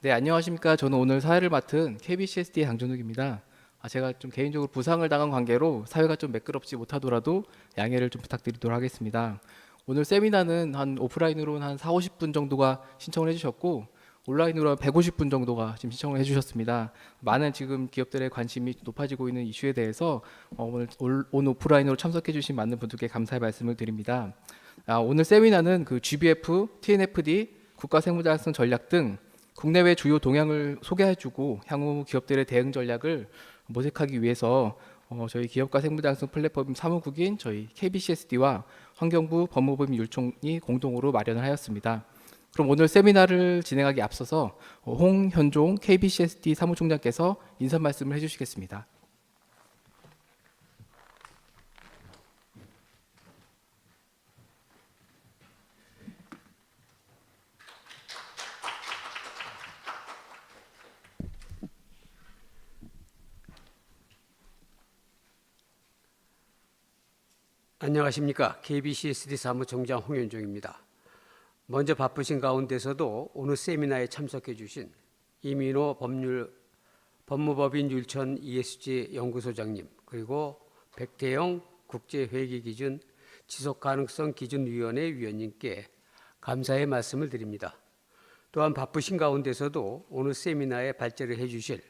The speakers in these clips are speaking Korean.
네, 안녕하십니까. 저는 오늘 사회를 맡은 KBCSD의 장준욱입니다. 제가 좀 개인적으로 부상을 당한 관계로 사회가 좀 매끄럽지 못하더라도 양해를 좀 부탁드리도록 하겠습니다. 오늘 세미나는 한 오프라인으로는 한 4, 50분 정도가 신청을 해주셨고 온라인으로 한 150분 정도가 지금 신청을 해주셨습니다. 많은 지금 기업들의 관심이 높아지고 있는 이슈에 대해서 오늘 온 오프라인으로 참석해 주신 많은 분들께 감사의 말씀을 드립니다. 오늘 세미나는 그 GBF, TNFD, 국가생물다양성 전략 등 국내외 주요 동향을 소개해주고 향후 기업들의 대응 전략을 모색하기 위해서 저희 기업가 생물다양성 플랫폼 사무국인 저희 KBCSD와 환경부 법무부 율총이 공동으로 마련을 하였습니다. 그럼 오늘 세미나를 진행하기 앞서서 홍현종 KBCSD 사무총장께서 인사 말씀을 해주시겠습니다. 안녕하십니까. KBCSD 사무총장 홍현종입니다. 먼저 바쁘신 가운데서도 오늘 세미나에 참석해 주신 이민호 법무법인 율천 ESG 연구소장님, 그리고 백태영 국제회계기준 지속가능성기준위원회 위원님께 감사의 말씀을 드립니다. 또한 바쁘신 가운데서도 오늘 세미나에 발제를 해 주실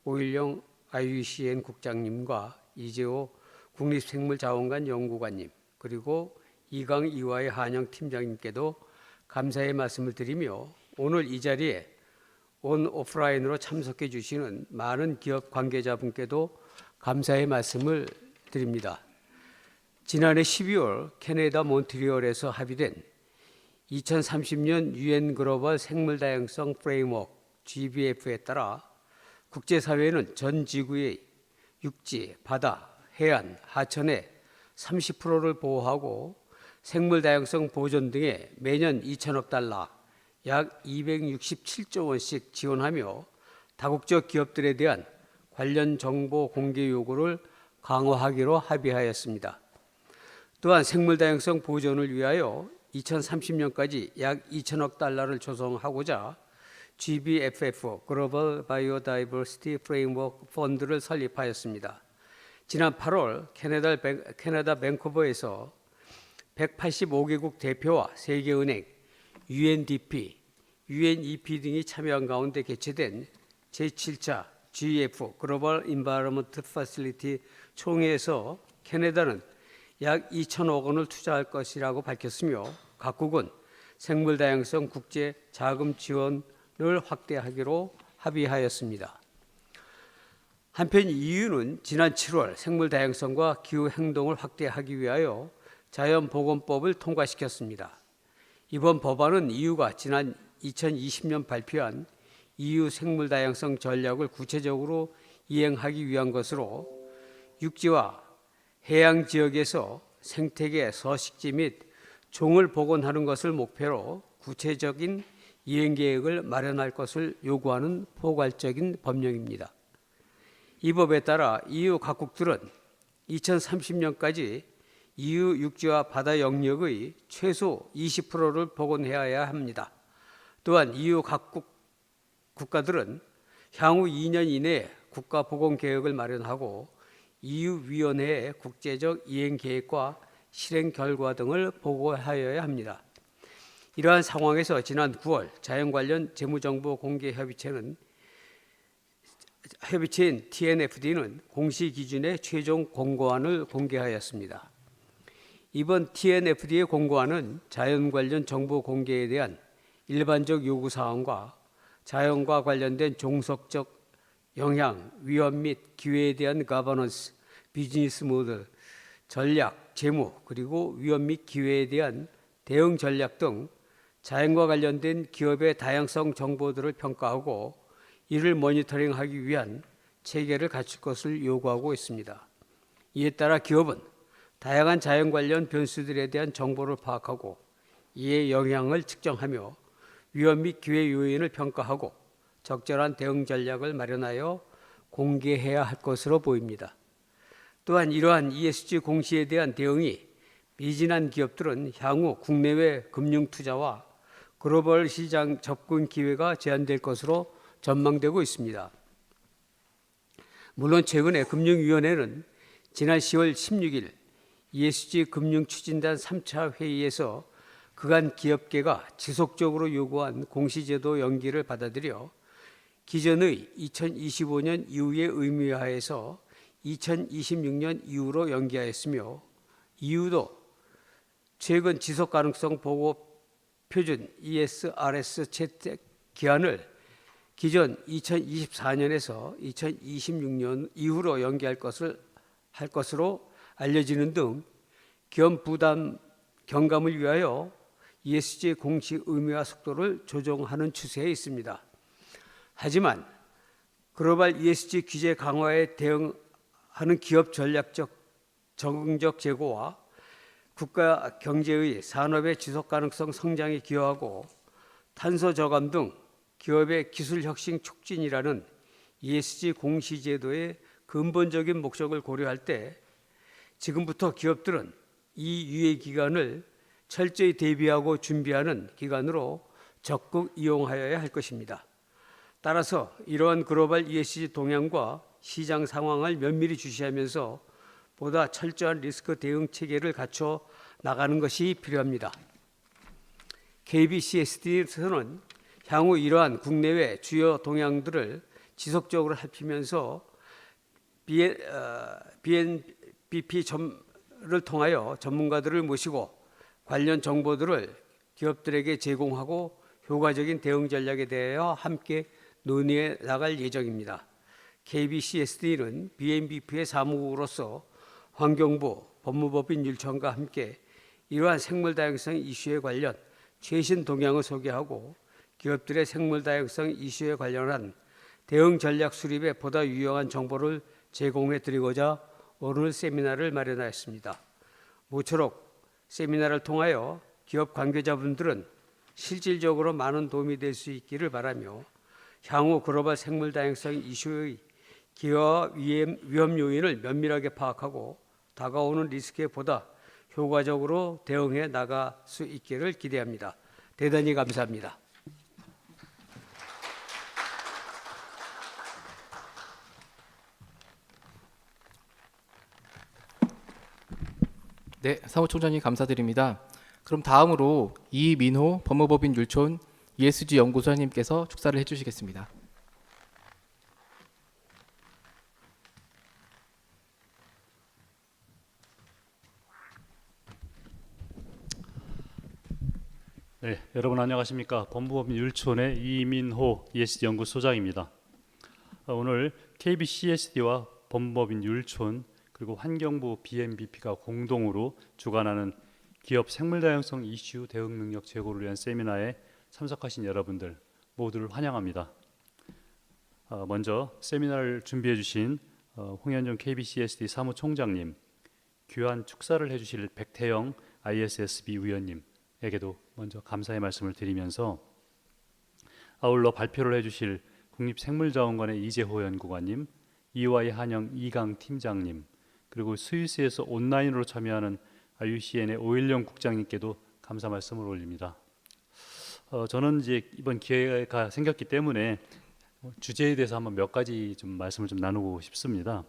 오일영 IUCN 국장님과 이재호 국립생물자원관 연구관님, 그리고 이강 이화의 한영 팀장님께도 감사의 말씀을 드리며 오늘 이 자리에 온 오프라인으로 참석해 주시는 많은 기업 관계자분께도 감사의 말씀을 드립니다. 지난해 12월 캐나다 몬트리올에서 합의된 2030년 UN 글로벌 생물다양성 프레임워크 GBF에 따라 국제사회는 전 지구의 육지, 바다, 해안, 하천의 30%를 보호하고 생물 다양성 보존 등에 매년 2천억 달러, 약 267조 원씩 지원하며 다국적 기업들에 대한 관련 정보 공개 요구를 강화하기로 합의하였습니다. 또한 생물 다양성 보존을 위하여 2030년까지 약 2천억 달러를 조성하고자 GBFF (Global Biodiversity Framework Fund를 설립하였습니다. 지난 8월 캐나다 밴쿠버에서 185개국 대표와 세계은행, UNDP, UNEP 등이 참여한 가운데 개최된 제7차 GEF 글로벌 인바이러먼트 파실리티 총회에서 캐나다는 약 2천억 원을 투자할 것이라고 밝혔으며 각국은 생물다양성 국제 자금 지원을 확대하기로 합의하였습니다. 한편 EU는 지난 7월 생물 다양성과 기후 행동을 확대하기 위하여 자연보건법을 통과시켰습니다. 이번 법안은 EU가 지난 2020년 발표한 EU 생물 다양성 전략을 구체적으로 이행하기 위한 것으로 육지와 해양 지역에서 생태계, 서식지 및 종을 복원하는 것을 목표로 구체적인 이행 계획을 마련할 것을 요구하는 포괄적인 법령입니다. 이 법에 따라 EU 각국들은 2030년까지 EU 육지와 바다 영역의 최소 20%를 복원해야 합니다. 또한 EU 각국 국가들은 향후 2년 이내에 국가 복원 계획을 마련하고 EU 위원회에 국제적 이행 계획과 실행 결과 등을 보고하여야 합니다. 이러한 상황에서 지난 9월 자연 관련 재무정보 공개 협의체인 TNFD는 공시 기준의 최종 공고안을 공개하였습니다. 이번 TNFD의 공고안은 자연 관련 정보 공개에 대한 일반적 요구 사항과 자연과 관련된 종속적 영향, 위험 및 기회에 대한 가버넌스, 비즈니스 모델, 전략, 재무, 그리고 위험 및 기회에 대한 대응 전략 등 자연과 관련된 기업의 다양성 정보들을 평가하고 이를 모니터링하기 위한 체계를 갖출 것을 요구하고 있습니다. 이에 따라 기업은 다양한 자연 관련 변수들에 대한 정보를 파악하고 이에 영향을 측정하며 위험 및 기회 요인을 평가하고 적절한 대응 전략을 마련하여 공개해야 할 것으로 보입니다. 또한 이러한 ESG 공시에 대한 대응이 미진한 기업들은 향후 국내외 금융 투자와 글로벌 시장 접근 기회가 제한될 것으로 전망되고 있습니다. 물론 최근에 금융위원회는 지난 10월 16일 ESG 금융추진단 3차 회의에서 그간 기업계가 지속적으로 요구한 공시제도 연기를 받아들여 기존의 2025년 이후의 의무화에서 2026년 이후로 연기하였으며, 이유도 최근 지속가능성 보고 표준 ESRS 채택 기한을 기존 2024년에서 2026년 이후로 연기할 것으로 알려지는 등 기업 부담 경감을 위하여 ESG 공시 의무화 속도를 조정하는 추세에 있습니다. 하지만 글로벌 ESG 규제 강화에 대응하는 기업 전략적 적응적 재고와 국가 경제의 산업의 지속 가능성 성장에 기여하고 탄소 저감 등 기업의 기술 혁신 촉진이라는 ESG 공시 제도의 근본적인 목적을 고려할 때 지금부터 기업들은 이 유예 기간을 철저히 대비하고 준비하는 기간으로 적극 이용하여야 할 것입니다. 따라서 이러한 글로벌 ESG 동향과 시장 상황을 면밀히 주시하면서 보다 철저한 리스크 대응 체계를 갖춰 나가는 것이 필요합니다. KBCSD에서는 향후 이러한 국내외 주요 동향들을 지속적으로 살피면서 BNBP를 통하여 전문가들을 모시고 관련 정보들을 기업들에게 제공하고 효과적인 대응 전략에 대하여 함께 논의해 나갈 예정입니다. KBCSD는 BNBP의 사무국으로서 환경부, 법무법인 율촌과 함께 이러한 생물 다양성 이슈에 관련 최신 동향을 소개하고 기업들의 생물 다양성 이슈에 관련한 대응 전략 수립에 보다 유용한 정보를 제공해 드리고자 오늘 세미나를 마련하였습니다. 모쪼록 세미나를 통하여 기업 관계자분들은 실질적으로 많은 도움이 될 수 있기를 바라며 향후 글로벌 생물 다양성 이슈의 기여와 위험 요인을 면밀하게 파악하고 다가오는 리스크에 보다 효과적으로 대응해 나갈 수 있기를 기대합니다. 대단히 감사합니다. 네, 사무총장님 감사드립니다. 그럼 다음으로 이민호 법무법인 율촌 ESG 연구소장님께서 축사를 해주시겠습니다. 네, 여러분 안녕하십니까? 법무법인 율촌의 이민호 ESG 연구소장입니다. 오늘 KBCSD와 법무법인 율촌 그리고 환경부 BNBP가 공동으로 주관하는 기업 생물다양성 이슈 대응 능력 제고를 위한 세미나에 참석하신 여러분들 모두를 환영합니다. 먼저 세미나를 준비해 주신 홍현종 KBCSD 사무총장님, 귀한 축사를 해주실 백태영 ISSB 위원님에게도 먼저 감사의 말씀을 드리면서 아울러 발표를 해주실 국립생물자원관의 이재호 연구관님, EY 한영 이강 팀장님, 그리고 스위스에서 온라인으로 참여하는 IUCN의 오일영 국장님께도 감사 말씀을 올립니다. 저는 이제 이번 기회가 생겼기 때문에 주제에 대해서 한번 몇 가지 좀 말씀을 좀 나누고 싶습니다.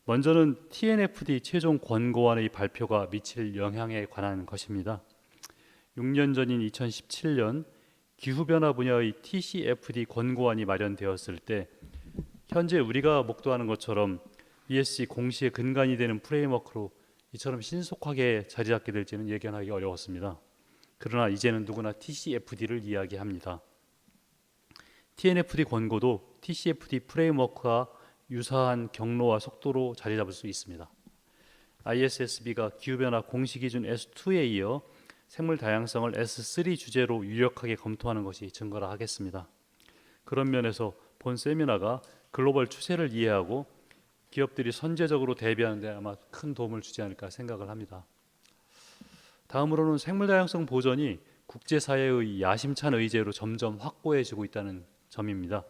먼저는 TNFD 최종 권고안의 발표가 미칠 영향에 관한 것입니다. 6년 전인 2017년 기후변화 분야의 TCFD 권고안이 마련되었을 때 현재 우리가 목도하는 것처럼 ESG 공시의 근간이 되는 프레임워크로 이처럼 신속하게 자리 잡게 될지는 예견하기 어려웠습니다. 그러나 이제는 누구나 TCFD를 이야기합니다. TNFD 권고도 TCFD 프레임워크와 유사한 경로와 속도로 자리 잡을 수 있습니다. ISSB가 기후변화 공시기준 S2에 이어 생물 다양성을 S3 주제로 유력하게 검토하는 것이 증거라 하겠습니다. 그런 면에서 본 세미나가 글로벌 추세를 이해하고 기업들이 선제적으로 대비하는 데 아마 큰 도움을 주지 않을까 생각을 합니다. 다음으로는 생물 다양성 보전이 국제사회의 야심찬 의제로 점점 확고해지고 있다는 점입니다.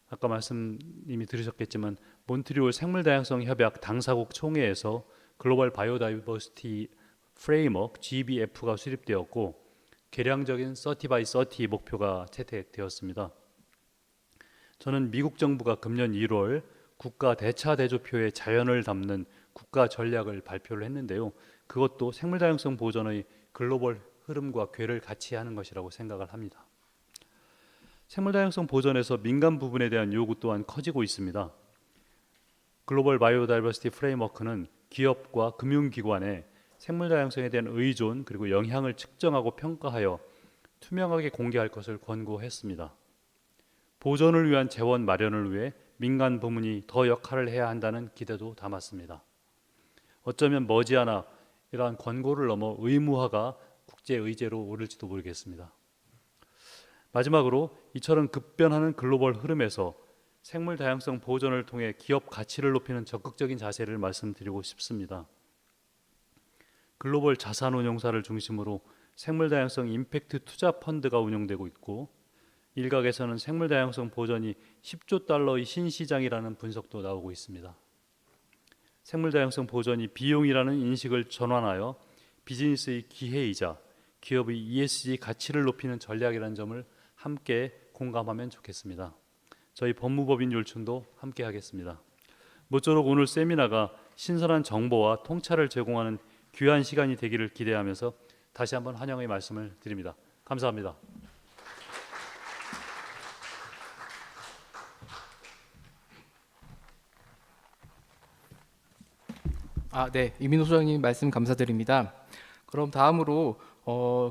아까 말씀 이미 들으셨겠지만 몬트리올 생물다양성 협약 당사국 총회에서 글로벌 바이오다이버시티 프레임워크 GBF가 수립되었고 개량적인 30 by 30 목표가 채택되었습니다. 저는 미국 정부가 금년 1월 국가 대차 대조표에 자연을 담는 국가 전략을 발표를 했는데요. 그것도 생물 다양성 보존의 글로벌 흐름과 궤를 같이 하는 것이라고 생각을 합니다. 생물 다양성 보존에서 민간 부분에 대한 요구 또한 커지고 있습니다. 글로벌 바이오다이버시티 프레임워크는 기업과 금융기관에 생물 다양성에 대한 의존 그리고 영향을 측정하고 평가하여 투명하게 공개할 것을 권고했습니다. 보존을 위한 재원 마련을 위해 민간 부문이 더 역할을 해야 한다는 기대도 담았습니다. 어쩌면 머지않아 이러한 권고를 넘어 의무화가 국제 의제로 오를지도 모르겠습니다. 마지막으로 이처럼 급변하는 글로벌 흐름에서 생물 다양성 보존을 통해 기업 가치를 높이는 적극적인 자세를 말씀드리고 싶습니다. 글로벌 자산 운용사를 중심으로 생물 다양성 임팩트 투자 펀드가 운영되고 있고 일각에서는 생물 다양성 보존이 10조 달러의 신시장이라는 분석도 나오고 있습니다. 생물 다양성 보존이 비용이라는 인식을 전환하여 비즈니스의 기회이자 기업의 ESG 가치를 높이는 전략이라는 점을 함께 공감하면 좋겠습니다. 저희 법무법인 율촌도 함께 하겠습니다. 모쪼록 오늘 세미나가 신선한 정보와 통찰을 제공하는 귀한 시간이 되기를 기대하면서 다시 한번 환영의 말씀을 드립니다. 감사합니다. 네, 이민호 소장님 말씀 감사드립니다. 그럼 다음으로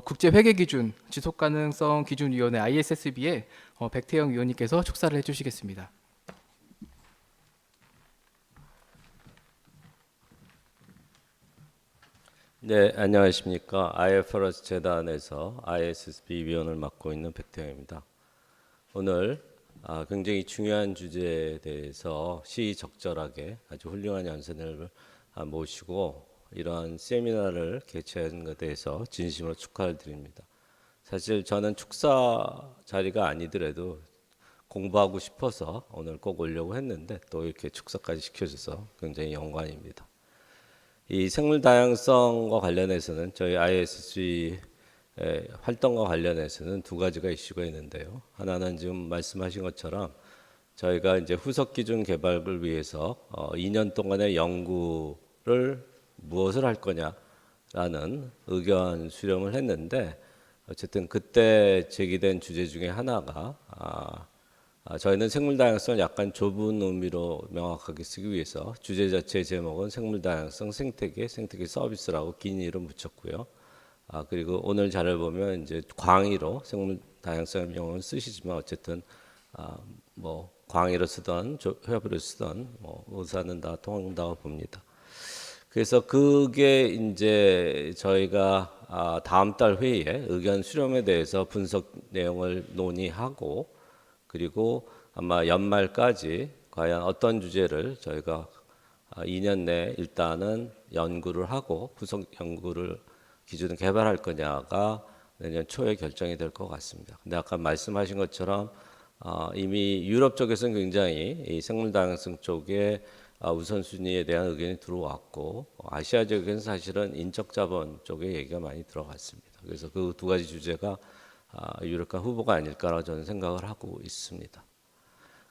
국제회계기준 지속가능성기준위원회 ISSB의 백태영 위원님께서 축사를 해주시겠습니다. 네, 안녕하십니까. IFRS 재단에서 ISSB 위원을 맡고 있는 백태영입니다. 오늘 굉장히 중요한 주제에 대해서 시의적절하게 아주 훌륭한 연설을 모시고 이러한 세미나를 개최한 것에 대해서 진심으로 축하를 드립니다. 사실 저는 축사 자리가 아니더라도 공부하고 싶어서 오늘 꼭 오려고 했는데 또 이렇게 축사까지 시켜줘서 굉장히 영광입니다. 이 생물 다양성과 관련해서는 저희 ISSB 활동과 관련해서는 두 가지가 이슈가 있는데요. 하나는 지금 말씀하신 것처럼 저희가 이제 후속 기준 개발을 위해서 2년 동안의 연구를 무엇을 할 거냐라는 의견 수렴을 했는데 어쨌든 그때 제기된 주제 중에 하나가 저희는 생물 다양성을 약간 좁은 의미로 명확하게 쓰기 위해서 주제 자체의 제목은 생물 다양성 생태계 서비스라고 긴 이름 붙였고요. 그리고 오늘 자료를 보면 이제 광의로 생물 다양성의 명을 쓰시지만 어쨌든 뭐 광의로 쓰던 협의로 쓰던 뭐 의사는 다 통한다고 봅니다. 그래서 그게 이제 저희가 다음 달 회의에 의견 수렴에 대해서 분석 내용을 논의하고 그리고 아마 연말까지 과연 어떤 주제를 저희가 2년 내에 일단은 연구를 하고 후속 연구를 기준을 개발할 거냐가 내년 초에 결정이 될 것 같습니다. 근데 아까 말씀하신 것처럼 이미 유럽 쪽에서는 굉장히 이 생물 다양성 쪽에 우선순위에 대한 의견이 들어왔고 아시아 쪽에는 사실은 인적 자본 쪽에 얘기가 많이 들어갔습니다. 그래서 그 두 가지 주제가 유력한 후보가 아닐까라고 저는 생각을 하고 있습니다.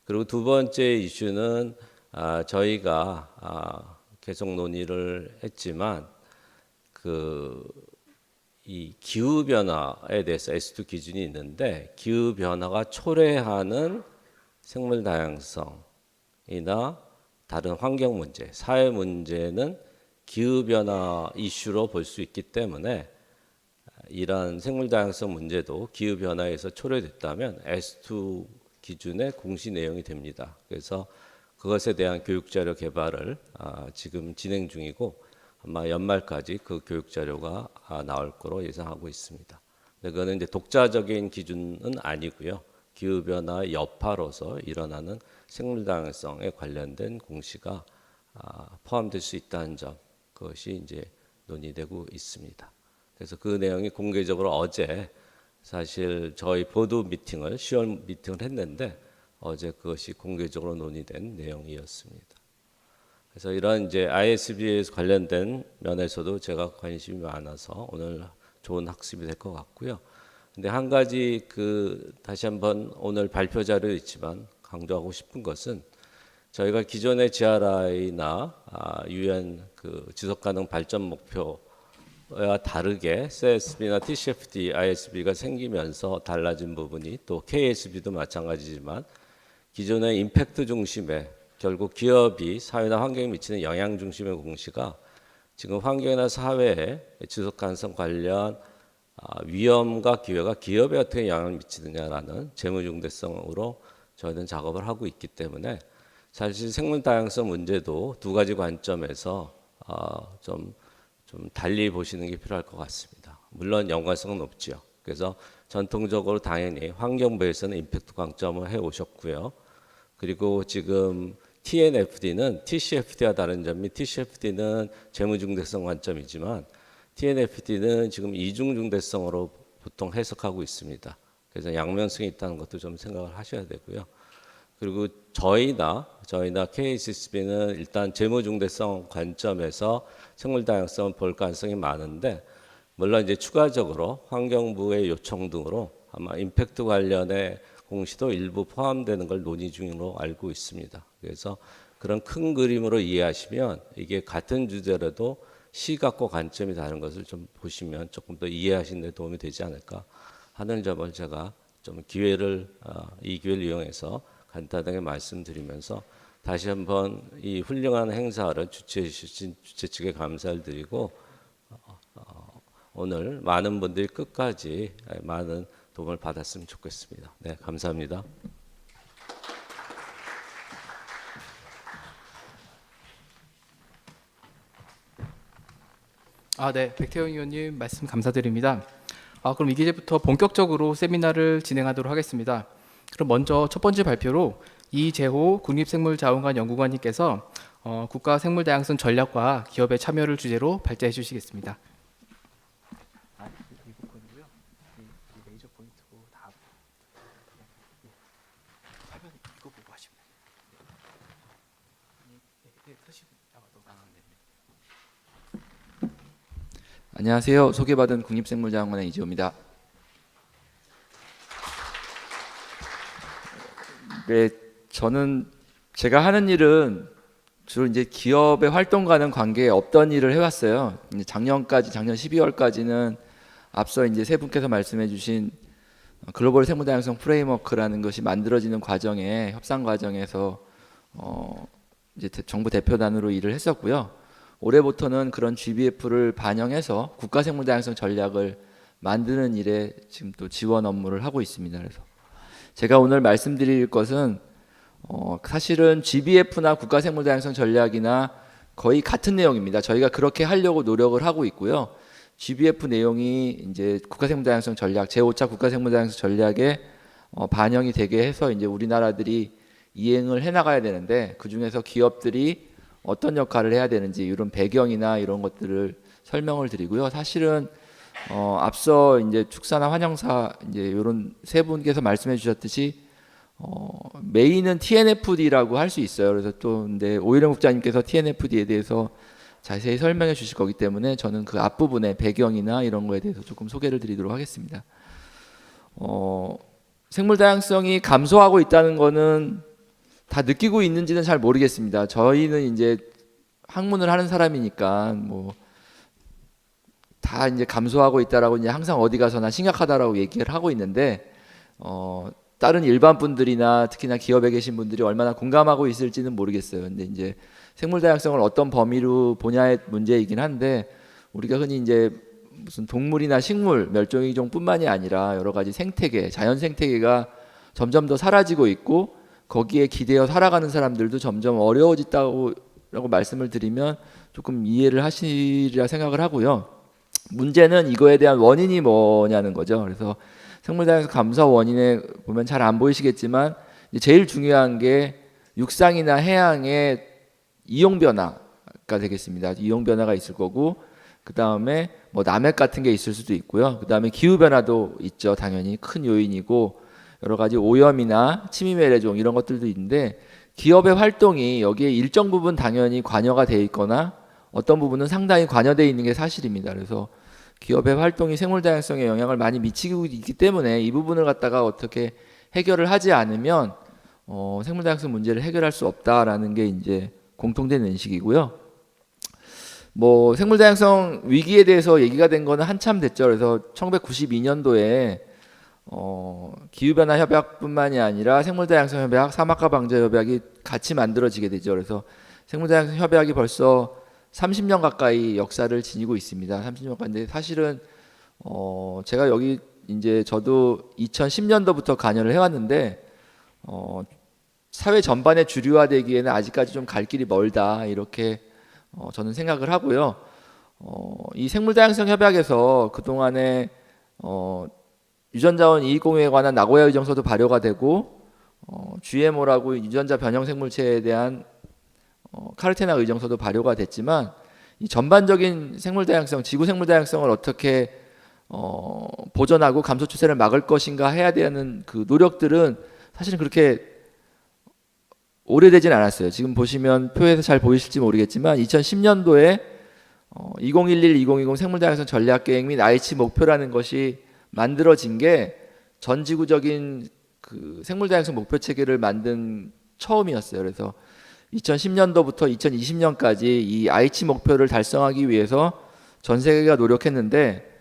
그리고 두 번째 이슈는 저희가 계속 논의를 했지만 이 기후 변화에 대해서 S2 기준이 있는데 기후 변화가 초래하는 생물 다양성이나 다른 환경 문제, 사회 문제는 기후 변화 이슈로 볼 수 있기 때문에 이러한 생물 다양성 문제도 기후 변화에서 초래됐다면 S2 기준의 공시 내용이 됩니다. 그래서 그것에 대한 교육 자료 개발을 지금 진행 중이고 아마 연말까지 그 교육 자료가 나올 거로 예상하고 있습니다. 근데 그거는 이제 독자적인 기준은 아니고요. 기후 변화의 여파로서 일어나는 생물 다양성에 관련된 공시가 포함될 수 있다는 점, 그것이 이제 논의되고 있습니다. 그래서 그 내용이 공개적으로 어제 사실 저희 보드 미팅을 10월 미팅을 했는데 어제 그것이 공개적으로 논의된 내용이었습니다. 그래서 이런 이제 ISB에 관련된 면에서도 제가 관심이 많아서 오늘 좋은 학습이 될 것 같고요. 근데 한 가지 다시 한번 오늘 발표 자료에 있지만 강조하고 싶은 것은 저희가 기존의 GRI나 UN 지속 가능 발전 목표와 다르게 CSB나 TCFD, ISB가 생기면서 달라진 부분이 또 KSB도 마찬가지지만 기존의 임팩트 중심의 결국 기업이 사회나 환경에 미치는 영향 중심의 공시가 지금 환경이나 사회에 지속 가능성 관련 위험과 기회가 기업에 어떻게 영향을 미치느냐라는 재무중대성으로 저희는 작업을 하고 있기 때문에 사실 생물 다양성 문제도 두 가지 관점에서 좀 달리 보시는 게 필요할 것 같습니다. 물론 연관성은 높죠. 그래서 전통적으로 당연히 환경부에서는 임팩트 관점을 해 오셨고요. 그리고 지금 TNFD는 TCFD와 다른 점이 TCFD는 재무중대성 관점이지만 TNFD는 지금 이중중대성으로 보통 해석하고 있습니다. 그래서 양면성이 있다는 것도 좀 생각을 하셔야 되고요. 그리고 저희나 KSB는 일단 재무중대성 관점에서 생물다양성을 볼 가능성이 많은데 물론 이제 추가적으로 환경부의 요청 등으로 아마 임팩트 관련의 공시도 일부 포함되는 걸 논의 중으로 알고 있습니다. 그래서 그런 큰 그림으로 이해하시면 이게 같은 주제라도 시각과 관점이 다른 것을 좀 보시면 조금 더 이해하시는 데 도움이 되지 않을까 하는 점을 제가 좀 이 기회를 이용해서 간단하게 말씀드리면서 다시 한번 이 훌륭한 행사를 주최해 주신 주최 측에 감사를 드리고 오늘 많은 분들이 끝까지 많은 도움을 받았으면 좋겠습니다. 네, 감사합니다. 네, 백태영 의원님 말씀 감사드립니다. 그럼 이 기제부터 본격적으로 세미나를 진행하도록 하겠습니다. 그럼 먼저 첫 번째 발표로 이재호 국립생물자원관 연구관님께서 국가 생물다양성 전략과 기업의 참여를 주제로 발제해 주시겠습니다. 이 부분이고요. 이 메이저 포인트고 다 화면 이거 보고 하시면 안녕하세요. 소개받은 국립생물자원관의 이재호입니다. 네, 제가 하는 일은 주로 이제 기업의 활동과는 관계에 없던 일을 해왔어요. 이제 작년 12월까지는 앞서 이제 세 분께서 말씀해주신 글로벌 생물다양성 프레임워크라는 것이 만들어지는 과정에 협상 과정에서 이제 정부 대표단으로 일을 했었고요. 올해부터는 그런 GBF를 반영해서 국가 생물다양성 전략을 만드는 일에 지금 또 지원 업무를 하고 있습니다. 그래서 제가 오늘 말씀드릴 것은 사실은 GBF나 국가 생물다양성 전략이나 거의 같은 내용입니다. 저희가 그렇게 하려고 노력을 하고 있고요. GBF 내용이 이제 국가 생물다양성 전략 제5차 국가 생물다양성 전략에 반영이 되게 해서 이제 우리나라들이 이행을 해 나가야 되는데 그 중에서 기업들이 어떤 역할을 해야 되는지 이런 배경이나 이런 것들을 설명을 드리고요. 사실은 앞서 이제 축사나 환영사 이제 이런 세 분께서 말씀해 주셨듯이 메인은 TNFD라고 할 수 있어요. 그래서 또 근데 오일영 국장님께서 TNFD에 대해서 자세히 설명해 주실 거기 때문에 저는 그 앞부분의 배경이나 이런 거에 대해서 조금 소개를 드리도록 하겠습니다. 생물 다양성이 감소하고 있다는 거는 다 느끼고 있는지는 잘 모르겠습니다. 저희는 이제 학문을 하는 사람이니까 뭐 다 이제 감소하고 있다라고 이제 항상 어디 가서나 심각하다라고 얘기를 하고 있는데 다른 일반 분들이나 특히나 기업에 계신 분들이 얼마나 공감하고 있을지는 모르겠어요. 근데 이제 생물 다양성을 어떤 범위로 보냐의 문제이긴 한데 우리가 흔히 이제 무슨 동물이나 식물 멸종위기종뿐만이 아니라 여러 가지 생태계, 자연 생태계가 점점 더 사라지고 있고 거기에 기대어 살아가는 사람들도 점점 어려워졌다고 말씀을 드리면 조금 이해를 하시리라 생각을 하고요. 문제는 이거에 대한 원인이 뭐냐는 거죠. 그래서 생물다양성 감소 원인에 보면 잘 안 보이시겠지만 제일 중요한 게 육상이나 해양의 이용 변화가 되겠습니다. 이용 변화가 있을 거고 그 다음에 뭐 남획 같은 게 있을 수도 있고요. 그 다음에 기후 변화도 있죠. 당연히 큰 요인이고 여러 가지 오염이나 침입외래종 이런 것들도 있는데 기업의 활동이 여기에 일정 부분 당연히 관여가 돼 있거나 어떤 부분은 상당히 관여되어 있는 게 사실입니다. 그래서 기업의 활동이 생물 다양성에 영향을 많이 미치고 있기 때문에 이 부분을 갖다가 어떻게 해결을 하지 않으면 생물 다양성 문제를 해결할 수 없다라는 게 이제 공통된 인식이고요. 뭐 생물 다양성 위기에 대해서 얘기가 된 거는 한참 됐죠. 그래서 1992년도에 기후변화 협약뿐만이 아니라 생물 다양성 협약, 사막화 방제 협약이 같이 만들어지게 되죠. 그래서 생물 다양성 협약이 벌써 30년 가까이 역사를 지니고 있습니다. 30년 가까이인데 사실은 제가 여기 이제 저도 2010년도부터 관여를 해왔는데 사회 전반에 주류화되기에는 아직까지 좀 갈 길이 멀다 이렇게 저는 생각을 하고요. 이 생물다양성 협약에서 그 동안에 유전자원 이익공유에 관한 나고야 의정서도 발효가 되고 GMO라고 유전자 변형 생물체에 대한 카르테나 의정서도 발효가 됐지만 이 전반적인 생물다양성, 지구 생물다양성을 어떻게 보존하고 감소 추세를 막을 것인가 해야 되는 그 노력들은 사실은 그렇게 오래되진 않았어요. 지금 보시면 표에서 잘 보이실지 모르겠지만 2010년도에 2011-2020 생물다양성 전략계획 및 aichi 목표라는 것이 만들어진 게 전지구적인 그 생물다양성 목표 체계를 만든 처음이었어요. 그래서 2010년도부터 2020년까지 이 aichi 목표를 달성하기 위해서 전 세계가 노력했는데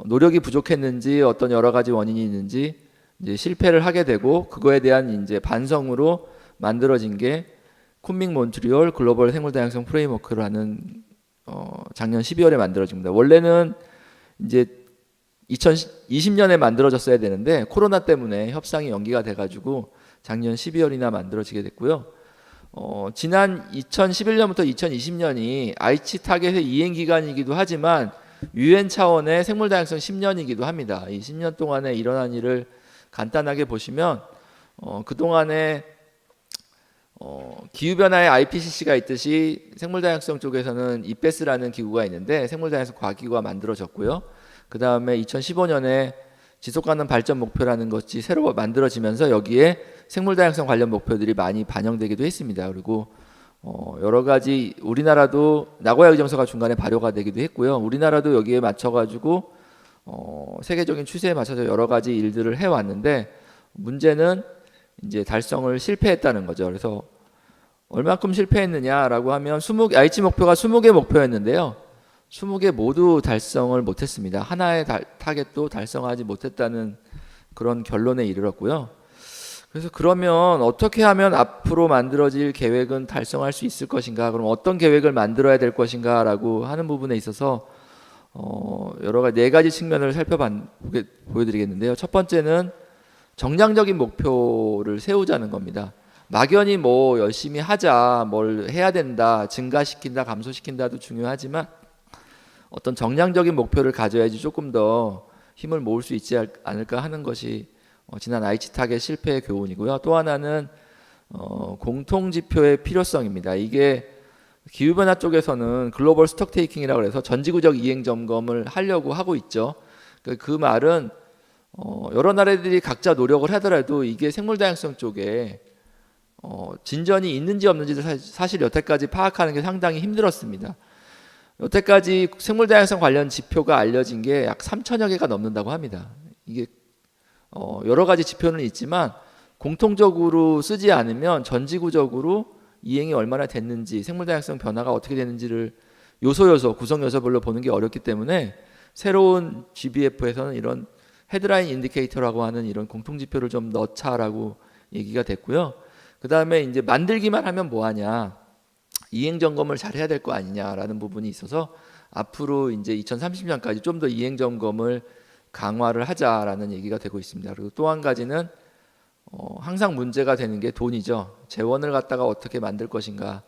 노력이 부족했는지 어떤 여러 가지 원인이 있는지 이제 실패를 하게 되고 그거에 대한 이제 반성으로 만들어진 게 쿤밍 몬트리올 글로벌 생물 다양성 프레임워크라는 작년 12월에 만들어진 겁니다. 원래는 이제 2020년에 만들어졌어야 되는데 코로나 때문에 협상이 연기가 돼가지고 작년 12월이나 만들어지게 됐고요. 지난 2011년부터 2020년이 aichi 타겟의 이행 기간이기도 하지만 UN 차원의 생물 다양성 10년이기도 합니다. 이 10년 동안에 일어난 일을 간단하게 보시면 그 동안에 기후변화에 IPCC가 있듯이 생물다양성 쪽에서는 이페스라는 기구가 있는데 생물다양성 과기구가 만들어졌고요. 그 다음에 2015년에 지속가능 발전 목표라는 것이 새로 만들어지면서 여기에 생물다양성 관련 목표들이 많이 반영되기도 했습니다. 그리고 여러 가지 우리나라도 나고야 의정서가 중간에 발효가 되기도 했고요. 우리나라도 여기에 맞춰가지고 세계적인 추세에 맞춰서 여러 가지 일들을 해왔는데 문제는 이제 달성을 실패했다는 거죠. 그래서 얼마큼 실패했느냐라고 하면 aichi 목표가 20개 목표였는데요. 20개 모두 달성을 못했습니다. 하나의 타겟도 달성하지 못했다는 그런 결론에 이르렀고요. 그래서 그러면 어떻게 하면 앞으로 만들어질 계획은 달성할 수 있을 것인가? 그럼 어떤 계획을 만들어야 될 것인가라고 하는 부분에 있어서 여러 가지 4가지 측면을 보여드리겠는데요. 첫 번째는 정량적인 목표를 세우자는 겁니다. 막연히 뭐 열심히 하자, 뭘 해야 된다, 증가시킨다, 감소시킨다도 중요하지만 어떤 정량적인 목표를 가져야지 조금 더 힘을 모을 수 있지 않을까 하는 것이 지난 aichi 타겟 실패의 교훈이고요. 또 하나는 공통지표의 필요성입니다. 이게 기후변화 쪽에서는 글로벌 스톡테이킹이라고 해서 전지구적 이행 점검을 하려고 하고 있죠. 그 말은 여러 나라들이 각자 노력을 하더라도 이게 생물다양성 쪽에 진전이 있는지 없는지를 사실 여태까지 파악하는 게 상당히 힘들었습니다. 여태까지 생물다양성 관련 지표가 알려진 게 약 3천여 개가 넘는다고 합니다. 이게 여러 가지 지표는 있지만 공통적으로 쓰지 않으면 전지구적으로 이행이 얼마나 됐는지 생물다양성 변화가 어떻게 되는지를 구성 요소별로 보는 게 어렵기 때문에 새로운 GBF에서는 이런 헤드라인 인디케이터라고 하는 이런 공통지표를 좀 넣자라고 얘기가 됐고요. 그 다음에 이제 만들기만 하면 뭐하냐, 이행 점검을 잘 해야 될 거 아니냐라는 부분이 있어서 앞으로 이제 2030년까지 좀 더 이행 점검을 강화를 하자라는 얘기가 되고 있습니다. 그리고 또 한 가지는 항상 문제가 되는 게 돈이죠. 재원을 갖다가 어떻게 만들 것인가,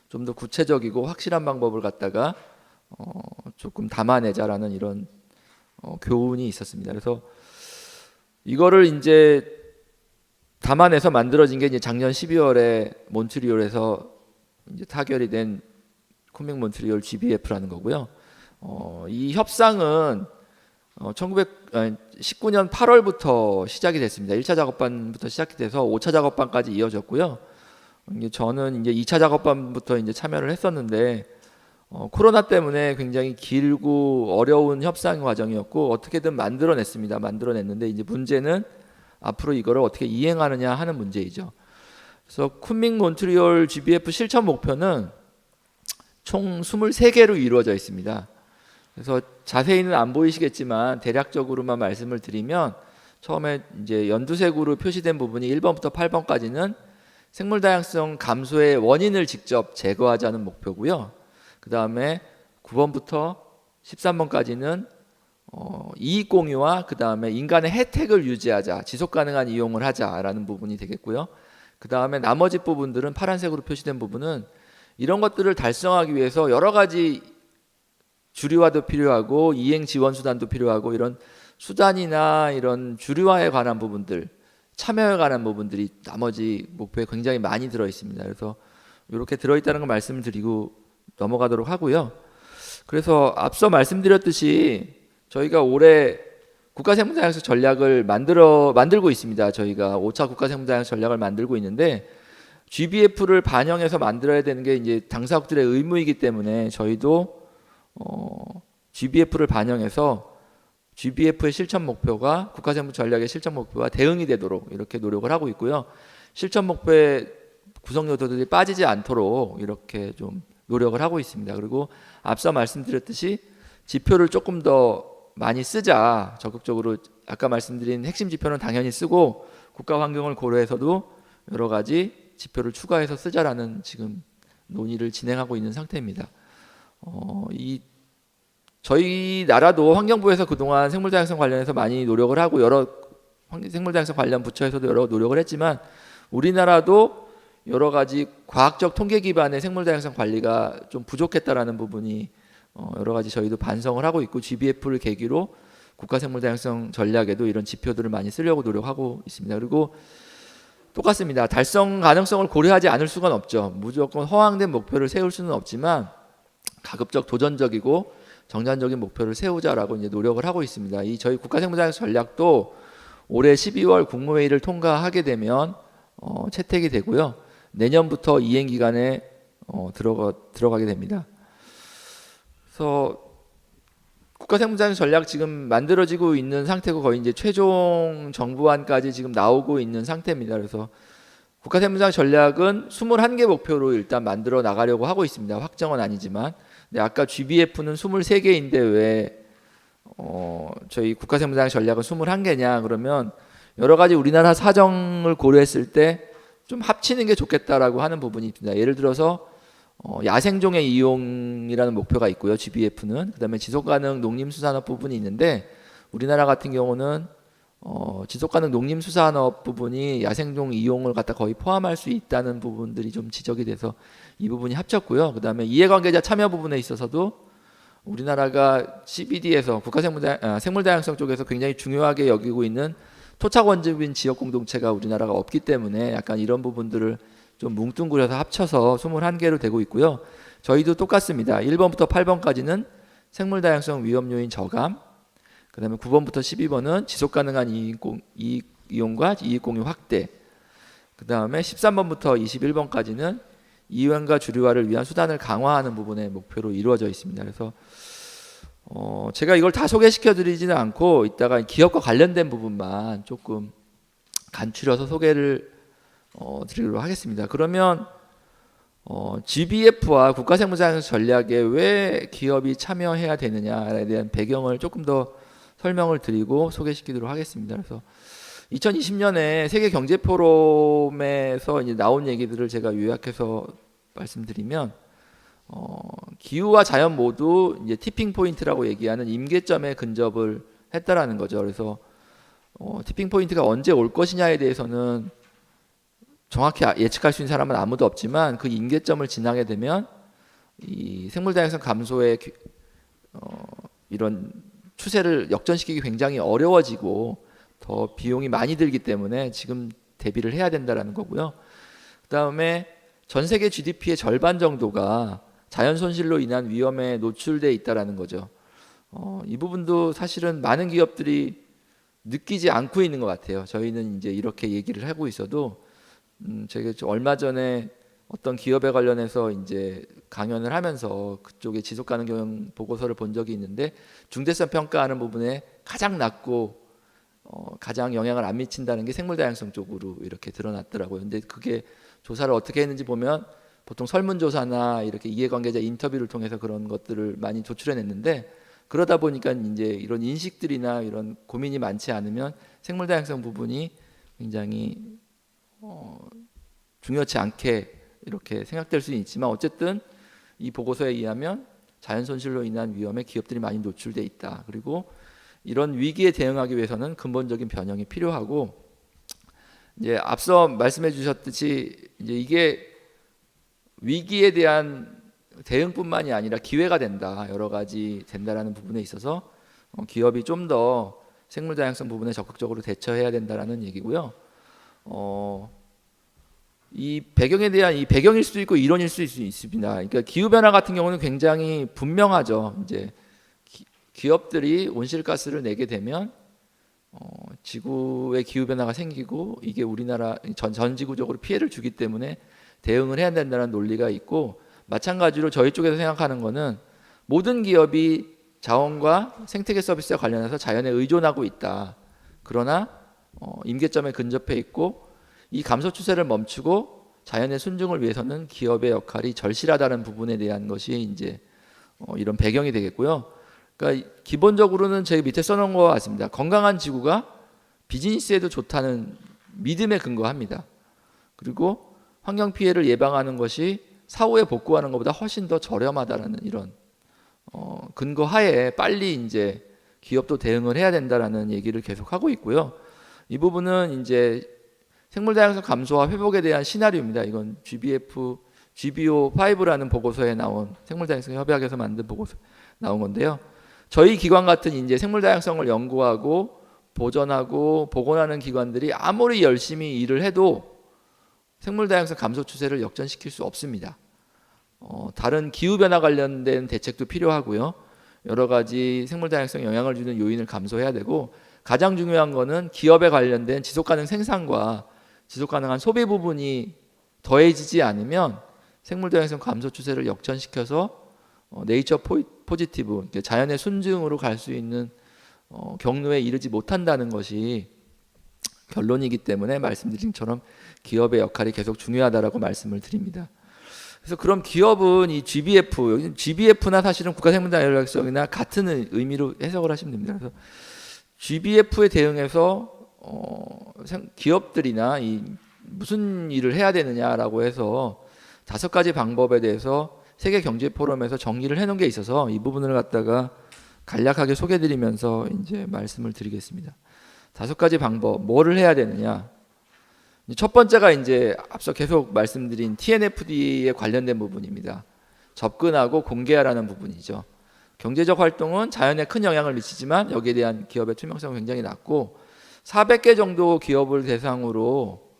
좀 더 구체적이고 확실한 방법을 갖다가 조금 담아내자라는 이런 교훈이 있었습니다. 그래서 이거를 이제 담아내서 만들어진 게 이제 작년 12월에 몬트리올에서 이제 타결이 된 쿤밍 몬트리올 GBF라는 거고요. 이 협상은 1919년 8월부터 시작이 됐습니다. 1차 작업반부터 시작이 돼서 5차 작업반까지 이어졌고요. 저는 이제 2차 작업반부터 이제 참여를 했었는데 코로나 때문에 굉장히 길고 어려운 협상 과정이었고 어떻게든 만들어냈습니다. 만들어냈는데 이제 문제는 앞으로 이거를 어떻게 이행하느냐 하는 문제이죠. 그래서 쿤밍 몬트리올 GBF 실천 목표는 총 23개로 이루어져 있습니다. 그래서 자세히는 안 보이시겠지만 대략적으로만 말씀을 드리면 처음에 이제 연두색으로 표시된 부분이 1번부터 8번까지는 생물 다양성 감소의 원인을 직접 제거하자는 목표고요. 그 다음에 9번부터 13번까지는 이익 공유와 그 다음에 인간의 혜택을 유지하자, 지속 가능한 이용을 하자라는 부분이 되겠고요. 그 다음에 나머지 부분들은 파란색으로 표시된 부분은 이런 것들을 달성하기 위해서 여러 가지 주류화도 필요하고 이행 지원 수단도 필요하고 이런 수단이나 이런 주류화에 관한 부분들, 참여에 관한 부분들이 나머지 목표에 굉장히 많이 들어 있습니다. 그래서 이렇게 들어 있다는 걸 말씀을 드리고 넘어가도록 하고요. 그래서 앞서 말씀드렸듯이 저희가 올해 국가생물다양성 전략을 만들고 있습니다. 저희가 5차 국가생물다양성 전략을 만들고 있는데 GBF를 반영해서 만들어야 되는 게 이제 당사국들의 의무이기 때문에 저희도 GBF를 반영해서 GBF의 실천 목표가 국가생물 전략의 실천 목표와 대응이 되도록 이렇게 노력을 하고 있고요. 실천 목표의 구성 요소들이 빠지지 않도록 이렇게 좀 노력을 하고 있습니다. 그리고 앞서 말씀드렸듯이 지표를 조금 더 많이 쓰자. 적극적으로 아까 말씀드린 핵심 지표는 당연히 쓰고 국가 환경을 고려해서도 여러 가지 지표를 추가해서 쓰자라는 지금 논의를 진행하고 있는 상태입니다. 저희 나라도 환경부에서 그동안 생물다양성 관련해서 많이 노력을 하고 여러 생물다양성 관련 부처에서도 여러 노력을 했지만 우리나라도 여러 가지 과학적 통계 기반의 생물다양성 관리가 좀 부족했다라는 부분이 여러 가지 저희도 반성을 하고 있고 GBF를 계기로 국가생물다양성 전략에도 이런 지표들을 많이 쓰려고 노력하고 있습니다. 그리고 똑같습니다. 달성 가능성을 고려하지 않을 수가 없죠. 무조건 허황된 목표를 세울 수는 없지만 가급적 도전적이고 정량적인 목표를 세우자라고 이제 노력을 하고 있습니다. 저희 국가생물다양성 전략도 올해 12월 국무회의를 통과하게 되면 채택이 되고요. 내년부터 이행 기간에 들어가게 됩니다. 그래서 국가생물다양성 전략 지금 만들어지고 있는 상태고 거의 이제 최종 정부안까지 지금 나오고 있는 상태입니다. 그래서 국가생물다양성 전략은 21개 목표로 일단 만들어 나가려고 하고 있습니다. 확정은 아니지만. 근데 아까 GBF는 23개인데 왜 저희 국가생물다양성 전략은 21개냐 그러면 여러 가지 우리나라 사정을 고려했을 때 좀 합치는 게 좋겠다라고 하는 부분이 있습니다. 예를 들어서 야생종의 이용이라는 목표가 있고요. GBF는 그다음에 지속가능 농림수산업 부분이 있는데 우리나라 같은 경우는 지속가능 농림수산업 부분이 야생종 이용을 갖다 거의 포함할 수 있다는 부분들이 좀 지적이 돼서 이 부분이 합쳤고요. 그다음에 이해관계자 참여 부분에 있어서도 우리나라가 CBD에서 생물다양성 쪽에서 굉장히 중요하게 여기고 있는 토착 원주민 지역 공동체가 우리나라가 없기 때문에 약간 이런 부분들을 좀 뭉뚱그려서 합쳐서 21개로 되고 있고요. 저희도 똑같습니다. 1번부터 8번까지는 생물다양성 위험 요인 저감, 그 다음에 9번부터 12번은 지속가능한 이익 이용과 이익 공유 확대, 그 다음에 13번부터 21번까지는 이용과 주류화를 위한 수단을 강화하는 부분의 목표로 이루어져 있습니다. 그래서 제가 이걸 다 소개시켜 드리지는 않고 이따가 기업과 관련된 부분만 조금 간추려서 소개를 드리도록 하겠습니다. 그러면 GBF와 국가생물다양성 전략에 왜 기업이 참여해야 되느냐에 대한 배경을 조금 더 설명을 드리고 소개시키도록 하겠습니다. 그래서 2020년에 세계 경제 포럼에서 이제 나온 얘기들을 제가 요약해서 말씀드리면 기후와 자연 모두 이제 티핑 포인트라고 얘기하는 임계점에 근접을 했다라는 거죠. 그래서 티핑 포인트가 언제 올 것이냐에 대해서는 정확히 예측할 수 있는 사람은 아무도 없지만 그 임계점을 지나게 되면 이 생물다양성 감소의 이런 추세를 역전시키기 굉장히 어려워지고 더 비용이 많이 들기 때문에 지금 대비를 해야 된다라는 거고요. 그다음에 전 세계 GDP의 절반 정도가 자연 손실로 인한 위험에 노출돼 있다라는 거죠. 이 부분도 사실은 많은 기업들이 느끼지 않고 있는 것 같아요. 저희는 이제 이렇게 얘기를 하고 있어도 제가 얼마 전에 어떤 기업에 관련해서 이제 강연을 하면서 그쪽에 지속 가능 경영 보고서를 본 적이 있는데 중대성 평가하는 부분에 가장 낮고 가장 영향을 안 미친다는 게 생물 다양성 쪽으로 이렇게 드러났더라고요. 근데 그게 조사를 어떻게 했는지 보면 보통 설문조사나 이렇게 이해관계자 인터뷰를 통해서 그런 것들을 많이 조출해냈는데 그러다 보니까 이제 이런 인식들이나 이런 고민이 많지 않으면 생물 다양성 부분이 굉장히 중요치 않게 이렇게 생각될 수는 있지만 어쨌든 이 보고서에 의하면 자연 손실로 인한 위험에 기업들이 많이 노출돼 있다. 그리고 이런 위기에 대응하기 위해서는 근본적인 변형이 필요하고 이제 앞서 말씀해 주셨듯이 이제 이게 위기에 대한 대응뿐만이 아니라 기회가 된다. 여러 가지 된다라는 부분에 있어서 기업이 좀 더 생물 다양성 부분에 적극적으로 대처해야 된다라는 얘기고요. 이 배경에 대한 이 배경일 수도 있고 이론일 수도 있습니다. 그러니까 기후 변화 같은 경우는 굉장히 분명하죠. 이제 기업들이 온실가스를 내게 되면 지구의 기후 변화가 생기고 이게 우리나라 전 지구적으로 피해를 주기 때문에 대응을 해야 된다는 논리가 있고 마찬가지로 저희 쪽에서 생각하는 거는 모든 기업이 자원과 생태계 서비스와 관련해서 자연에 의존하고 있다. 그러나 임계점에 근접해 있고 이 감소 추세를 멈추고 자연의 순종을 위해서는 기업의 역할이 절실하다는 부분에 대한 것이 이제 이런 배경이 되겠고요. 그러니까 기본적으로는 저희 밑에 써놓은 것 같습니다. 건강한 지구가 비즈니스에도 좋다는 믿음에 근거합니다. 그리고 환경 피해를 예방하는 것이 사후에 복구하는 것보다 훨씬 더 저렴하다라는 이런 근거하에 빨리 이제 기업도 대응을 해야 된다라는 얘기를 계속 하고 있고요. 이 부분은 이제 생물 다양성 감소와 회복에 대한 시나리오입니다. 이건 GBO5라는 보고서에 나온 생물 다양성 협약에서 만든 보고서 나온 건데요. 저희 기관 같은 이제 생물 다양성을 연구하고 보전하고 복원하는 기관들이 아무리 열심히 일을 해도 생물 다양성 감소 추세를 역전시킬 수 없습니다. 다른 기후 변화 관련된 대책도 필요하고요. 여러 가지 생물 다양성 영향을 주는 요인을 감소해야 되고 가장 중요한 거는 기업에 관련된 지속 가능 생산과 지속 가능한 소비 부분이 더해지지 않으면 생물 다양성 감소 추세를 역전시켜서 네이처 포지티브, 자연의 순증으로 갈 수 있는 경로에 이르지 못한다는 것이 결론이기 때문에 말씀드린 것처럼 기업의 역할이 계속 중요하다라고 말씀을 드립니다. 그래서 그럼 기업은 이 GBF나 사실은 국가생물다양성이나 같은 의미로 해석을 하시면 됩니다. 그래서 GBF에 대응해서 기업들이나 이 무슨 일을 해야 되느냐라고 해서 5가지 방법에 대해서 세계 경제 포럼에서 정리를 해놓은 게 있어서 이 부분을 갖다가 간략하게 소개드리면서 이제 말씀을 드리겠습니다. 5가지 방법, 뭐를 해야 되느냐? 첫 번째가 이제 앞서 계속 말씀드린 TNFD에 관련된 부분입니다. 접근하고 공개하라는 부분이죠. 경제적 활동은 자연에 큰 영향을 미치지만 여기에 대한 기업의 투명성은 굉장히 낮고 400개 정도 기업을 대상으로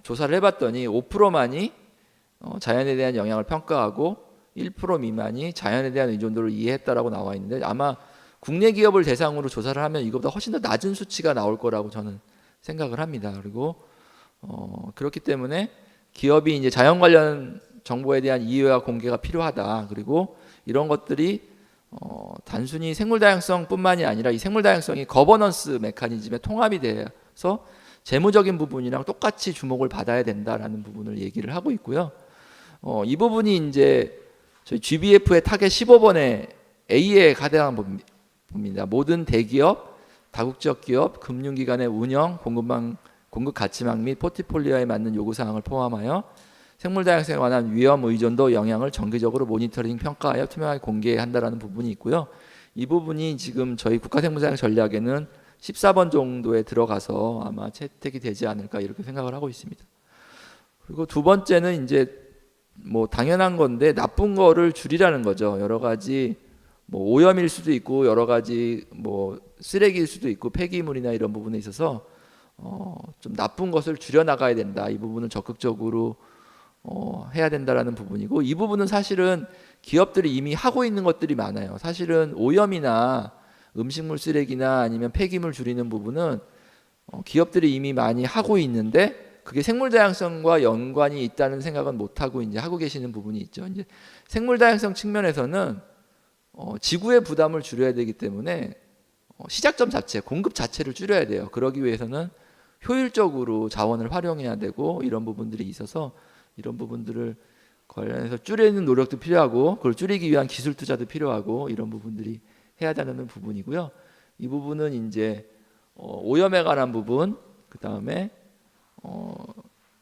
조사를 해봤더니 5%만이 자연에 대한 영향을 평가하고 1% 미만이 자연에 대한 의존도를 이해했다라고 나와 있는데 아마 국내 기업을 대상으로 조사를 하면 이거보다 훨씬 더 낮은 수치가 나올 거라고 저는 생각을 합니다. 그리고 그렇기 때문에 기업이 이제 자연 관련 정보에 대한 이해와 공개가 필요하다. 그리고 이런 것들이 단순히 생물 다양성뿐만이 아니라 이 생물 다양성이 거버넌스 메커니즘에 통합이 돼서 재무적인 부분이랑 똑같이 주목을 받아야 된다라는 부분을 얘기를 하고 있고요. 이 부분이 이제 저희 GBF의 타겟 15번에 A에 가대한 부분입니다. 모든 대기업, 다국적 기업, 금융기관의 운영, 공급 가치망 및 포트폴리오에 맞는 요구사항을 포함하여 생물 다양성에 관한 위험, 의존도, 영향을 정기적으로 모니터링, 평가하여 투명하게 공개한다라는 부분이 있고요. 이 부분이 지금 저희 국가생물다양성 전략에는 14번 정도에 들어가서 아마 채택이 되지 않을까 이렇게 생각을 하고 있습니다. 그리고 두 번째는 이제 뭐 당연한 건데 나쁜 거를 줄이라는 거죠. 여러 가지 뭐 오염일 수도 있고 여러 가지 뭐 쓰레기일 수도 있고 폐기물이나 이런 부분에 있어서 좀 나쁜 것을 줄여 나가야 된다. 이 부분을 적극적으로 해야 된다라는 부분이고 이 부분은 사실은 기업들이 이미 하고 있는 것들이 많아요. 사실은 오염이나 음식물 쓰레기나 아니면 폐기물 줄이는 부분은 기업들이 이미 많이 하고 있는데 그게 생물 다양성과 연관이 있다는 생각은 못 하고 이제 하고 계시는 부분이 있죠. 이제 생물 다양성 측면에서는 지구의 부담을 줄여야 되기 때문에 시작점 자체, 공급 자체를 줄여야 돼요. 그러기 위해서는 효율적으로 자원을 활용해야 되고 이런 부분들이 있어서 이런 부분들을 관련해서 줄이는 노력도 필요하고 그걸 줄이기 위한 기술 투자도 필요하고 이런 부분들이 해야 되는 부분이고요. 이 부분은 이제 오염에 관한 부분, 그 다음에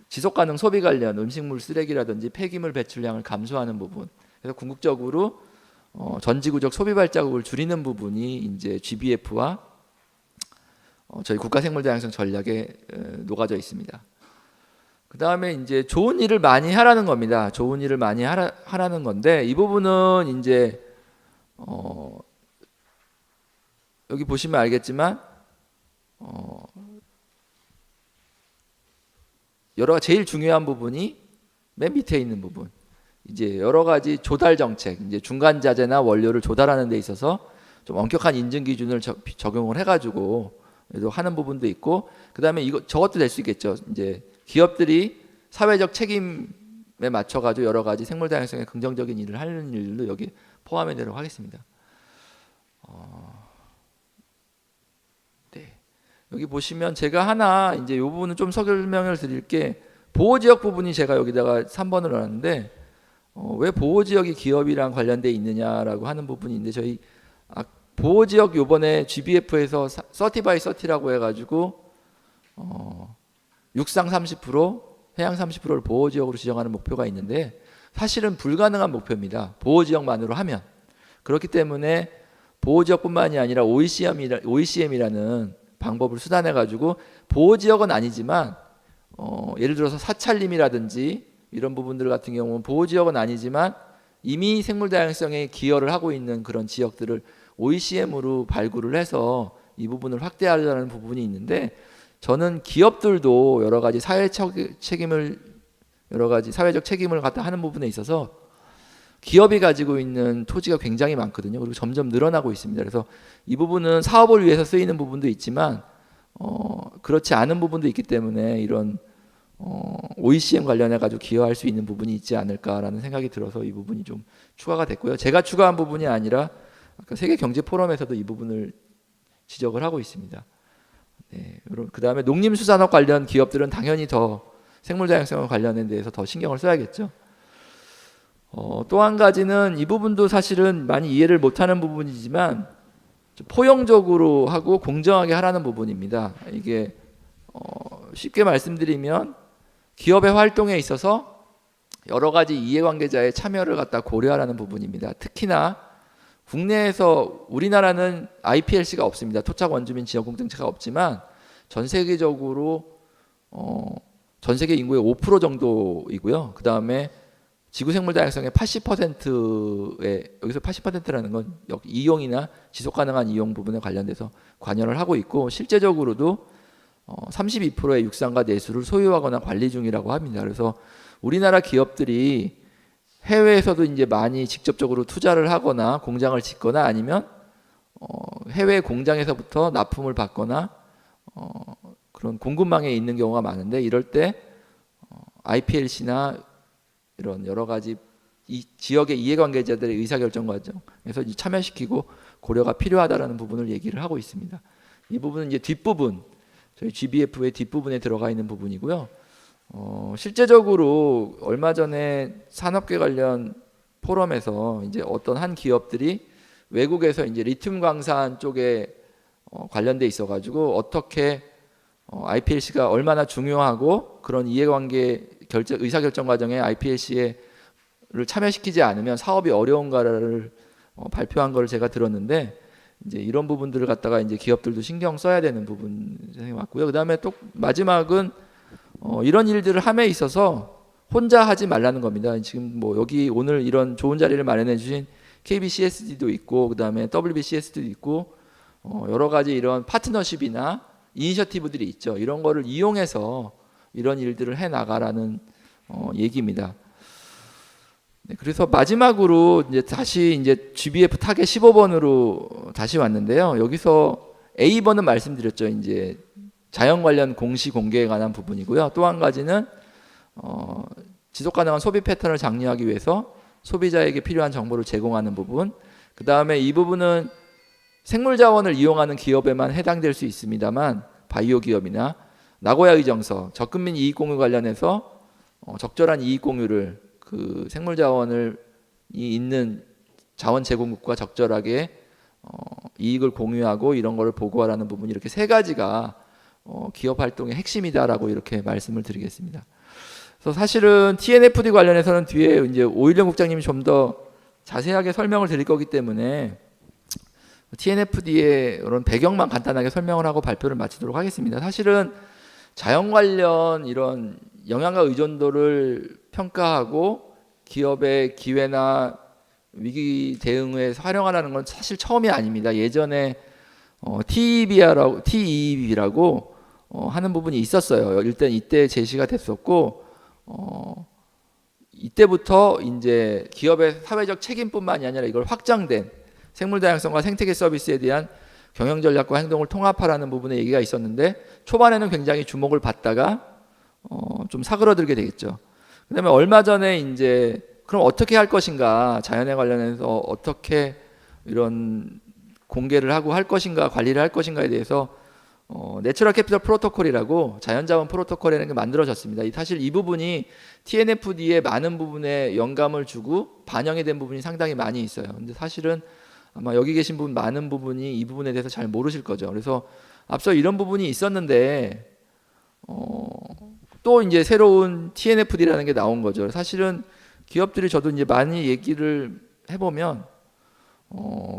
지속 가능 소비 관련 음식물 쓰레기라든지 폐기물 배출량을 감소하는 부분. 그래서 궁극적으로 전지구적 소비 발자국을 줄이는 부분이 이제 GBF와 저희 국가생물다양성 전략에 녹아져 있습니다. 그 다음에 이제 좋은 일을 많이 하라는 겁니다. 좋은 일을 많이 하라는 건데 이 부분은 이제 여기 보시면 알겠지만 제일 중요한 부분이 맨 밑에 있는 부분. 이제 여러 가지 조달 정책, 이제 중간 자재나 원료를 조달하는 데 있어서 좀 엄격한 인증 기준을 적용을 해가지고 하는 부분도 있고, 그 다음에 저것도 될 수 있겠죠. 이제 기업들이 사회적 책임에 맞춰가지고 여러 가지 생물 다양성에 긍정적인 일을 하는 일도 여기 포함해 내도록 하겠습니다. 네. 여기 보시면 제가 하나 이제 이 부분은 좀 설명을 드릴게. 보호지역 부분이 제가 여기다가 3번을 넣었는데 왜 보호지역이 기업이랑 관련돼 있느냐라고 하는 부분이 있는데 저희 보호지역 요번에 GBF에서 30by30라고 해가지고 육상 30%, 해양 30%를 보호지역으로 지정하는 목표가 있는데 사실은 불가능한 목표입니다. 보호지역만으로 하면. 그렇기 때문에 보호지역뿐만이 아니라 OECM이라는 방법을 수단해가지고 보호지역은 아니지만 예를 들어서 사찰림이라든지 이런 부분들 같은 경우는 보호지역은 아니지만 이미 생물다양성에 기여를 하고 있는 그런 지역들을 OECM으로 발굴을 해서 이 부분을 확대하려는 부분이 있는데 저는 기업들도 여러 가지 사회적 책임을 갖다 하는 부분에 있어서 기업이 가지고 있는 토지가 굉장히 많거든요. 그리고 점점 늘어나고 있습니다. 그래서 이 부분은 사업을 위해서 쓰이는 부분도 있지만 그렇지 않은 부분도 있기 때문에 이런 OECM 관련해 가지고 기여할 수 있는 부분이 있지 않을까라는 생각이 들어서 이 부분이 좀 추가가 됐고요. 제가 추가한 부분이 아니라 아까 세계 경제 포럼에서도 이 부분을 지적을 하고 있습니다. 네, 그 다음에 농림수산업 관련 기업들은 당연히 더 생물 다양성 관련에 대해서 더 신경을 써야겠죠. 또 한 가지는 이 부분도 사실은 많이 이해를 못하는 부분이지만 좀 포용적으로 하고 공정하게 하라는 부분입니다. 이게 쉽게 말씀드리면 기업의 활동에 있어서 여러 가지 이해관계자의 참여를 갖다 고려하라는 부분입니다. 특히나 국내에서 우리나라는 IPLC가 없습니다. 토착 원주민 지역공동체가 없지만 전 세계적으로 전 세계 인구의 5% 정도이고요. 그 다음에 지구생물 다양성의 80%에 여기서 80%라는 건 이용이나 지속 가능한 이용 부분에 관련돼서 관여를 하고 있고 실제적으로도 32%의 육상과 내수를 소유하거나 관리 중이라고 합니다. 그래서 우리나라 기업들이 해외에서도 이제 많이 직접적으로 투자를 하거나 공장을 짓거나 아니면 해외 공장에서부터 납품을 받거나 그런 공급망에 있는 경우가 많은데 이럴 때 IPLC나 이런 여러 가지 이 지역의 이해관계자들의 의사결정 과정에서 참여시키고 고려가 필요하다라는 부분을 얘기를 하고 있습니다. 이 부분은 이제 뒷부분 저희 GBF의 뒷부분에 들어가 있는 부분이고요. 실제적으로 얼마 전에 산업계 관련 포럼에서 이제 어떤 한 기업들이 외국에서 이제 리튬 광산 쪽에 관련돼 있어가지고 어떻게 IPLC가 얼마나 중요하고 그런 이해관계 의사결정 과정에 IPLC를 참여시키지 않으면 사업이 어려운가를 발표한 걸 제가 들었는데 이제 이런 부분들을 갖다가 이제 기업들도 신경 써야 되는 부분 생각이 맞고요. 그다음에 또 마지막은 이런 일들을 함에 있어서 혼자 하지 말라는 겁니다. 지금 뭐 여기 오늘 이런 좋은 자리를 마련해 주신 KBCSD도 있고 그다음에 WBCSD도 있고 여러 가지 이런 파트너십이나 이니셔티브들이 있죠. 이런 거를 이용해서 이런 일들을 해 나가라는 얘기입니다. 네, 그래서 마지막으로 이제 다시 이제 GBF 타겟 15번으로 다시 왔는데요. 여기서 A번은 말씀드렸죠. 이제 자연 관련 공시 공개에 관한 부분이고요. 또 한 가지는 지속 가능한 소비 패턴을 장려하기 위해서 소비자에게 필요한 정보를 제공하는 부분. 그 다음에 이 부분은 생물 자원을 이용하는 기업에만 해당될 수 있습니다만, 바이오 기업이나 나고야 의정서 접근 및 이익 공유 관련해서 적절한 이익 공유를 그 생물 자원을 있는 자원 제공국과 적절하게 이익을 공유하고 이런 거를 보고하라는 부분이, 이렇게 세 가지가 기업 활동의 핵심이다라고 이렇게 말씀을 드리겠습니다. 그래서 사실은 TNFD 관련해서는 뒤에 이제 오일영 국장님이 좀 더 자세하게 설명을 드릴 거기 때문에 TNFD의 그런 배경만 간단하게 설명을 하고 발표를 마치도록 하겠습니다. 사실은 자연 관련 이런 영향과 의존도를 평가하고 기업의 기회나 위기 대응에 활용하라는 건 사실 처음이 아닙니다. 예전에 TEB라고 하는 부분이 있었어요. 일단 이때 제시가 됐었고, 이때부터 이제 기업의 사회적 책임뿐만이 아니라 이걸 확장된 생물 다양성과 생태계 서비스에 대한 경영 전략과 행동을 통합하라는 부분에 얘기가 있었는데, 초반에는 굉장히 주목을 받다가 좀 사그러들게 되겠죠. 그다음에 얼마 전에 이제 그럼 어떻게 할 것인가, 자연에 관련해서 어떻게 이런 공개를 하고 할 것인가, 관리를 할 것인가에 대해서 내추럴 캐피털 프로토콜이라고 자연자원 프로토콜이라는 게 만들어졌습니다. 사실 이 부분이 TNFD에 많은 부분에 영감을 주고 반영이 된 부분이 상당히 많이 있어요. 근데 사실은 아마 여기 계신 분 많은 부분이 이 부분에 대해서 잘 모르실 거죠. 그래서 앞서 이런 부분이 있었는데 또 이제 새로운 TNFD라는 게 나온 거죠. 사실은 기업들이, 저도 이제 많이 얘기를 해보면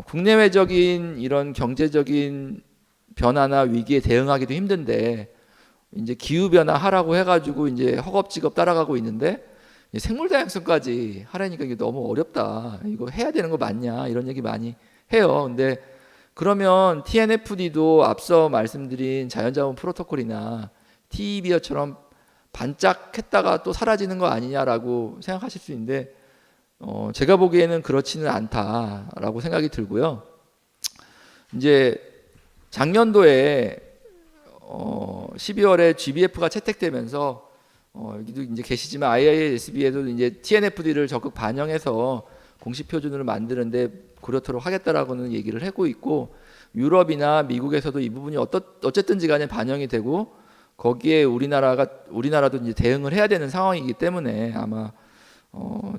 국내외적인 이런 경제적인 변화나 위기에 대응하기도 힘든데, 이제 기후 변화 하라고 해가지고 이제 허겁지겁 따라가고 있는데, 생물 다양성까지 하라니까 이게 너무 어렵다. 이거 해야 되는 거 맞냐? 이런 얘기 많이 해요. 근데 그러면 TNFD도 앞서 말씀드린 자연자원 프로토콜이나 TEB처럼 반짝했다가 또 사라지는 거 아니냐라고 생각하실 수 있는데, 제가 보기에는 그렇지는 않다라고 생각이 들고요. 이제 작년도에 12월에 GBF가 채택되면서 여기도 이제 계시지만 IISB에도 이제 TNFD를 적극 반영해서 공식 표준으로 만드는데 그렇도록 하겠다라고는 얘기를 하고 있고, 유럽이나 미국에서도 이 부분이 어쨌든지 간에 반영이 되고, 거기에 우리나라도 이제 대응을 해야 되는 상황이기 때문에 아마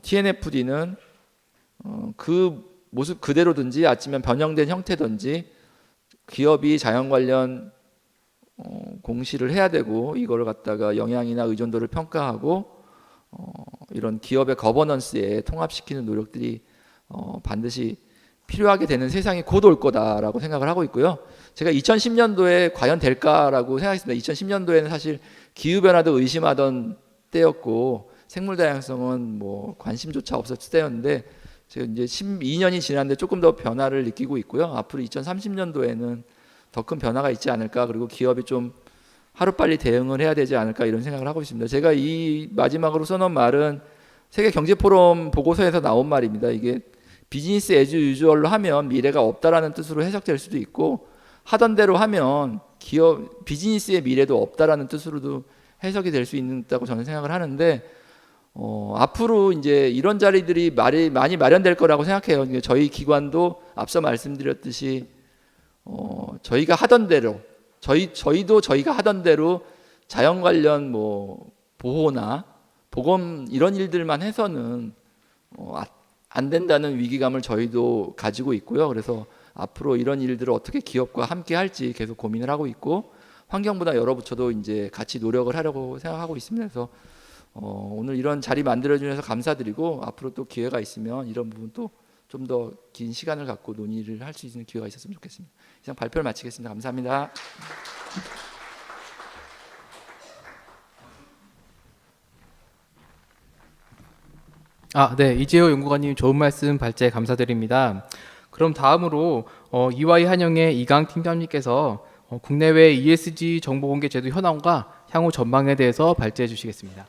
TNFD는 그 모습 그대로든지 아니면 변형된 형태든지 기업이 자연 관련 공시를 해야 되고, 이거를 갖다가 영향이나 의존도를 평가하고 이런 기업의 거버넌스에 통합시키는 노력들이 반드시 필요하게 되는 세상이 곧 올 거다라고 생각을 하고 있고요. 제가 2010년도에 과연 될까라고 생각했습니다. 2010년도에는 사실 기후변화도 의심하던 때였고, 생물 다양성은 뭐 관심조차 없었을 때였는데, 제가 이제 12년이 지났는데 조금 더 변화를 느끼고 있고요. 앞으로 2030년도에는 더 큰 변화가 있지 않을까, 그리고 기업이 좀 하루빨리 대응을 해야 되지 않을까, 이런 생각을 하고 있습니다. 제가 이 마지막으로 써놓은 말은 세계 경제 포럼 보고서에서 나온 말입니다. 이게 비즈니스 애즈 유주얼로 하면 미래가 없다라는 뜻으로 해석될 수도 있고, 하던 대로 하면 기업 비즈니스의 미래도 없다라는 뜻으로도 해석이 될 수 있다고 저는 생각을 하는데, 앞으로 이제 이런 자리들이 많이 마련될 거라고 생각해요. 저희 기관도 앞서 말씀드렸듯이 저희가 하던 대로, 저희도 저희가 하던 대로 자연 관련 뭐 보호나 보건 이런 일들만 해서는 안 된다는 위기감을 저희도 가지고 있고요. 그래서 앞으로 이런 일들을 어떻게 기업과 함께 할지 계속 고민을 하고 있고, 환경부나 여러 부처도 이제 같이 노력을 하려고 생각하고 있습니다. 그래서 오늘 이런 자리 만들어 주셔서 감사드리고, 앞으로 또 기회가 있으면 이런 부분도 좀 더 긴 시간을 갖고 논의를 할 수 있는 기회가 있었으면 좋겠습니다. 이상 발표를 마치겠습니다. 감사합니다. 네, 이재호 연구관님 좋은 말씀 발제 감사드립니다. 그럼 다음으로 EY 한영의 이강 팀장님께서 국내외 ESG 정보 공개 제도 현황과 향후 전망에 대해서 발제해 주시겠습니다.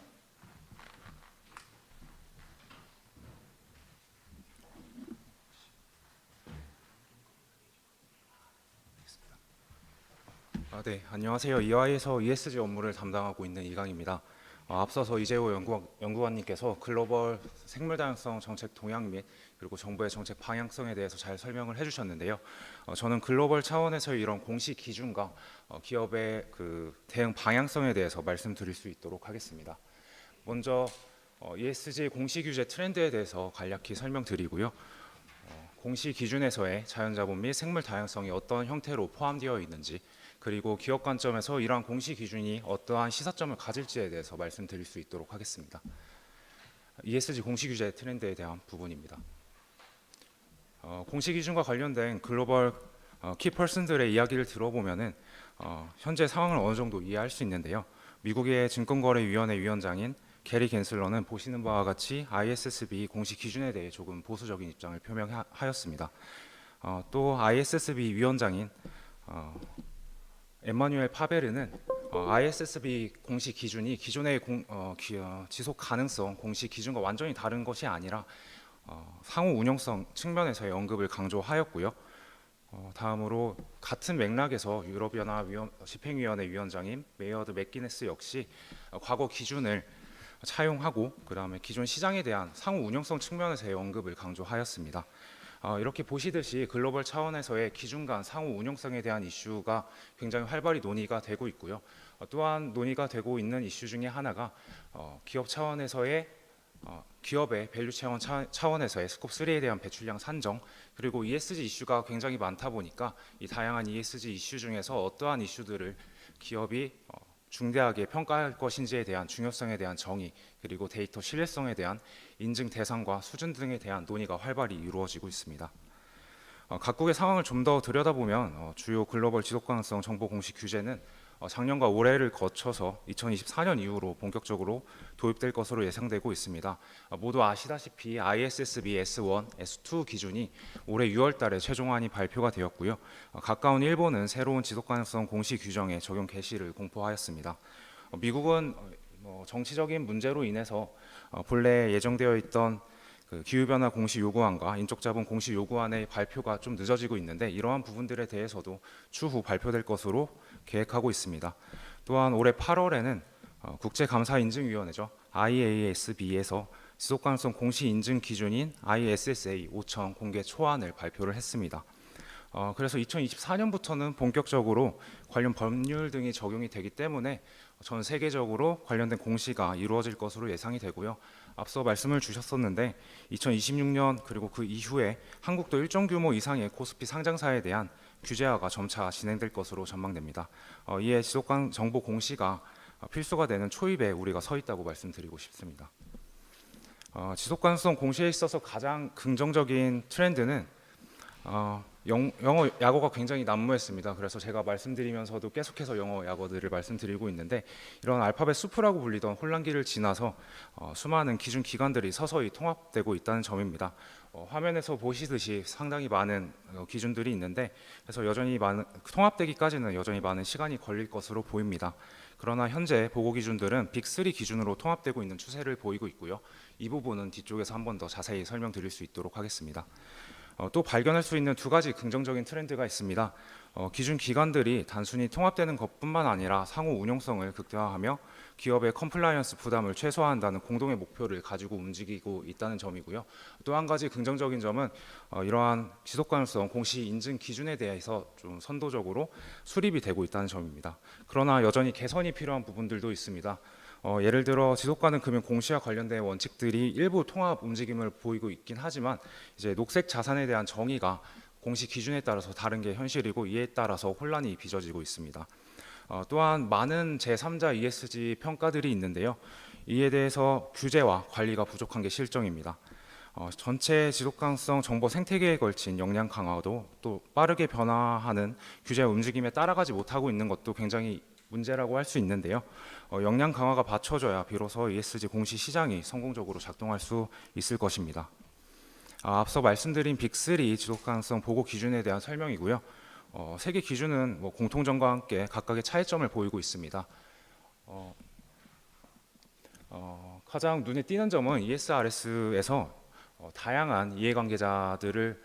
네, 안녕하세요. EY에서 ESG 업무를 담당하고 있는 이강입니다. 앞서서 이재호 연구관님께서 글로벌 생물 다양성 정책 동향 및 그리고 정부의 정책 방향성에 대해서 잘 설명을 해주셨는데요. 저는 글로벌 차원에서의 이런 공시 기준과 기업의 그 대응 방향성에 대해서 말씀드릴 수 있도록 하겠습니다. 먼저 ESG 공시 규제 트렌드에 대해서 간략히 설명드리고요. 공시 기준에서의 자연자본 및 생물 다양성이 어떤 형태로 포함되어 있는지, 그리고 기업 관점에서 이러한 공시 기준이 어떠한 시사점을 가질지에 대해서 말씀드릴 수 있도록 하겠습니다. ESG 공시 규제 트렌드에 대한 부분입니다. 공시 기준과 관련된 글로벌 키퍼슨들의 이야기를 들어보면은 현재 상황을 어느 정도 이해할 수 있는데요. 미국의 증권거래위원회 위원장인 게리 겐슬러는 보시는 바와 같이 ISSB 공시 기준에 대해 조금 보수적인 입장을 표명하였습니다. 또 ISSB 위원장인 엠마뉴엘 파베르는 ISSB 공시 기준이 기존의 지속 가능성 공시 기준과 완전히 다른 것이 아니라 상호 운영성 측면에서의 언급을 강조하였고요. 다음으로 같은 맥락에서 유럽연합 집행위원회 위원장인 메이어드 맥기네스 역시 과거 기준을 차용하고 그다음에 기존 시장에 대한 상호 운영성 측면에서의 언급을 강조하였습니다. 이렇게 보시듯이 글로벌 차원에서의 기준 간 상호 운영성에 대한 이슈가 굉장히 활발히 논의가 되고 있고요. 또한 논의가 되고 있는 이슈 중에 하나가 기업 차원에서의 기업의 밸류 차원에서의 스콥 3에 대한 배출량 산정, 그리고 ESG 이슈가 굉장히 많다 보니까 이 다양한 ESG 이슈 중에서 어떠한 이슈들을 기업이 중대하게 평가할 것인지에 대한 중요성에 대한 정의, 그리고 데이터 신뢰성에 대한 인증 대상과 수준 등에 대한 논의가 활발히 이루어지고 있습니다. 각국의 상황을 좀 더 들여다보면 주요 글로벌 지속가능성 정보 공시 규제는 작년과 올해를 거쳐서 2024년 이후로 본격적으로 도입될 것으로 예상되고 있습니다. 모두 아시다시피 ISSB S1, S2 기준이 올해 6월 달에 최종안이 발표가 되었고요. 가까운 일본은 새로운 지속가능성 공시 규정의 적용 개시를 공포하였습니다. 미국은 정치적인 문제로 인해서 본래 예정되어 있던 그 기후변화 공시 요구안과 인적자본 공시 요구안의 발표가 좀 늦어지고 있는데 이러한 부분들에 대해서도 추후 발표될 것으로 계획하고 있습니다. 또한 올해 8월에는 국제감사인증위원회죠. IASB에서 지속가능성 공시 인증 기준인 ISSA 5천 공개 초안을 발표를 했습니다. 그래서 2024년부터는 본격적으로 관련 법률 등이 적용이 되기 때문에 전 세계적으로 관련된 공시가 이루어질 것으로 예상이 되고요. 앞서 말씀을 주셨었는데 2026년 그리고 그 이후에 한국도 일정 규모 이상의 코스피 상장사에 대한 규제화가 점차 진행될 것으로 전망됩니다. 이에 지속가능 정보 공시가 필수가 되는 초입에 우리가 서 있다고 말씀드리고 싶습니다. 지속가능성 공시에 있어서 가장 긍정적인 트렌드는 영어 약어가 굉장히 난무했습니다. 그래서 제가 말씀드리면서도 계속해서 영어 약어들을 말씀드리고 있는데 이런 알파벳 수프라고 불리던 혼란기를 지나서 수많은 기준 기관들이 서서히 통합되고 있다는 점입니다. 화면에서 보시듯이 상당히 많은 기준들이 있는데 그래서 여전히 통합되기까지는 여전히 많은 시간이 걸릴 것으로 보입니다. 그러나 현재 보고 기준들은 빅3 기준으로 통합되고 있는 추세를 보이고 있고요. 이 부분은 뒤쪽에서 한 번 더 자세히 설명드릴 수 있도록 하겠습니다. 또 발견할 수 있는 두 가지 긍정적인 트렌드가 있습니다. 기준 기관들이 단순히 통합되는 것뿐만 아니라 상호 운용성을 극대화하며 기업의 컴플라이언스 부담을 최소화한다는 공동의 목표를 가지고 움직이고 있다는 점이고요. 또 한 가지 긍정적인 점은 이러한 지속가능성 공시 인증 기준에 대해서 좀 선도적으로 수립이 되고 있다는 점입니다. 그러나 여전히 개선이 필요한 부분들도 있습니다. 예를 들어 지속가능 금융 공시와 관련된 원칙들이 일부 통합 움직임을 보이고 있긴 하지만 이제 녹색 자산에 대한 정의가 공시 기준에 따라서 다른 게 현실이고 이에 따라서 혼란이 빚어지고 있습니다. 또한 많은 제3자 ESG 평가들이 있는데요. 이에 대해서 규제와 관리가 부족한 게 실정입니다. 전체 지속가능성 정보 생태계에 걸친 역량 강화도 또 빠르게 변화하는 규제 움직임에 따라가지 못하고 있는 것도 굉장히 문제라고 할 수 있는데요. 역량 강화가 받쳐져야 비로소 ESG 공시 시장이 성공적으로 작동할 수 있을 것입니다. 앞서 말씀드린 빅3 지속가능성 보고 기준에 대한 설명이고요. 세 개 기준은 공통점과 함께 각각의 차이점을 보이고 있습니다. 가장 눈에 띄는 점은 ESRS에서 다양한 이해관계자들의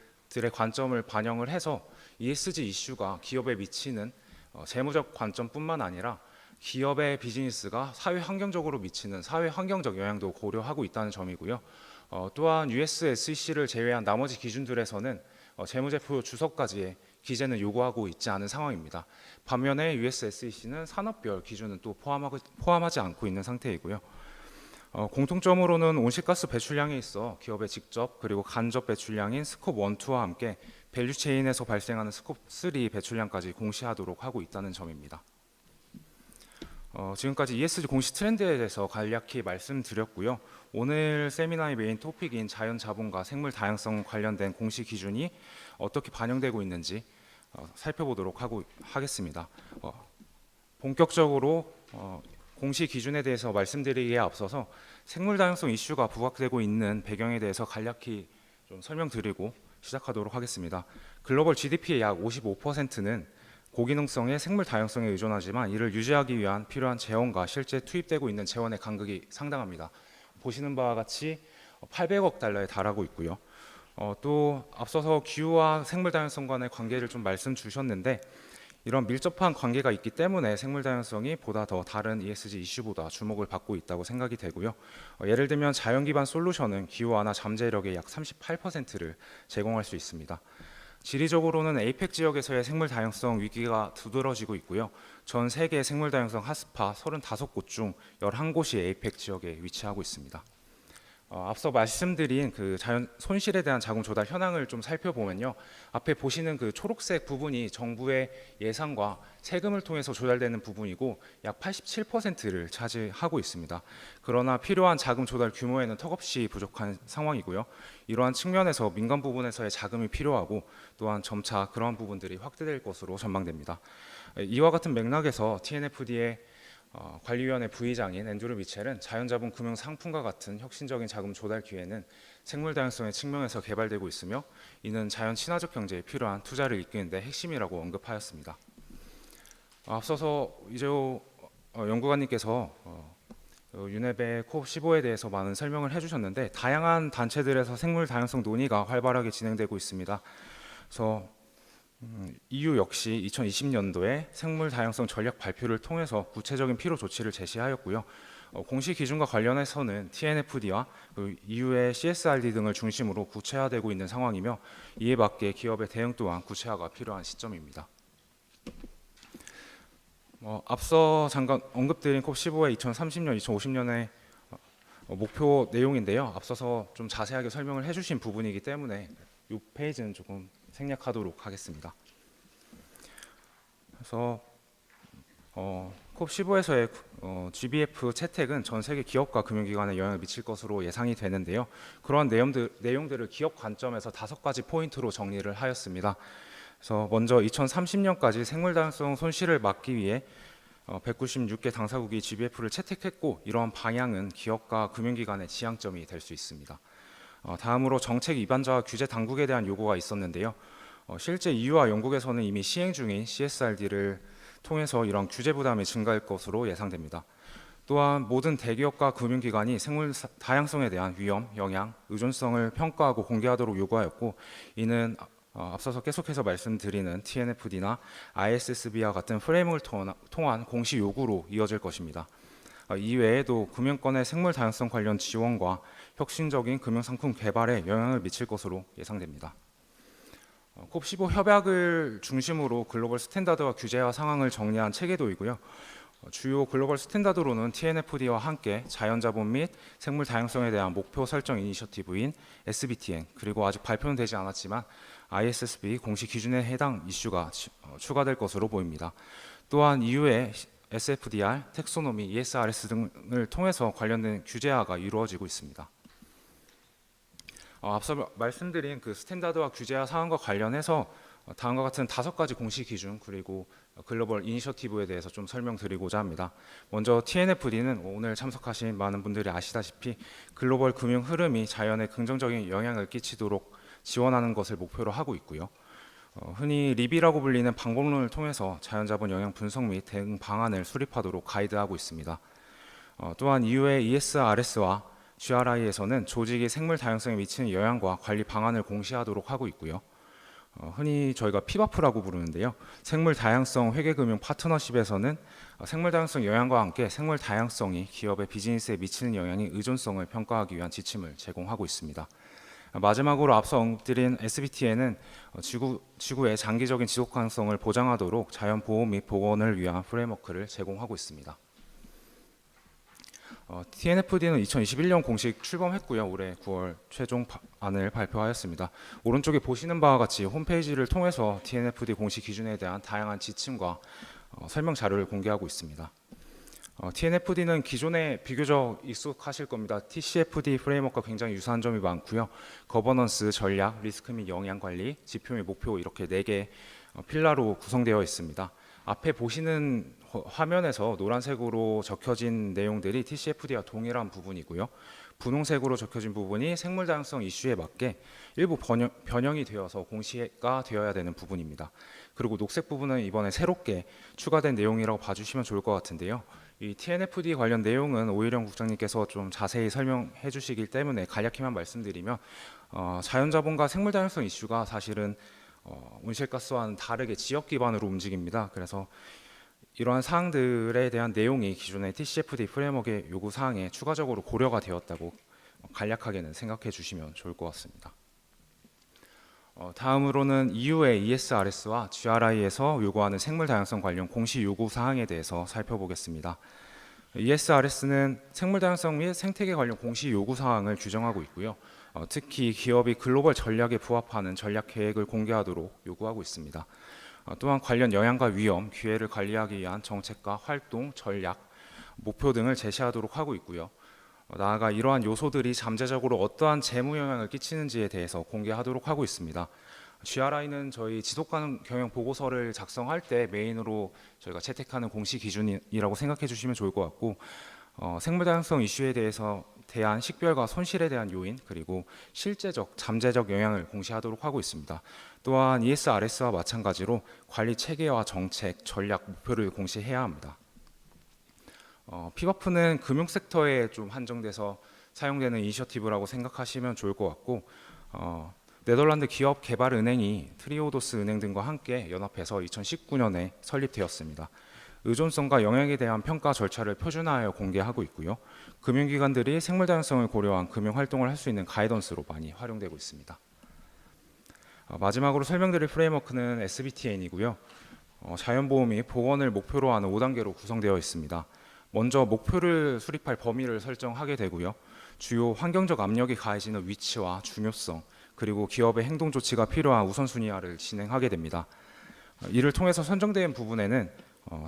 관점을 반영을 해서 ESG 이슈가 기업에 미치는 재무적 관점뿐만 아니라 기업의 비즈니스가 사회 환경적으로 미치는 사회 환경적 영향도 고려하고 있다는 점이고요. 또한 US SEC를 제외한 나머지 기준들에서는 재무제표 주석까지의 기재는 요구하고 있지 않은 상황입니다. 반면에 US SEC는 산업별 기준은 또 포함하지 않고 있는 상태이고요. 공통점으로는 온실가스 배출량에 있어 기업의 직접 그리고 간접 배출량인 스콥 1, 2와 함께 밸류체인에서 발생하는 스콥 3 배출량까지 공시하도록 하고 있다는 점입니다. 지금까지 ESG 공시 트렌드에 대해서 간략히 말씀드렸고요. 오늘 세미나의 메인 토픽인 자연 자본과 생물 다양성 관련된 공시 기준이 어떻게 반영되고 있는지 살펴보도록 하겠습니다. 본격적으로 공시 기준에 대해서 말씀드리기에 앞서서 생물 다양성 이슈가 부각되고 있는 배경에 대해서 간략히 좀 설명드리고 시작하도록 하겠습니다. 글로벌 GDP의 약 55%는 고기능성의 생물 다양성에 의존하지만 이를 유지하기 위한 필요한 재원과 실제 투입되고 있는 재원의 간극이 상당합니다. 보시는 바와 같이 800억 달러에 달하고 있고요. 또 앞서서 기후와 생물 다양성 간의 관계를 좀 말씀 주셨는데 이런 밀접한 관계가 있기 때문에 생물 다양성이 보다 더 다른 ESG 이슈보다 주목을 받고 있다고 생각이 되고요. 예를 들면 자연 기반 솔루션은 기후 완화 잠재력의 약 38%를 제공할 수 있습니다. 지리적으로는 에이펙 지역에서의 생물 다양성 위기가 두드러지고 있고요. 전 세계 생물 다양성 핫스팟 35곳 중 11곳이 에이펙 지역에 위치하고 있습니다. 앞서 말씀드린 그 자연 손실에 대한 자금 조달 현황을 좀 살펴보면요. 앞에 보시는 그 초록색 부분이 정부의 예산과 세금을 통해서 조달되는 부분이고 약 87%를 차지하고 있습니다. 그러나 필요한 자금 조달 규모에는 턱없이 부족한 상황이고요. 이러한 측면에서 민간 부분에서의 자금이 필요하고 또한 점차 그러한 부분들이 확대될 것으로 전망됩니다. 이와 같은 맥락에서 TNFD의 관리위원회 부의장인 앤드류 미첼은 자연자본 금융 상품과 같은 혁신적인 자금 조달 기회는 생물 다양성의 측면에서 개발되고 있으며 이는 자연 친화적 경제에 필요한 투자를 이끄는 데 핵심이라고 언급하였습니다. 앞서서 이재호 연구관님께서 유네베 콥15에 대해서 많은 설명을 해주셨는데 다양한 단체들에서 생물 다양성 논의가 활발하게 진행되고 있습니다. 그래서 EU 역시 2020년도에 생물 다양성 전략 발표를 통해서 구체적인 필요 조치를 제시하였고요. 공시 기준과 관련해서는 TNFD와 EU의 CSRD 등을 중심으로 구체화되고 있는 상황이며 이에 맞게 기업의 대응 또한 구체화가 필요한 시점입니다. 앞서 잠깐 언급드린 콥15의 2030년, 2050년의 목표 내용인데요. 앞서서 좀 자세하게 설명을 해주신 부분이기 때문에 이 페이지는 조금 생략하도록 하겠습니다. 그래서 콥15에서의 GBF 채택은 전 세계 기업과 금융기관에 영향을 미칠 것으로 예상이 되는데요. 그러한 내용들을 기업 관점에서 5가지 포인트로 정리를 하였습니다. 그래서 먼저 2030년까지 생물 다양성 손실을 막기 위해 196개 당사국이 GBF를 채택했고 이러한 방향은 기업과 금융기관의 지향점이 될 수 있습니다. 다음으로 정책 위반자와 규제 당국에 대한 요구가 있었는데요. 실제 EU와 영국에서는 이미 시행 중인 CSRD를 통해서 이런 규제 부담이 증가할 것으로 예상됩니다. 또한 모든 대기업과 금융기관이 생물 다양성에 대한 위험, 영향, 의존성을 평가하고 공개하도록 요구하였고 이는 앞서서 계속해서 말씀드리는 TNFD나 ISSB와 같은 프레임을 통한 공시 요구로 이어질 것입니다. 이외에도 금융권의 생물 다양성 관련 지원과 혁신적인 금융상품 개발에 영향을 미칠 것으로 예상됩니다. 콥15 협약을 중심으로 글로벌 스탠다드와 규제와 상황을 정리한 체계도이고요. 주요 글로벌 스탠다드로는 TNFD와 함께 자연자본 및 생물 다양성에 대한 목표 설정 이니셔티브인 SBTN 그리고 아직 발표는 되지 않았지만 ISSB 공시 기준에 해당 이슈가 추가될 것으로 보입니다. 또한 EU의 SFDR, 텍소노미, ESRS 등을 통해서 관련된 규제화가 이루어지고 있습니다. 앞서 말씀드린 그 스탠다드와 규제화 사항과 관련해서 다음과 같은 5가지 공시 기준 그리고 글로벌 이니셔티브에 대해서 좀 설명드리고자 합니다. 먼저 TNFD는 오늘 참석하신 많은 분들이 아시다시피 글로벌 금융 흐름이 자연에 긍정적인 영향을 끼치도록 지원하는 것을 목표로 하고 있고요. 흔히 리비라고 불리는 방법론을 통해서 자연자본 영향 분석 및 대응 방안을 수립하도록 가이드하고 있습니다. 또한 EU의 ESRS와 GRI에서는 조직이 생물 다양성에 미치는 영향과 관리 방안을 공시하도록 하고 있고요. 흔히 저희가 피바프라고 부르는데요. 생물 다양성 회계금융 파트너십에서는 생물 다양성 영향과 함께 생물 다양성이 기업의 비즈니스에 미치는 영향의 의존성을 평가하기 위한 지침을 제공하고 있습니다. 마지막으로 앞서 언급드린 SBT에는 지구의 장기적인 지속 가능성을 보장하도록 자연 보호 및 복원을 위한 프레임워크를 제공하고 있습니다. TNFD는 2021년 공식 출범했고요. 올해 9월 최종안을 발표하였습니다. 오른쪽에 보시는 바와 같이 홈페이지를 통해서 TNFD 공식 기준에 대한 다양한 지침과 설명 자료를 공개하고 있습니다. TNFD는 기존에 비교적 익숙하실 겁니다. TCFD 프레임워크가 굉장히 유사한 점이 많고요. 거버넌스, 전략, 리스크 및 영향 관리, 지표 및 목표 이렇게 4개 필라로 구성되어 있습니다. 앞에 보시는 화면에서 노란색으로 적혀진 내용들이 TCFD와 동일한 부분이고요. 분홍색으로 적혀진 부분이 생물 다양성 이슈에 맞게 일부 변형이 되어서 공시가 되어야 되는 부분입니다. 그리고 녹색 부분은 이번에 새롭게 추가된 내용이라고 봐주시면 좋을 것 같은데요. 이 TNFD 관련 내용은 오일영 국장님께서 좀 자세히 설명해 주시기 때문에 간략히만 말씀드리면 자연자본과 생물 다양성 이슈가 사실은 온실가스와는 다르게 지역 기반으로 움직입니다. 그래서 이러한 사항들에 대한 내용이 기존의 TCFD 프레임워크의 요구 사항에 추가적으로 고려가 되었다고 간략하게는 생각해 주시면 좋을 것 같습니다. 다음으로는 EU의 ESRS와 GRI에서 요구하는 생물 다양성 관련 공시 요구 사항에 대해서 살펴보겠습니다. ESRS는 생물 다양성 및 생태계 관련 공시 요구 사항을 규정하고 있고요. 특히 기업이 글로벌 전략에 부합하는 전략 계획을 공개하도록 요구하고 있습니다. 또한 관련 영향과 위험, 기회를 관리하기 위한 정책과 활동, 전략, 목표 등을 제시하도록 하고 있고요. 나아가 이러한 요소들이 잠재적으로 어떠한 재무 영향을 끼치는지에 대해서 공개하도록 하고 있습니다. GRI는 저희 지속가능 경영 보고서를 작성할 때 메인으로 저희가 채택하는 공시 기준이라고 생각해 주시면 좋을 것 같고, 생물 다양성 이슈에 대한 식별과 손실에 대한 요인, 그리고 실제적, 잠재적 영향을 공시하도록 하고 있습니다. 또한 ESRS와 마찬가지로 관리 체계와 정책, 전략, 목표를 공시해야 합니다. 피버프는 금융 섹터에 좀 한정돼서 사용되는 이니셔티브라고 생각하시면 좋을 것 같고, 네덜란드 기업 개발 은행이 트리오도스 은행 등과 함께 연합해서 2019년에 설립되었습니다. 의존성과 영향에 대한 평가 절차를 표준화하여 공개하고 있고요. 금융기관들이 생물 다양성을 고려한 금융 활동을 할 수 있는 가이던스로 많이 활용되고 있습니다. 마지막으로 설명드릴 프레임워크는 SBTN이고요. 자연보호 및 복원을 목표로 하는 5단계로 구성되어 있습니다. 먼저 목표를 수립할 범위를 설정하게 되고요. 주요 환경적 압력이 가해지는 위치와 중요성, 그리고 기업의 행동 조치가 필요한 우선순위화를 진행하게 됩니다. 이를 통해서 선정된 부분에는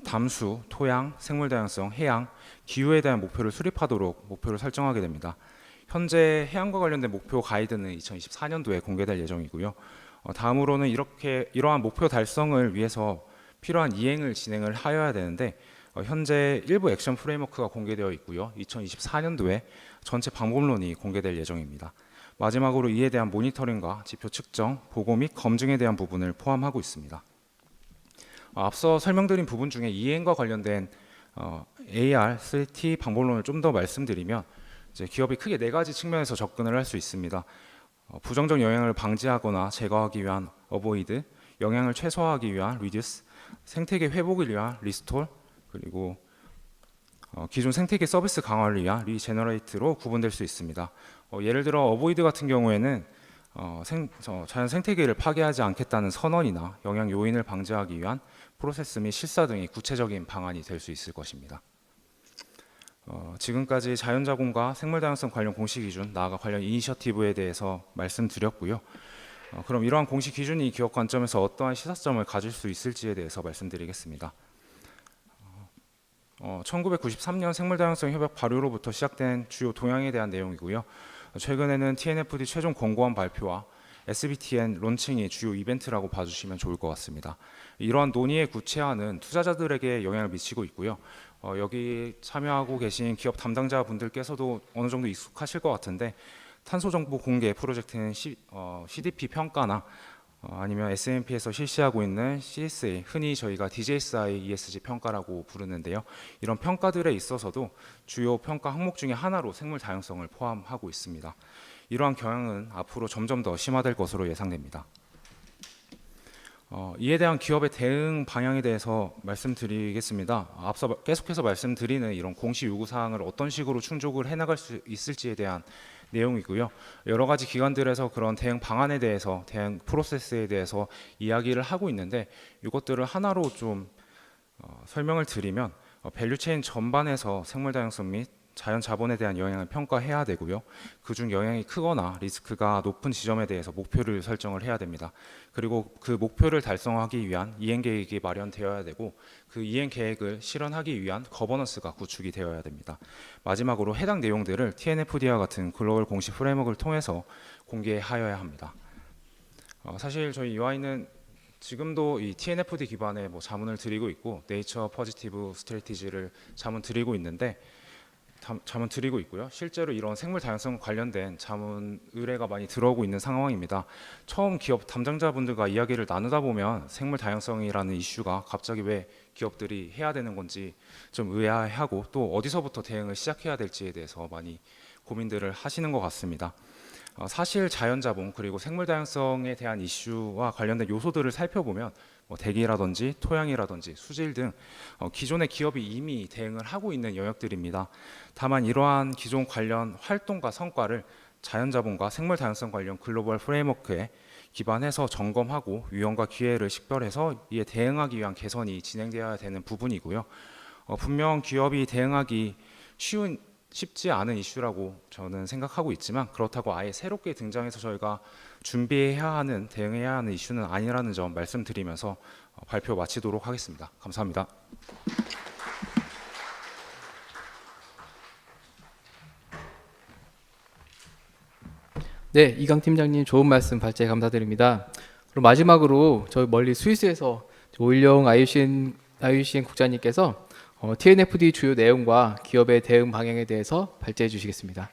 담수, 토양, 생물 다양성, 해양, 기후에 대한 목표를 수립하도록 목표를 설정하게 됩니다. 현재 해양과 관련된 목표 가이드는 2024년도에 공개될 예정이고요. 다음으로는 이러한 목표 달성을 위해서 필요한 이행을 진행을 하여야 되는데, 현재 일부 액션 프레임워크가 공개되어 있고요. 2024년도에 전체 방법론이 공개될 예정입니다. 마지막으로 이에 대한 모니터링과 지표 측정, 보고 및 검증에 대한 부분을 포함하고 있습니다. 앞서 설명드린 부분 중에 이행과 관련된 AR, 3T 방법론을 좀 더 말씀드리면, 이제 기업이 크게 4가지 측면에서 접근을 할 수 있습니다. 부정적 영향을 방지하거나 제거하기 위한 avoid, 영향을 최소화하기 위한 reduce, 생태계 회복을 위한 restore, 그리고 기존 생태계 서비스 강화를 위한 regenerate로 구분될 수 있습니다. 예를 들어 avoid 같은 경우에는 자연 생태계를 파괴하지 않겠다는 선언이나 영향 요인을 방지하기 위한 프로세스 및 실사 등이 구체적인 방안이 될 수 있을 것입니다. 지금까지 자연자본과 생물다양성 관련 공시 기준, 나아가 관련 이니셔티브에 대해서 말씀드렸고요. 그럼 이러한 공시 기준이 기업 관점에서 어떠한 시사점을 가질 수 있을지에 대해서 말씀드리겠습니다. 1993년 생물다양성 협약 발효로부터 시작된 주요 동향에 대한 내용이고요. 최근에는 TNFD 최종 권고안 발표와 SBTN 론칭이 주요 이벤트라고 봐주시면 좋을 것 같습니다. 이러한 논의의 구체화는 투자자들에게 영향을 미치고 있고요. 여기 참여하고 계신 기업 담당자분들께서도 어느 정도 익숙하실 것 같은데, 탄소 정보 공개 프로젝트는 CDP 평가나 아니면 S&P에서 실시하고 있는 CSA, 흔히 저희가 DJSI ESG 평가라고 부르는데요. 이런 평가들에 있어서도 주요 평가 항목 중에 하나로 생물 다양성을 포함하고 있습니다. 이러한 경향은 앞으로 점점 더 심화될 것으로 예상됩니다. 이에 대한 기업의 대응 방향에 대해서 말씀드리겠습니다. 앞서 계속해서 말씀드리는 이런 공시 요구 사항을 어떤 식으로 충족을 해나갈 수 있을지에 대한 내용이고요. 여러 가지 기관들에서 그런 대응 방안에 대해서, 대응 프로세스에 대해서 이야기를 하고 있는데, 이것들을 하나로 좀 설명을 드리면, 밸류체인 전반에서 생물 다양성 및 자연 자본에 대한 영향을 평가해야 되고요. 그중 영향이 크거나 리스크가 높은 지점에 대해서 목표를 설정을 해야 됩니다. 그리고 그 목표를 달성하기 위한 이행 계획이 마련되어야 되고, 그 이행 계획을 실현하기 위한 거버넌스가 구축이 되어야 됩니다. 마지막으로 해당 내용들을 TNFD와 같은 글로벌 공시 프레임워크를 통해서 공개하여야 합니다. 사실 저희 UI는 지금도 이 TNFD 기반의 자문을 드리고 있고, 네이처 포지티브 스트래티지를 자문 드리고 있고요. 실제로 이런 생물 다양성 관련된 자문 의뢰가 많이 들어오고 있는 상황입니다. 처음 기업 담당자분들과 이야기를 나누다 보면 생물 다양성이라는 이슈가 갑자기 왜 기업들이 해야 되는 건지 좀 의아해하고, 또 어디서부터 대응을 시작해야 될지에 대해서 많이 고민들을 하시는 것 같습니다. 사실 자연자본 그리고 생물 다양성에 대한 이슈와 관련된 요소들을 살펴보면 대기라든지 토양이라든지 수질 등 기존의 기업이 이미 대응을 하고 있는 영역들입니다. 다만 이러한 기존 관련 활동과 성과를 자연자본과 생물 다양성 관련 글로벌 프레임워크에 기반해서 점검하고 위험과 기회를 식별해서 이에 대응하기 위한 개선이 진행되어야 되는 부분이고요. 분명 기업이 대응하기 쉽지 않은 이슈라고 저는 생각하고 있지만, 그렇다고 아예 새롭게 등장해서 저희가 준비해야 하는, 대응해야 하는 이슈는 아니라는 점 말씀드리면서 발표 마치도록 하겠습니다. 감사합니다. 네, 이강 팀장님 좋은 말씀 발제 감사드립니다. 그럼 마지막으로 저 멀리 스위스에서 오일영 IUCN 국장님께서 TNFD 주요 내용과 기업의 대응 방향에 대해서 발제해 주시겠습니다.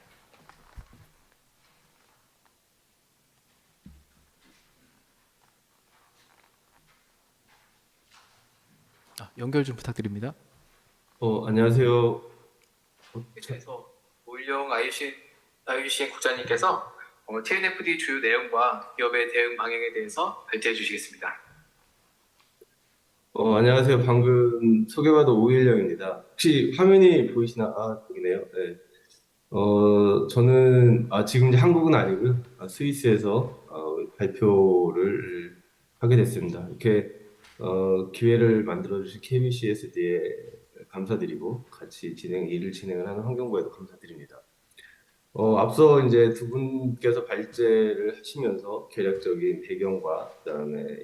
연결 좀 부탁드립니다. 안녕하세요. 스위스에서 오일영 IUCN 국장님께서 TNFD 주요 내용과 기업의 대응 방향에 대해서 발제해 주시겠습니다. 안녕하세요. 방금 소개받은 오일영입니다. 혹시 화면이 보이시나? 보이네요. 네. 저는 지금 이제 한국은 아니고요. 스위스에서 발표를 하게 됐습니다. 이렇게 기회를 만들어 주신 KBCSD에 감사드리고 같이 일을 진행을 하는 환경부에도 감사드립니다. 앞서 이제 두 분께서 발제를 하시면서 개략적인 배경과 그다음에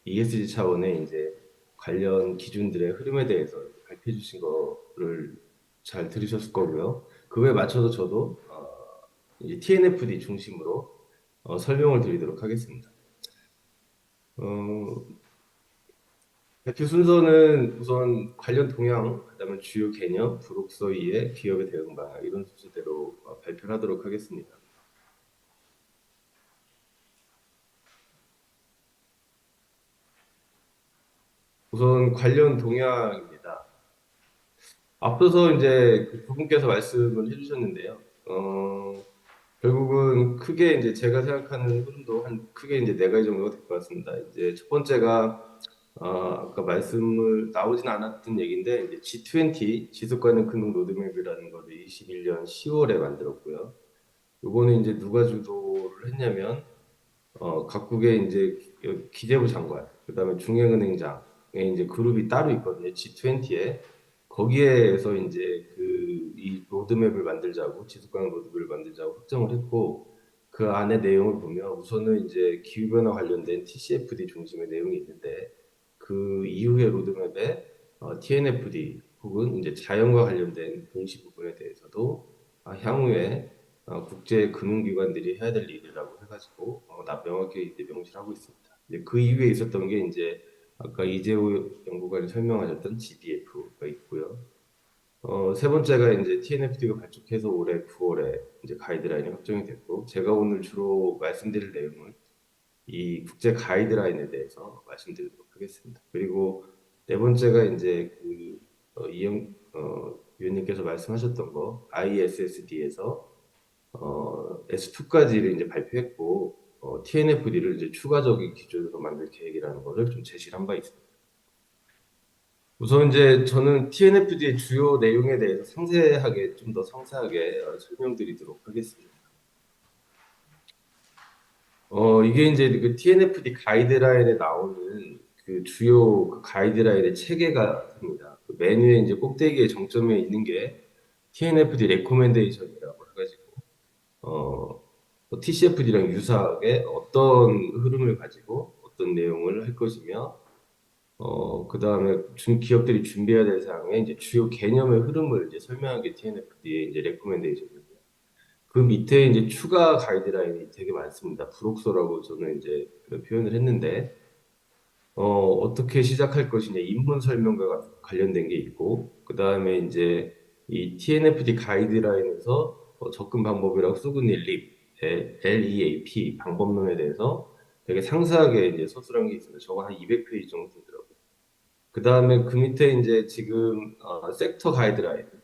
ESG 차원의 이제 관련 기준들의 흐름에 대해서 발표해 주신 거를 잘 들으셨을 거고요. 그거에 맞춰서 저도 이제 TNFD 중심으로 설명을 드리도록 하겠습니다. 발표 순서는 우선 관련 동향, 그다음에 주요 개념, 부록서 이해, 기업의 대응 방향 이런 순서대로 발표를 하도록 하겠습니다. 우선 관련 동향입니다. 앞서서 이제 두 분께서 말씀을 해주셨는데요. 결국은 크게 이제 제가 생각하는 흐름도 크게 이제 네 가지 정도가 될 것 같습니다. 이제 첫 번째가 아까 말씀을 나오진 않았던 얘기인데 이제 G20 지속 가능 금융 로드맵이라는 거를 21년 10월에 만들었고요. 이거는 이제 누가 주도를 했냐면 각국의 이제 기재부 장관, 그다음에 중앙은행장의 이제 그룹이 따로 있거든요. G20에 거기에서 이제 이 로드맵을 만들자고 지속 가능 로드맵을 만들자고 확정을 했고, 그 안에 내용을 보면 우선은 이제 기후 변화 관련된 TCFD 중심의 내용이 있는데, 그 이후의 로드맵에 TNFD 혹은 이제 자연과 관련된 공시 부분에 대해서도 향후에 국제 금융기관들이 해야 될 일이라고 해가지고 명확히 이제 명시하고 있습니다. 이제 그 이후에 있었던 게 이제 아까 이재호 연구관이 설명하셨던 GDF가 있고요. 세 번째가 이제 TNFD가 발족해서 올해 9월에 이제 가이드라인이 확정이 됐고, 제가 오늘 주로 말씀드릴 내용은 이 국제 가이드라인에 대해서 말씀드리도록 하겠습니다. 그리고 네 번째가 이제 이영 위원님께서 말씀하셨던 거 ISSD에서 S2까지를 이제 발표했고 TNFD를 이제 추가적인 기준으로 만들 계획이라는 것을 좀 제시를 한 바 있습니다. 우선 이제 저는 TNFD의 주요 내용에 대해서 상세하게 좀 더 상세하게 설명드리도록 하겠습니다. 이게 이제 그 TNFD 가이드라인에 나오는 그 주요 그 가이드라인의 체계가 됩니다. 그 메뉴에 이제 꼭대기에 정점에 있는 게 TNFD 레코멘데이션이라고 해가지고 TCFD랑 유사하게 어떤 흐름을 가지고 어떤 내용을 할 것이며 그 다음에 기업들이 준비해야 될 사항의 이제 주요 개념의 흐름을 이제 설명한 게 TNFD의 이제 레코멘데이션입니다. 그 밑에 이제 추가 가이드라인이 되게 많습니다. 불옥소라고 저는 이제 그런 표현을 했는데, 어떻게 시작할 것이냐, 입문 설명과 관련된 게 있고, 그 다음에 이제 이 TNFD 가이드라인에서 접근 방법이라고 쓰고 있는 LEAP 방법론에 대해서 되게 상세하게 이제 서술한 게 있습니다. 저거 한 200페이지 정도 되더라고요. 그 다음에 그 밑에 이제 지금 섹터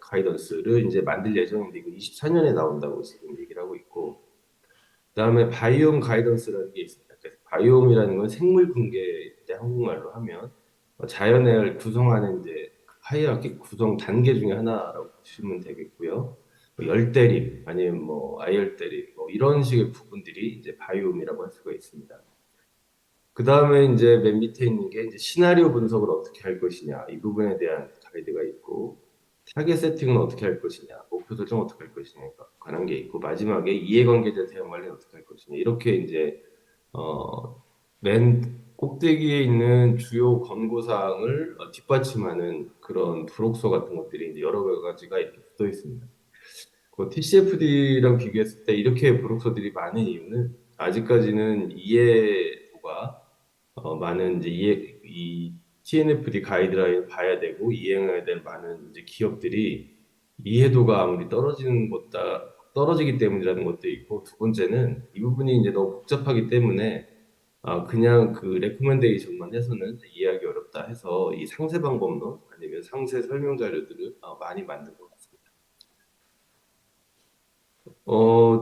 가이던스를 이제 만들 예정인데 이거 24년에 나온다고 지금 얘기를 하고 있고, 그 다음에 바이옴 가이던스라는 게 있습니다. 그래서 바이옴이라는 건 생물 붕괴 이제 한국말로 하면 자연을 구성하는 이제 하이라키 구성 단계 중에 하나라고 보시면 되겠고요. 뭐 열대림 아니면 뭐 아열대림 뭐 이런 식의 부분들이 이제 바이옴이라고 할 수가 있습니다. 그 다음에 이제 맨 밑에 있는 게 이제 시나리오 분석을 어떻게 할 것이냐 이 부분에 대한 가이드가 있고 타겟 세팅은 어떻게 할 것이냐 목표 설정 어떻게 할 것이냐에 관한 게 있고 마지막에 이해관계자 대응 관리는 어떻게 할 것이냐 이렇게 이제 맨 꼭대기에 있는 주요 권고사항을 뒷받침하는 그런 부록서 같은 것들이 이제 여러 가지가 이렇게 붙어 있습니다. 그 TCFD랑 비교했을 때 이렇게 부록서들이 많은 이유는 아직까지는 이해도가 많은 이제 이 TNFD 가이드라인을 봐야 되고 이행해야 될 많은 이제 기업들이 이해도가 아무리 떨어지기 때문이라는 것도 있고 두 번째는 이 부분이 이제 너무 복잡하기 때문에 그냥 그 레코멘데이션만 해서는 이해하기 어렵다 해서 이 상세 방법론 아니면 상세 설명 자료들을 많이 만든 것 같습니다.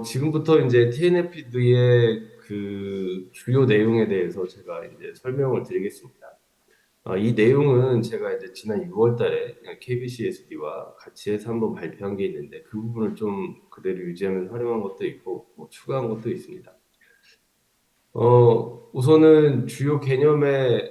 지금부터 이제 TNFD의 그 주요 내용에 대해서 제가 이제 설명을 드리겠습니다. 이 내용은 제가 이제 지난 6월 달에 KBCSD와 같이 해서 한번 발표한 게 있는데 그 부분을 좀 그대로 유지하면서 활용한 것도 있고 뭐 추가한 것도 있습니다. 우선은 주요 개념에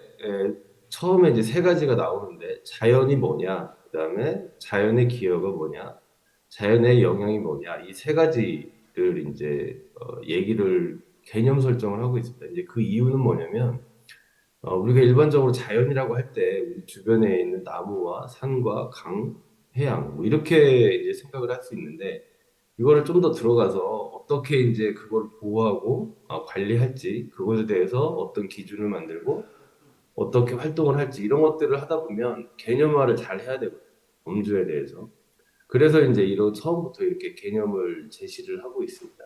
처음에 이제 세 가지가 나오는데 자연이 뭐냐, 그 다음에 자연의 기여가 뭐냐, 자연의 영향이 뭐냐 이 세 가지를 이제 얘기를 개념 설정을 하고 있습니다. 이제 그 이유는 뭐냐면 우리가 일반적으로 자연이라고 할 때 우리 주변에 있는 나무와 산과 강, 해양 뭐 이렇게 이제 생각을 할 수 있는데 이거를 좀 더 들어가서 어떻게 이제 그걸 보호하고 관리할지 그것에 대해서 어떤 기준을 만들고 어떻게 활동을 할지 이런 것들을 하다 보면 개념화를 잘 해야 되거든요. 범주에 대해서. 그래서 이제 이런 처음부터 이렇게 개념을 제시를 하고 있습니다.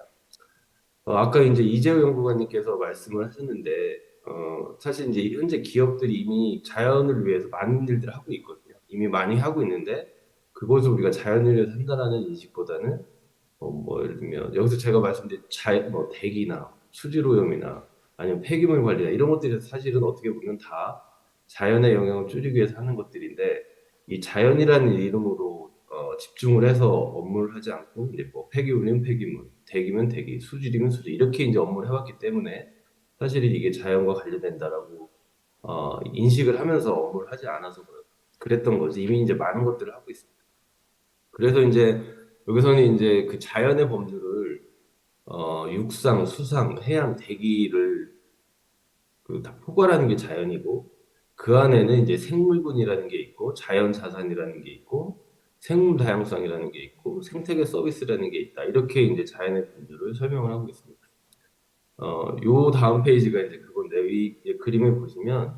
아까 이제 이재호 연구관님께서 말씀을 하셨는데 사실 이제 현재 기업들이 이미 자연을 위해서 많은 일들을 하고 있거든요. 이미 많이 하고 있는데 그것을 우리가 자연을 위해서 한다는 인식보다는 뭐 예를 들면 여기서 제가 말씀드린 뭐 대기나 수질오염이나 아니면 폐기물 관리나 이런 것들이 사실은 어떻게 보면 다 자연의 영향을 줄이기 위해서 하는 것들인데 이 자연이라는 이름으로 집중을 해서 업무를 하지 않고 이제 뭐 폐기물이면 폐기물, 대기면 대기, 수질이면 수질 이렇게 이제 업무를 해왔기 때문에 사실 이게 자연과 관련된다라고 인식을 하면서 업무를 하지 않아서 그랬던 거지 이미 이제 많은 것들을 하고 있습니다. 그래서 이제 여기서는 이제 그 자연의 범주를 육상, 수상, 해양, 대기를 그 다 포괄하는 게 자연이고 그 안에는 이제 생물군이라는 게 있고 자연 자산이라는 게 있고 생물 다양성이라는 게 있고 생태계 서비스라는 게 있다. 이렇게 이제 자연의 범주를 설명을 하고 있습니다. 요 다음 페이지가 이제 그건데 이 그림을 보시면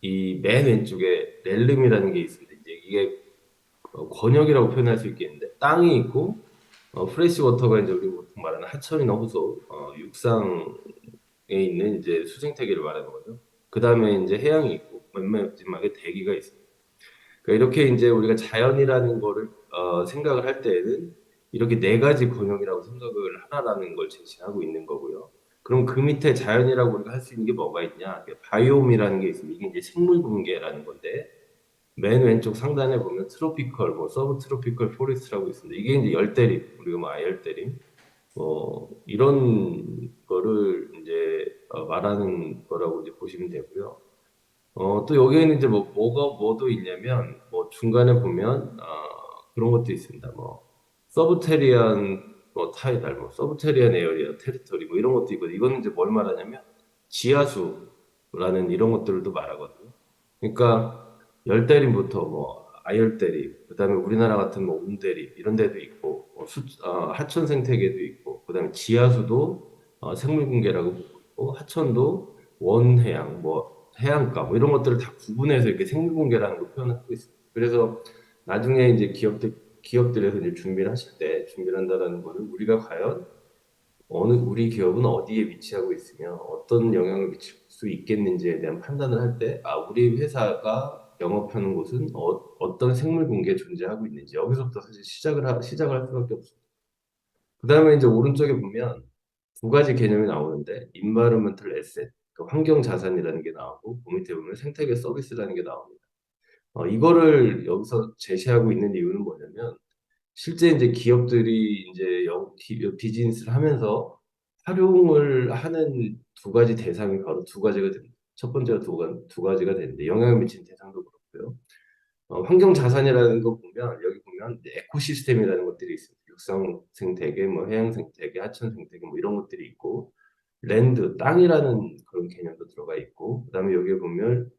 이 맨 왼쪽에 렐름이라는 게 있습니다. 이제 이게 권역이라고 표현할 수 있겠는데 땅이 있고 프레시 워터가 이제 우리 보통 말하는 하천이나 호수, 육상에 있는 이제 수생태계를 말하는 거죠. 그 다음에 이제 해양이 있고 맨 마지막에 대기가 있습니다. 그러니까 이렇게 이제 우리가 자연이라는 거를 생각을 할 때에는 이렇게 네 가지 권역이라고 생각을 하라라는 걸 제시하고 있는 거고요. 그럼 그 밑에 자연이라고 우리가 할 수 있는 게 뭐가 있냐? 바이옴이라는 게 있습니다. 이게 이제 생물 분계라는 건데 맨 왼쪽 상단에 보면 트로피컬, 뭐 서브 트로피컬 포레스트라고 있습니다. 이게 이제 열대림, 우리가 뭐 아열대림, 이런 거를 이제 말하는 거라고 이제 보시면 되고요. 또 여기에는 이제 뭐도 있냐면, 뭐 중간에 보면, 그런 것도 있습니다. 뭐, 서브테리안, 뭐 타이달, 뭐, 서브테리안 에어리어, 테리토리, 뭐 이런 것도 있거든요. 이거는 이제 뭘 말하냐면, 지하수라는 이런 것들도 말하거든요. 그러니까, 열대림부터 뭐, 아열대림, 그 다음에 우리나라 같은 뭐, 온대림, 이런 데도 있고, 하천 생태계도 있고, 그 다음에 지하수도 생물공개라고 보고 있고, 하천도 원해양, 뭐, 해안가 뭐 이런 것들을 다 구분해서 이렇게 생물공개라는 걸 표현하고 있습니다. 그래서 나중에 이제 기업들에서 이제 준비를 하실 때 준비를 한다라는 거는 우리가 과연 우리 기업은 어디에 위치하고 있으며 어떤 영향을 미칠 수 있겠는지에 대한 판단을 할 때, 우리 회사가 영업하는 곳은 어떤 생물 공개에 존재하고 있는지 여기서부터 사실 시작을 할 수밖에 없습니다. 그 다음에 이제 오른쪽에 보면 두 가지 개념이 나오는데 environmental asset, 그 환경 자산이라는 게 나오고 그 밑에 보면 생태계 서비스라는 게 나옵니다. 이거를 여기서 제시하고 있는 이유는 뭐냐면 실제 이제 기업들이 이제 비즈니스를 하면서 활용을 하는 두 가지 대상이 바로 두 가지가 됩니다. 첫 번째가 두 가지가 되는데 영향을 미치는 대상도 그렇고요. 환경 자산이라는 거 보면 여기 보면 에코시스템이라는 것들이 있습니다. 육상 생태계, 뭐 해양 생태계, 하천 생태계 뭐 이런 것들이 있고 랜드, 땅이라는 그런 개념도 들어가 있고 그다음에 여기에 보면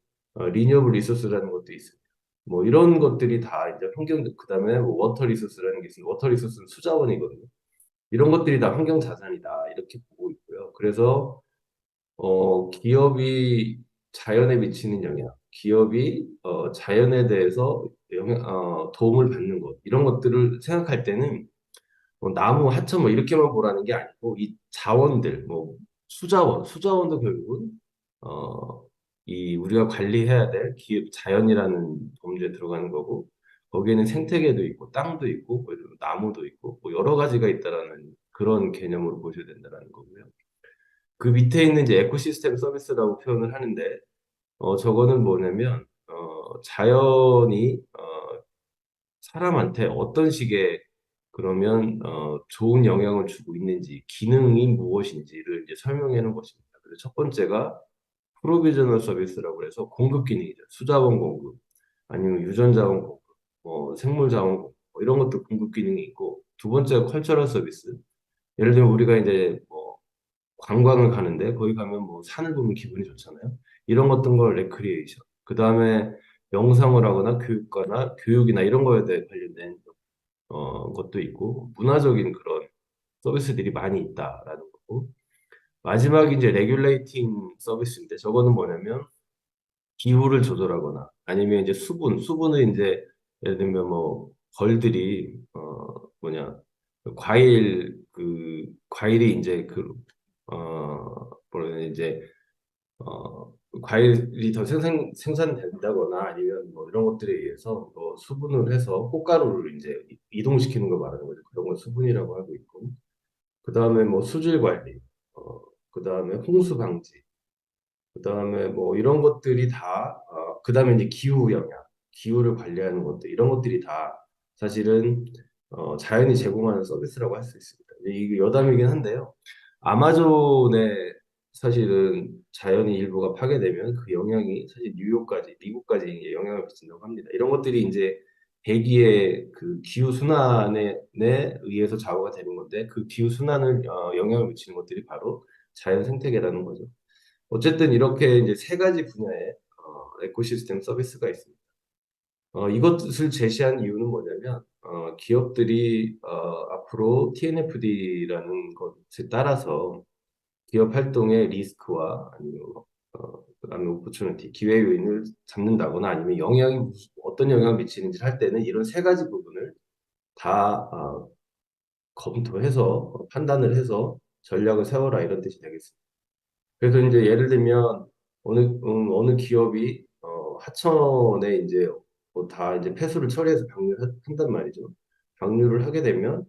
리니어블 리소스라는 것도 있습니다. 뭐 이런 것들이 다 이제 그다음에 뭐 워터 리소스라는 게 있습니다. 워터 리소스는 수자원이거든요. 이런 것들이 다 환경 자산이다 이렇게 보고 있고요. 그래서 기업이 자연에 미치는 영향, 기업이 자연에 대해서 도움을 받는 것, 이런 것들을 생각할 때는 나무, 하천 뭐 이렇게만 보라는 게 아니고 이 자원들, 뭐 수자원도 결국은 어, 이 우리가 관리해야 될 자연이라는 범주에 들어가는 거고 거기에는 생태계도 있고 땅도 있고 뭐 나무도 있고 뭐 여러 가지가 있다라는 그런 개념으로 보셔야 된다라는 거고요. 그 밑에 있는 이제 에코시스템 서비스라고 표현을 하는데 저거는 뭐냐면 자연이 사람한테 어떤 식의 그러면 좋은 영향을 주고 있는지 기능이 무엇인지를 이제 설명해 놓은 것입니다. 그래서 첫 번째가 프로비저널 서비스라고 해서 공급 기능이죠. 수자원 공급 아니면 유전자원 공급, 생물자원 공급 뭐 이런 것도 공급 기능이 있고 두 번째가 컬처럴 서비스. 예를 들면 우리가 이제 뭐 관광을 가는데 거기 가면 뭐 산을 보면 기분이 좋잖아요. 이런 것들 걸 레크리에이션. 그 다음에 명상을 하거나 교육이나 이런 거에 대해 관련된 것도 있고 문화적인 그런 서비스들이 많이 있다라는 거고 마지막이 이제 레귤레이팅 서비스인데 저거는 뭐냐면 기후를 조절하거나 아니면 이제 수분은 이제 예를 들면 뭐 벌들이 과일이 이제 뭐라 이제 과일이 더 생산된다거나 아니면 뭐 이런 것들에 의해서 수분을 해서 꽃가루를 이제 이동시키는 걸 말하는 거죠. 그런 걸 수분이라고 하고 있고, 그 다음에 뭐 수질 관리, 그 다음에 홍수 방지, 그 다음에 뭐 이런 것들이 다, 그 다음에 이제 기후 영향, 기후를 관리하는 것들, 이런 것들이 다 사실은 자연이 제공하는 서비스라고 할 수 있습니다. 이게 여담이긴 한데요. 아마존에 사실은 자연이 일부가 파괴되면 그 영향이 사실 뉴욕까지, 미국까지 이제 영향을 미친다고 합니다. 이런 것들이 이제 대기의 그 기후 순환에 의해서 좌우가 되는 건데 그 기후 순환을 영향을 미치는 것들이 바로 자연 생태계라는 거죠. 어쨌든 이렇게 이제 세 가지 분야의 에코시스템 서비스가 있습니다. 이것을 제시한 이유는 뭐냐면 기업들이 앞으로 TNFD라는 것에 따라서 기업 활동의 리스크와 아니면 그다음에 오퍼추니티, 기회 요인을 잡는다거나 아니면 어떤 영향을 미치는지를 할 때는 이런 세 가지 부분을 다 검토해서 판단을 해서 전략을 세워라 이런 뜻이 되겠습니다. 그래서 이제 예를 들면 어느 기업이 하천에 이제 다 이제 폐수를 처리해서 방류한단 말이죠. 방류를 하게 되면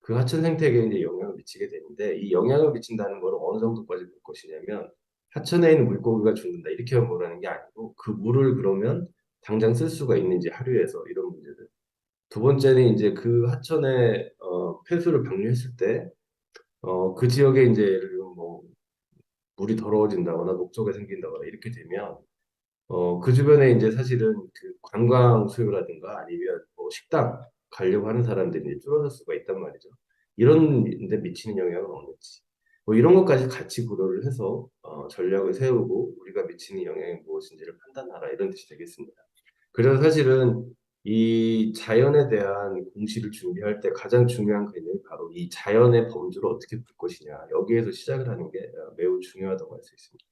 그 하천 생태계에 이제 영향을 미치게 되는데 이 영향을 미친다는 걸 어느 정도까지 볼 것이냐면 하천에 있는 물고기가 죽는다 이렇게만 보라는 게 아니고 그 물을 그러면 당장 쓸 수가 있는지 하류에서 이런 문제들. 두 번째는 이제 그 하천에 폐수를 방류했을 때 그 지역에 이제 예를 들면 뭐 물이 더러워진다거나 녹조가 생긴다거나 이렇게 되면 그 주변에 이제 사실은 그 관광 수요라든가 아니면 뭐 식당 가려고 하는 사람들이 이제 줄어들 수가 있단 말이죠. 이런 데 미치는 영향은 없는지. 뭐 이런 것까지 같이 고려를 해서 전략을 세우고 우리가 미치는 영향이 무엇인지를 판단하라 이런 뜻이 되겠습니다. 그래서 사실은 이 자연에 대한 공시를 준비할 때 가장 중요한 개념이 바로 이 자연의 범주를 어떻게 볼 것이냐 여기에서 시작을 하는 게 매우 중요하다고 할 수 있습니다.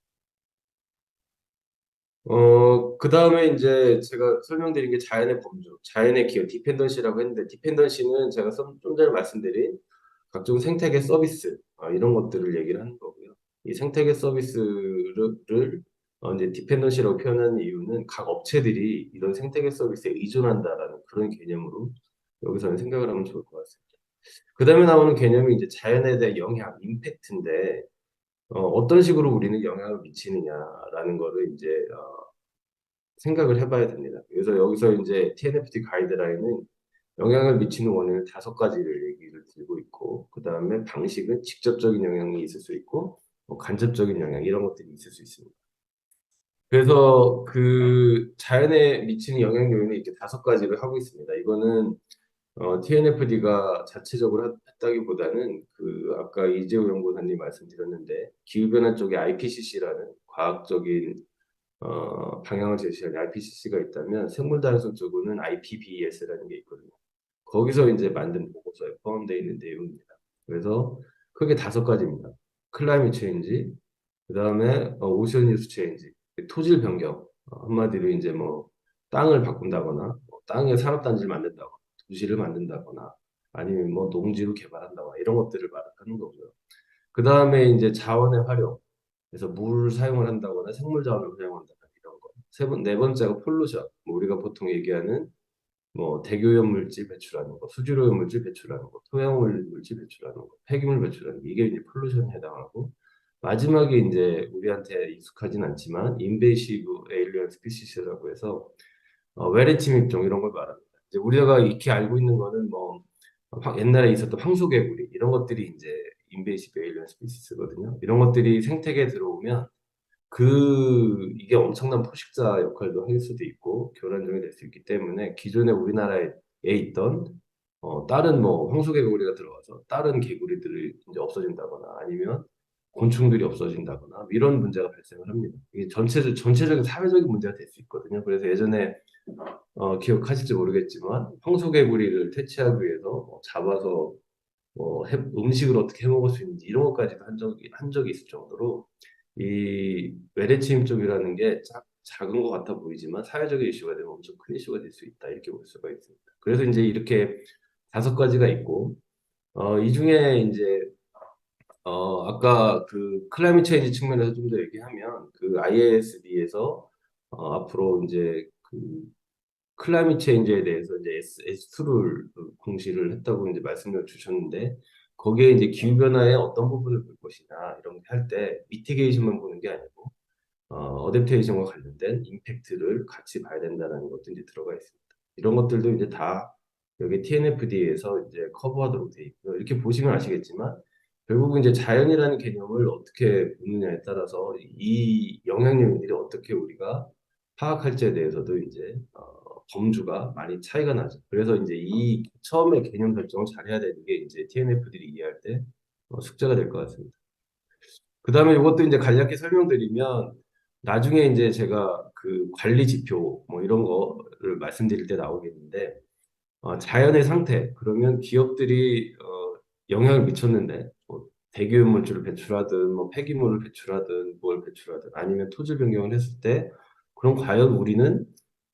그 다음에 이제 제가 설명드린 게 자연의 범주, 자연의 기여, 디펜던시라고 했는데, 디펜던시는 제가 좀 전에 말씀드린 각종 생태계 서비스, 이런 것들을 얘기를 하는 거고요. 이 생태계 서비스를 이제 디펜던시라고 표현하는 이유는 각 업체들이 이런 생태계 서비스에 의존한다라는 그런 개념으로 여기서는 생각을 하면 좋을 것 같습니다. 그 다음에 나오는 개념이 이제 자연에 대한 영향, 임팩트인데, 어떤 식으로 우리는 영향을 미치느냐라는 거를 이제 생각을 해봐야 됩니다. 그래서 여기서 이제 TNFD 가이드라인은 영향을 미치는 원인을 5가지를 얘기를 들고 있고, 그 다음에 방식은 직접적인 영향이 있을 수 있고, 뭐 간접적인 영향 이런 것들이 있을 수 있습니다. 그래서 그 자연에 미치는 영향 요인을 이렇게 5가지를 하고 있습니다. 이거는 TNFD가 자체적으로 했다기보다는 그 아까 이재호 연구원님 말씀드렸는데 기후변화 쪽에 IPCC라는 과학적인 방향을 제시한 IPCC가 있다면 생물 다양성 쪽으로는 IPBES라는 게 있거든요. 거기서 이제 만든 보고서에 포함되어 있는 내용입니다. 그래서 크게 5가지입니다. 클라이밋 체인지, 그 다음에 오션 유스 체인지, 토질 변경, 한마디로 이제 뭐 땅을 바꾼다거나 땅에 산업단지를 만든다거나 도시를 만든다거나 아니면 뭐 농지로 개발한다거나 이런 것들을 말하는 거고요. 그 다음에 이제 자원의 활용, 그래서 물 사용을 한다거나 생물 자원을 사용한다거나 이런 거. 네 번째가 폴루션, 뭐 우리가 보통 얘기하는 뭐 대기오염 물질 배출하는 거, 수질오염 물질 배출하는 거, 토양 물질 배출하는 거, 폐기물 배출하는 거 이게 이제 폴루션에 해당하고 마지막에 이제 우리한테 익숙하진 않지만 인베이시브 에일리언 스피시스라고 해서 외래 침입종 이런 걸 말합니다. 이제 우리가 익히 알고 있는 거는 뭐 옛날에 있었던 황소개구리 이런 것들이 이제 인베이시브 에일리언 스피시스거든요. 이런 것들이 생태계에 들어오면 이게 엄청난 포식자 역할도 할 수도 있고 교란종이 될 수 있기 때문에 기존에 우리나라에 있던 다른 뭐 황소개구리가 들어와서 다른 개구리들이 이제 없어진다거나 아니면 곤충들이 없어진다거나 이런 문제가 발생을 합니다. 이게 전체적인 사회적인 문제가 될 수 있거든요. 그래서 예전에 기억하실지 모르겠지만 황소개구리를 퇴치하기 위해서 잡아서 음식을 어떻게 해 먹을 수 있는지 이런 것까지도 한 적이 있을 정도로 이 외래침입 쪽이라는 게 작은 것 같아 보이지만 사회적인 이슈가 되면 엄청 큰 이슈가 될 수 있다 이렇게 볼 수가 있습니다. 그래서 이제 이렇게 5가지가 있고 이 중에 이제 아까 그 클라이밋 체인지 측면에서 좀 더 얘기하면 그 IASB에서 앞으로 이제 그 클라이밋 체인지에 대해서 이제 S2를 공시를 했다고 이제 말씀을 주셨는데 거기에 이제 기후 변화의 어떤 부분을 볼 것이냐 이런 거 할 때 미티게이션만 보는 게 아니고 어댑테이션과 관련된 임팩트를 같이 봐야 된다는 것도 이제 들어가 있습니다. 이런 것들도 이제 다 여기 TNFD에서 이제 커버하도록 돼 있고요. 이렇게 보시면 아시겠지만 결국은 이제 자연이라는 개념을 어떻게 보느냐에 따라서 이 영향 요인들이 어떻게 우리가 파악할지에 대해서도 이제 범주가 많이 차이가 나죠. 그래서 이제 이 처음에 개념 설정을 잘해야 되는 게 이제 TNF들이 이해할 때 숙제가 될 것 같습니다. 그 다음에 이것도 이제 간략히 설명드리면 나중에 이제 제가 그 관리 지표 뭐 이런 거를 말씀드릴 때 나오겠는데 자연의 상태 그러면 기업들이 영향을 미쳤는데 뭐 대기오염 물질을 배출하든 뭐 폐기물을 배출하든 뭘 배출하든 아니면 토질 변경을 했을 때 그럼 과연 우리는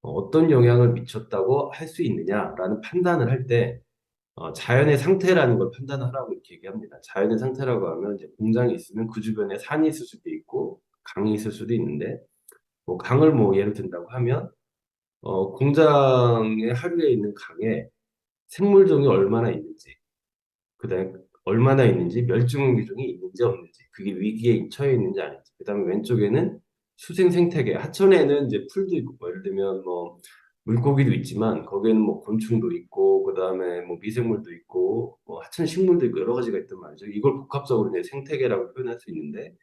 어떤 영향을 미쳤다고 할 수 있느냐라는 판단을 할 때 자연의 상태라는 걸 판단하라고 이렇게 얘기합니다. 자연의 상태라고 하면 이제 공장이 있으면 그 주변에 산이 있을 수도 있고 강이 있을 수도 있는데 뭐 강을 뭐 예를 든다고 하면 공장의 하류에 있는 강에 생물종이 얼마나 있는지 그다음에 얼마나 있는지, 멸종 위종이 있는지 없는지, 그게 위기에 처해 있는지 아닌지. 그다음에 왼쪽에는 수생 생태계, 하천에는 이제 풀도 있고, 뭐 예를 들면 뭐 물고기도 있지만 거기에는 뭐 곤충도 있고, 그다음에 뭐 미생물도 있고, 뭐 하천 식물도 있고 여러 가지가 있단 말이죠. 이걸 복합적으로 이제 생태계라고 표현할 수 있는데,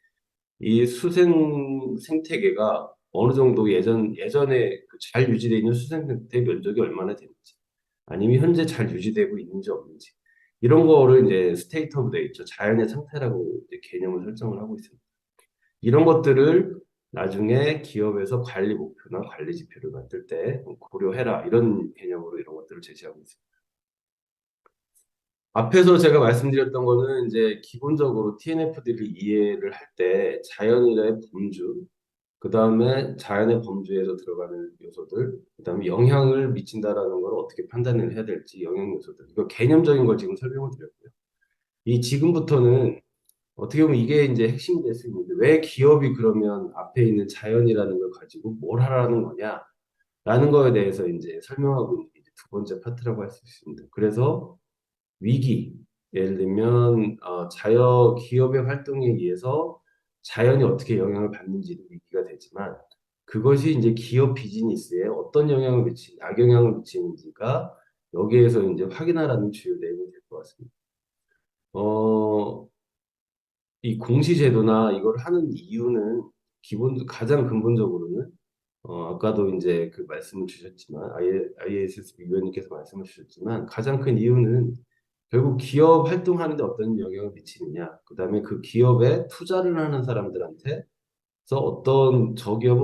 이 수생 생태계가 어느 정도 예전에 그잘 유지되어 있는 수생 생태 면적이 얼마나 되는지, 아니면 현재 잘 유지되고 있는지 없는지, 이런 거를 이제 스테이트 오브 네이처, 자연의 상태라고 이제 개념을 설정을 하고 있습니다. 이런 것들을 나중에 기업에서 관리 목표나 관리 지표를 만들 때 고려해라, 이런 개념으로 이런 것들을 제시하고 있습니다. 앞에서 제가 말씀드렸던 거는 이제 기본적으로 TNFD를 이해를 할 때 자연의 범주, 그 다음에 자연의 범주에서 들어가는 요소들, 그 다음에 영향을 미친다라는 걸 어떻게 판단을 해야 될지, 영향 요소들, 이거 개념적인 걸 지금 설명을 드렸고요. 이 지금부터는 어떻게 보면 이게 이제 핵심이 될 수 있는데, 왜 기업이 그러면 앞에 있는 자연이라는 걸 가지고 뭘 하라는 거냐라는 거에 대해서 이제 설명하고 있는 게 이제 두 번째 파트라고 할 수 있습니다. 그래서 위기, 예를 들면 기업의 활동에 의해서 자연이 어떻게 영향을 받는지도 위기가 되지만, 그것이 이제 기업 비즈니스에 어떤 영향을 악영향을 미치는지가 여기에서 이제 확인하라는 주요 내용이 될 것 같습니다. 어, 이 공시제도나 이걸 하는 이유는 가장 근본적으로는 아까도 이제 그 말씀을 주셨지만, IASSB 위원님께서 말씀을 주셨지만, 가장 큰 이유는 결국 기업 활동하는데 어떤 영향을 미치느냐, 그다음에 그 기업에 투자를 하는 사람들한테서 저 기업은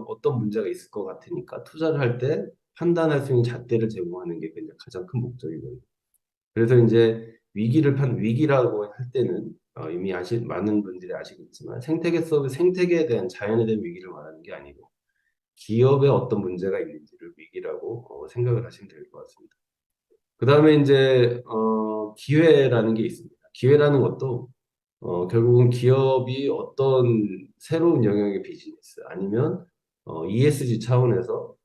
어떤 문제가 있을 것 같으니까 투자를 할 때 판단할 수 있는 잣대를 제공하는 게 그냥 가장 큰 목적이거든요. 그래서 이제 위기라고 할 때는 이미 많은 분들이 아시겠지만, 생태계에 대한, 자연에 대한 위기를 말하는 게 아니고 기업에 어떤 문제가 있는지를 위기라고 생각을 하시면 될 것 같습니다. 그 다음에 이제 기회라는 게 있습니다. 기회라는 것도 결국은 기업이 어떤 새로운 영역의 비즈니스, 아니면 ESG 차원에서,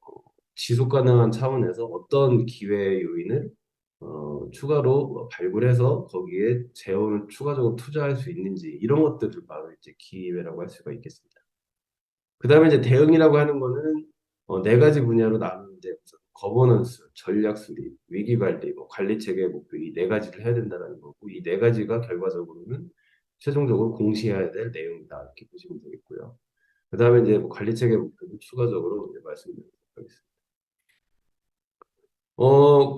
지속 가능한 차원에서 어떤 기회 요인을 추가로 발굴해서 거기에 재원을 추가적으로 투자할 수 있는지, 이런 것들을 바로 이제 기회라고 할 수가 있겠습니다. 그 다음에 이제 대응이라고 하는 거는 네 가지 분야로 나누는데, 우선 거버넌스, 전략 수립, 위기 관리, 뭐 관리 체계 목표, 이 네 가지를 해야 된다는 거고, 이 네 가지가 결과적으로는 최종적으로 공시해야 될 내용이다, 이렇게 보시면 되겠고요. 그 다음에 이제 뭐 관리 체계 목표는 추가적으로 이제 말씀드리도록 하겠습니다.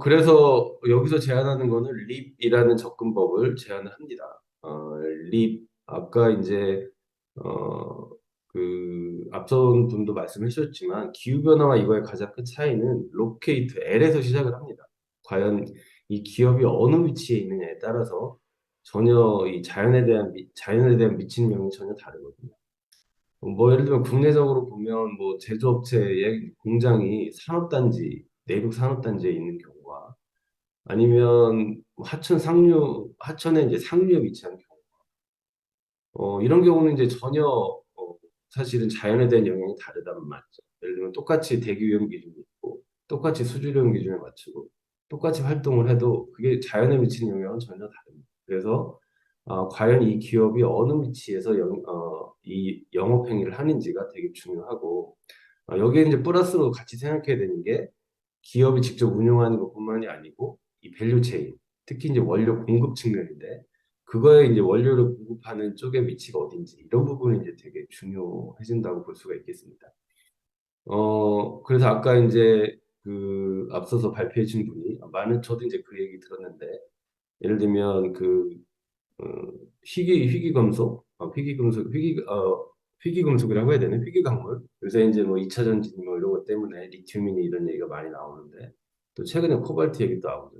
그래서 여기서 제안하는 거는 립이라는 접근법을 제안을 합니다. 립, 아까 이제 앞선 분도 말씀해 주셨지만, 기후변화와 이거의 가장 큰 차이는 로케이트, L에서 시작을 합니다. 과연 이 기업이 어느 위치에 있느냐에 따라서 전혀 이 자연에 대한 미치는 영향이 전혀 다르거든요. 뭐 예를 들면 국내적으로 보면 뭐 제조업체의 공장이 내륙 산업단지에 있는 경우와, 아니면 하천에 이제 상류에 위치한 경우, 이런 경우는 이제 전혀 사실은 자연에 대한 영향이 다르단 말이죠. 예를 들면 똑같이 대기오염 기준이 있고, 똑같이 수질오염 기준에 맞추고, 똑같이 활동을 해도 그게 자연에 미치는 영향은 전혀 다릅니다. 그래서 과연 이 기업이 어느 위치에서 이 영업 행위를 하는지가 되게 중요하고, 여기에 이제 플러스로 같이 생각해야 되는 게, 기업이 직접 운영하는 것뿐만이 아니고 이 밸류 체인, 특히 이제 원료 공급 측면인데, 그거에 이제 원료를 공급하는 쪽의 위치가 어딘지, 이런 부분이 이제 되게 중요해진다고 볼 수가 있겠습니다. 그래서 아까 이제 앞서서 발표해 준 분이 저도 이제 그 얘기 들었는데, 예를 들면 어, 희귀금속, 희귀금속이라고 해야 되나? 희귀광물. 요새 이제 뭐 2차 전지 뭐 이런 것 때문에 리튬이니 이런 얘기가 많이 나오는데, 또 최근에 코발트 얘기도 나오죠.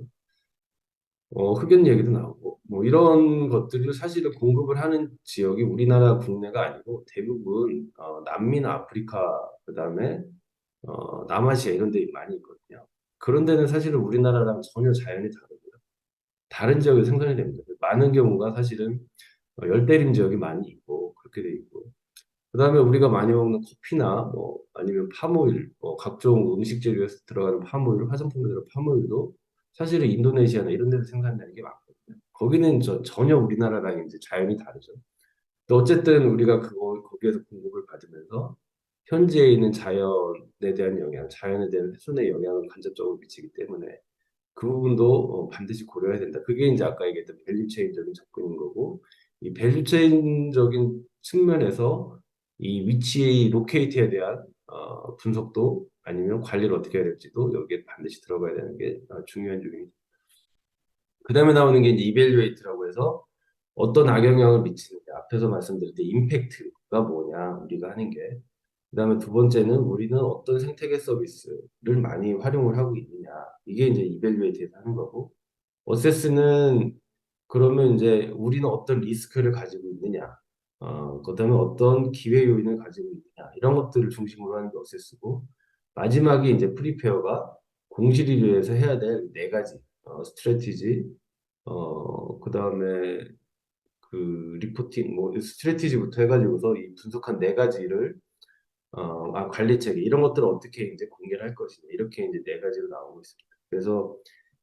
흑연 얘기도 나오고, 뭐 이런 것들을 사실은 공급을 하는 지역이 우리나라 국내가 아니고 대부분 남미나 아프리카, 그다음에 남아시아 이런 데 많이 있거든요. 그런 데는 사실은 우리나라랑 전혀 자연이 다르고요. 다른 지역에 생산이 됩니다. 많은 경우가 사실은 열대림 지역이 많이 있고 그렇게 돼 있고, 그다음에 우리가 많이 먹는 커피나 뭐 아니면 파모일, 뭐 각종 음식 재료에서 들어가는 파모일, 화장품에 들어가는 파모일도 사실은 인도네시아나 이런 데서 생산되는 게 많거든요. 거기는 전혀 우리나라랑 이제 자연이 다르죠. 또 어쨌든 우리가 거기에서 공급을 받으면서 현지에 있는 자연에 대한 영향, 자연에 대한 훼손의 영향을 간접적으로 미치기 때문에 그 부분도 반드시 고려해야 된다. 그게 이제 아까 얘기했던 밸류체인적인 접근인 거고, 이 밸류체인적인 측면에서 이 위치의 로케이트에 대한 분석도 아니면 관리를 어떻게 해야 될지도 여기에 반드시 들어가야 되는 게 중요한 요인입니다. 그 다음에 나오는 게 이제 이벨리웨이트라고 해서 어떤 악영향을 미치는지 앞에서 말씀드릴 때 임팩트가 뭐냐 우리가 하는 게 그다음에 두 번째는 우리는 어떤 생태계 서비스를 많이 활용을 하고 있느냐 이게 이제 이벨리웨이트에서 하는 거고 어세스는 그러면 이제 우리는 어떤 리스크를 가지고 있느냐 그다음에 어떤 기회 요인을 가지고 있느냐 이런 것들을 중심으로 하는 게 어세스고 마지막에 이제 프리페어가 공실을 위해서 해야 될 네 가지 스트래티지 그다음에 그 리포팅 뭐 스트래티지부터 해가지고서 이 분석한 네 가지를 관리 체계 이런 것들을 어떻게 이제 공개를 할 것이냐 이렇게 이제 네 가지로 나오고 있습니다. 그래서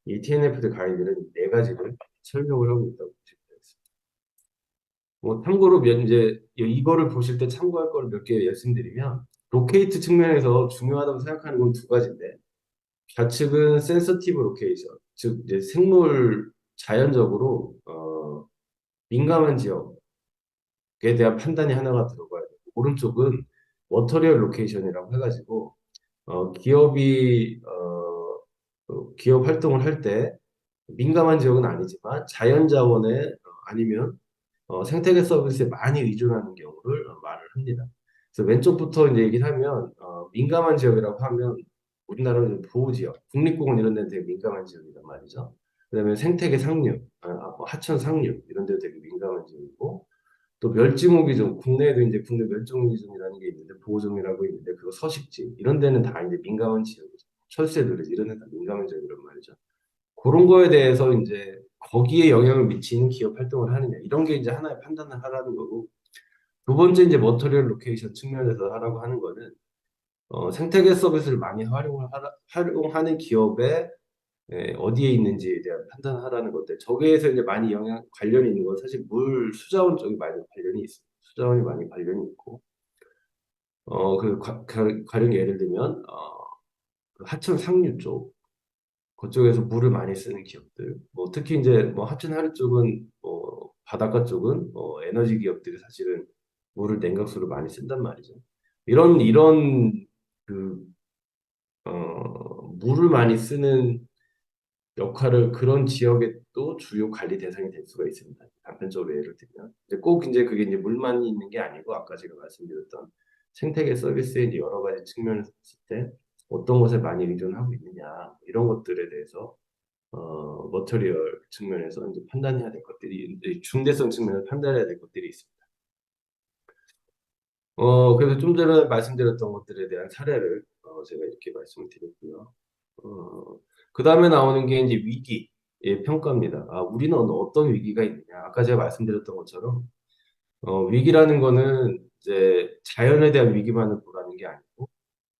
이 TNFD 가이드는 네 가지를 설명을 하고 있다고 보시면 되겠습니다. 뭐 참고로 이제 이거를 보실 때 참고할 거를 몇 개 말씀드리면 로케이트 측면에서 중요하다고 생각하는 건 두 가지인데 좌측은 센서티브 로케이션 즉 이제 생물 자연적으로 민감한 지역에 대한 판단이 하나가 들어가야 되고 오른쪽은 머터리얼 로케이션이라고 해가지고 기업 활동을 할 때 민감한 지역은 아니지만 자연 자원에 아니면 생태계 서비스에 많이 의존하는 경우를 말을 합니다. 그래서 왼쪽부터 이제 얘기를 하면 민감한 지역이라고 하면 우리나라는 보호 지역, 국립공원 이런 데는 되게 민감한 지역이란 말이죠. 그다음에 생태계 상류, 뭐 하천 상류 이런 데도 되게 민감한 지역이고 또 멸지목이종 국내에도 이제 국내 멸종위기종이라는 게 있는데 보호종이라고 있는데 그거 서식지 이런 데는 다 이제 민감한 지역이죠. 철새들이 이런 데다 민감한 지역이란 말이죠. 그런 거에 대해서 이제 거기에 영향을 미치는 기업 활동을 하느냐 이런 게 이제 하나의 판단을 하라는 거고 두 번째 이제 머터리얼 로케이션 측면에서 하라고 하는 거는 생태계 서비스를 많이 활용하는 기업에 어디에 있는지에 대한 판단을 하라는 건데 저기에서 이제 많이 관련이 있는 건 사실 물 수자원 쪽이 많이 관련이 있습니다. 수자원이 많이 관련이 있고 가령 예를 들면 그 하천 상류 쪽 그쪽에서 물을 많이 쓰는 기업들, 뭐 특히 이제 뭐 하천 하류 쪽은 바닷가 쪽은 에너지 기업들이 사실은 물을 냉각수로 많이 쓴단 말이죠. 이런 그 물을 많이 쓰는 역할을 그런 지역의 또 주요 관리 대상이 될 수가 있습니다. 단편적으로 예를 들면 이제 꼭 이제 그게 이제 물만 있는 게 아니고 아까 제가 말씀드렸던 생태계 서비스의 이제 여러 가지 측면에서 봤을 때 어떤 것에 많이 의존하고 있느냐 이런 것들에 대해서 머터리얼 측면에서 이제 판단해야 될 것들이 이제 중대성 측면에서 판단해야 될 것들이 있습니다. 그래서 좀 전에 말씀드렸던 것들에 대한 사례를 제가 이렇게 말씀을 드렸고요. 그 다음에 나오는 게 이제 위기의 평가입니다. 우리는 어떤 위기가 있느냐. 아까 제가 말씀드렸던 것처럼 위기라는 거는 이제 자연에 대한 위기만을 보라는 게 아니고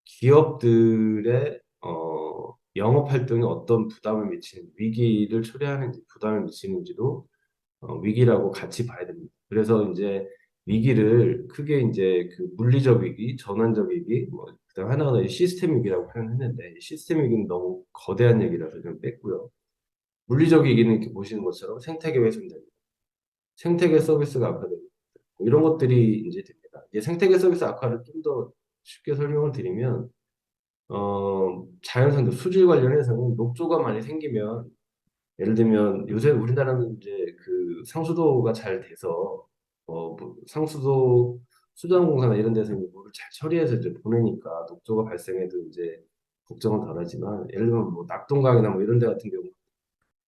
기업들의 영업 활동에 어떤 부담을 미치는 위기를 초래하는지 부담을 미치는지도 위기라고 같이 봐야 됩니다. 그래서 이제 위기를 크게 이제 그 물리적 위기, 전환적 위기, 뭐 그다음 하나가 이제 시스템 위기라고 표현했는데 시스템 위기는 너무 거대한 얘기라서 좀 뺐고요. 물리적 위기는 이렇게 보시는 것처럼 생태계 훼손됩니다. 생태계 서비스가 악화됩니다. 뭐 이런 것들이 이제 됩니다. 이제 생태계 서비스 악화를 좀 더 쉽게 설명을 드리면 자연산도 수질 관련해서는 녹조가 많이 생기면 예를 들면 요새 우리나라는 이제 그 상수도가 잘 돼서 뭐 상수도 수자원공사나 이런 데서 이제 물을 잘 처리해서 이제 보내니까 녹조가 발생해도 이제 걱정은 덜하지만 예를 들면 뭐 낙동강이나 뭐 이런 데 같은 경우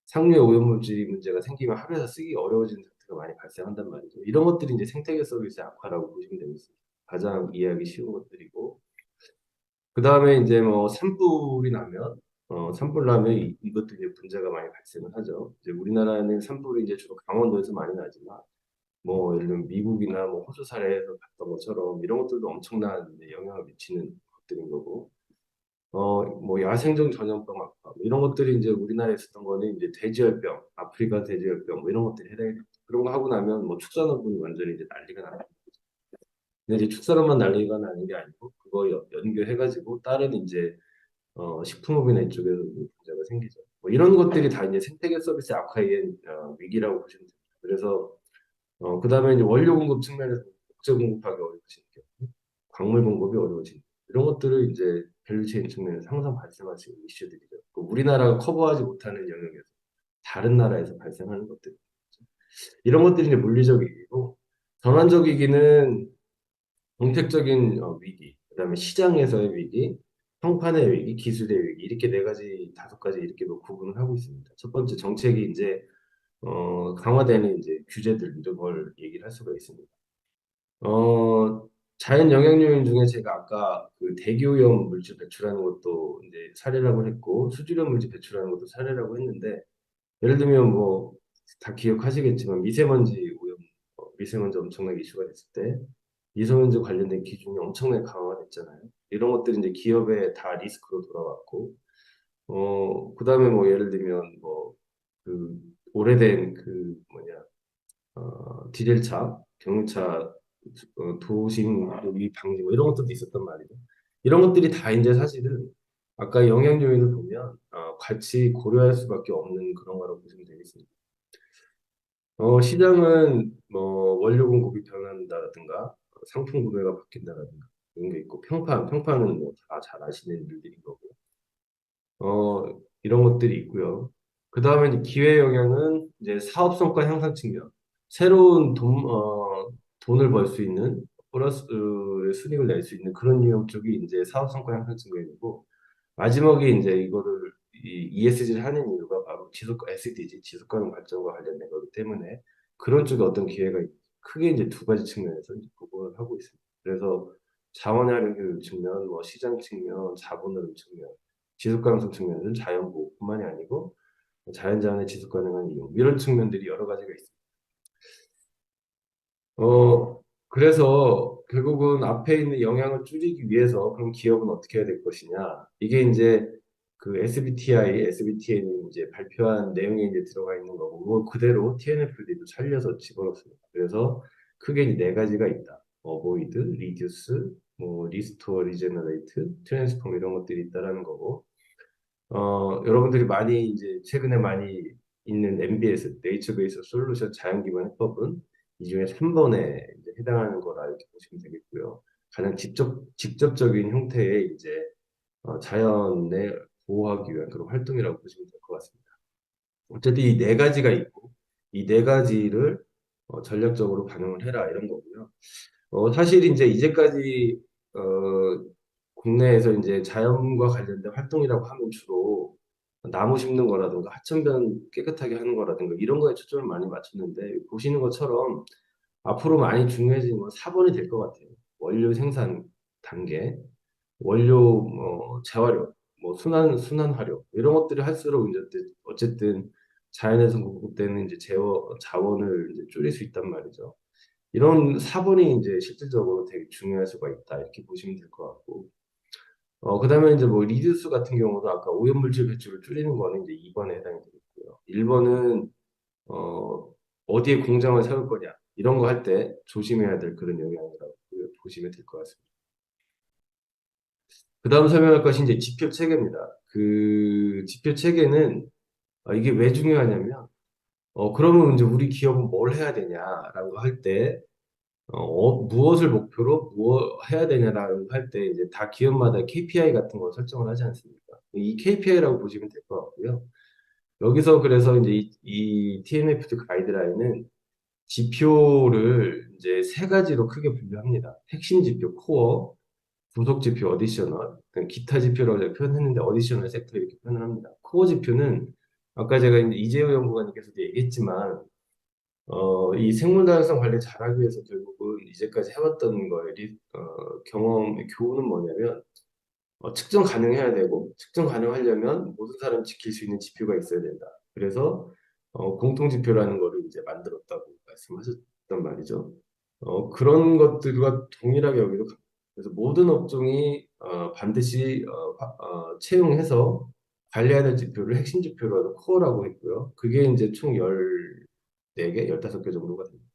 상류의 오염물질 문제가 생기면 하루에서 쓰기 어려워지는 사태가 많이 발생한단 말이죠. 이런 것들이 이제 생태계 서비스의 악화라고 보시면 되겠습니다. 가장 이해하기 쉬운 것들이고 그 다음에 이제 뭐 산불이 나면 산불 나면 이것도 이제 문제가 많이 발생을 하죠. 이제 우리나라는 산불이 이제 주로 강원도에서 많이 나지만 뭐 예를 들면 미국이나 뭐 호주 사례에서 봤던 것처럼 이런 것들도 엄청난 이제 영향을 미치는 것들인 거고 뭐 야생종 전염병 악화 뭐 이런 것들이 이제 우리나라에 있었던 거는 이제 돼지열병 앞에 아프리카 돼지열병 뭐 이런 것들이 해당이 됩니다. 그런 거 하고 나면 뭐 축산업은 완전히 이제 난리가 나는 거죠. 근데 이제 축산업만 난리가 나는 게 아니고 그거 연결해가지고 다른 이제 식품업이나 이쪽에서 문제가 생기죠. 뭐 이런 것들이 다 이제 생태계 서비스 악화의 위기라고 보시면 됩니다. 그래서 그다음에 이제 원료 공급 측면에서 국제 공급하기 어려워지는 경우, 광물 공급이 어려워지는 이런 것들을 이제 밸류체인 측면에서 항상 발생할 수 있는 이슈들이죠. 그 우리나라가 커버하지 못하는 영역에서 다른 나라에서 발생하는 것들 이런 것들이 이제 물리적 위기고 전환적 위기는 정책적인 위기, 그다음에 시장에서의 위기, 평판의 위기, 기술의 위기 이렇게 네 가지, 다섯 가지 이렇게 뭐 구분을 하고 있습니다. 첫 번째 정책이 이제 강화되는 이제 규제들 이런 걸 얘기를 할 수가 있습니다. 자연 영향 요인 중에 제가 아까 그 대기오염 물질 배출하는 것도 이제 사례라고 했고 수질염 물질 배출하는 것도 사례라고 했는데 예를 들면 뭐 다 기억하시겠지만 미세먼지 오염, 미세먼지 엄청나게 이슈가 됐을 때 미세먼지 관련된 기준이 엄청나게 강화됐잖아요. 이런 것들이 이제 기업에 다 리스크로 돌아왔고, 그다음에 뭐 예를 들면 뭐 그 오래된 그 뭐냐 디젤차, 경유차, 도심 이 방지 뭐 이런 것들도 있었단 말이죠. 이런 것들이 다 이제 사실은 아까 영향 요인을 보면 같이 고려할 수밖에 없는 그런 거라고 보시면 되겠습니다. 시장은 뭐 원료 공급이 변한다든가 상품 구매가 바뀐다든가 이런 게 있고 평판은 뭐 다 잘 아시는 일들인 거고 이런 것들이 있고요. 그 다음에 이제 기회 영향은 이제 사업 성과 향상 측면 새로운 돈을 벌 수 있는 플러스 수익을 낼 수 있는 그런 유형 쪽이 이제 사업 성과 향상 측면이고 마지막에 이제 이거를 이 ESG를 하는 이유가 바로 SDG, 지속 가능 발전과 관련된 거기 때문에 그런 쪽에 어떤 기회가 크게 이제 두 가지 측면에서 이제 구분을 하고 있습니다. 그래서 자원의 활용률 측면, 뭐 시장 측면, 자본 흐름 측면, 지속 가능성 측면은 자연 보호뿐만이 아니고 자연 자원의 지속 가능한 이용 이런 측면들이 여러 가지가 있습니다. 그래서 결국은 앞에 있는 영향을 줄이기 위해서 그럼 기업은 어떻게 해야 될 것이냐. 이게 이제 그 SBTI, SBTN이 이제 발표한 내용에 이제 들어가 있는 거고, 그걸 그대로 TNFD도 살려서 집어넣습니다. 그래서 크게 이제 네 가지가 있다. Avoid, Reduce, 뭐 Restore, Regenerate, Transform 이런 것들이 있다라는 거고, 여러분들이 많이 이제 최근에 많이 있는 NBS, Nature Based Solution 자연 기반 해법은 이 중에 3번에 이제 해당하는 거라 이렇게 보시면 되겠고요. 가장 직접적인 형태의 이제 자연을 보호하기 위한 그런 활동이라고 보시면 될 것 같습니다. 어쨌든 이 네 가지가 있고 이 네 가지를 전략적으로 반영을 해라 이런 거고요. 사실 이제 이제까지 국내에서 이제 자연과 관련된 활동이라고 하면 주로 나무 심는 거라든가 하천변 깨끗하게 하는 거라든가 이런 거에 초점을 많이 맞췄는데 보시는 것처럼 앞으로 많이 중요해지는 건 4번이 될 것 같아요. 원료 생산 단계, 원료 재활용, 뭐 순환 활용 이런 것들을 할수록 이제 어쨌든 자연에서 공급되는 이제 자원을 이제 줄일 수 있단 말이죠. 이런 4번이 이제 실질적으로 되게 중요할 수가 있다 이렇게 보시면 될 것 같고 그다음에 이제 뭐 리듀스 같은 경우도 아까 오염물질 배출을 줄이는 거는 이제 2번에 해당이 되겠고요. 1번은 어디에 공장을 세울 거냐 이런 거 할 때 조심해야 될 그런 영향이라고 보시면 될 것 같습니다. 그다음 설명할 것이 이제 지표 체계입니다. 그 지표 체계는 이게 왜 중요하냐면 그러면 이제 우리 기업은 뭘 해야 되냐라고 할 때 무엇을 목표로 뭐 해야 되냐라고 할 때 이제 다 기업마다 KPI 같은 거 설정을 하지 않습니까? 이 KPI라고 보시면 될 것 같고요. 여기서 그래서 이제 이 TNFD 가이드라인은 지표를 이제 세 가지로 크게 분류합니다. 핵심 지표, 코어, 부속 지표, 어디셔널, 기타 지표라고 제가 표현했는데 어디셔널 섹터 이렇게 표현을 합니다. 코어 지표는 아까 제가 이제 이재호 연구관님께서도 얘기했지만 이 생물 다양성 관리 잘하기 위해서 결국은 이제까지 해왔던 거에 경험, 교훈은 뭐냐면 측정 가능해야 되고 측정 가능하려면 모든 사람 지킬 수 있는 지표가 있어야 된다. 그래서 공통 지표라는 거를 이제 만들었다고 말씀하셨단 말이죠. 그런 것들과 동일하게 여기도 그래서 모든 업종이 반드시 채용해서 관리해야 될 지표를 핵심 지표로 코어라고 했고요. 그게 이제 총 14개, 15개 정도가 됩니다.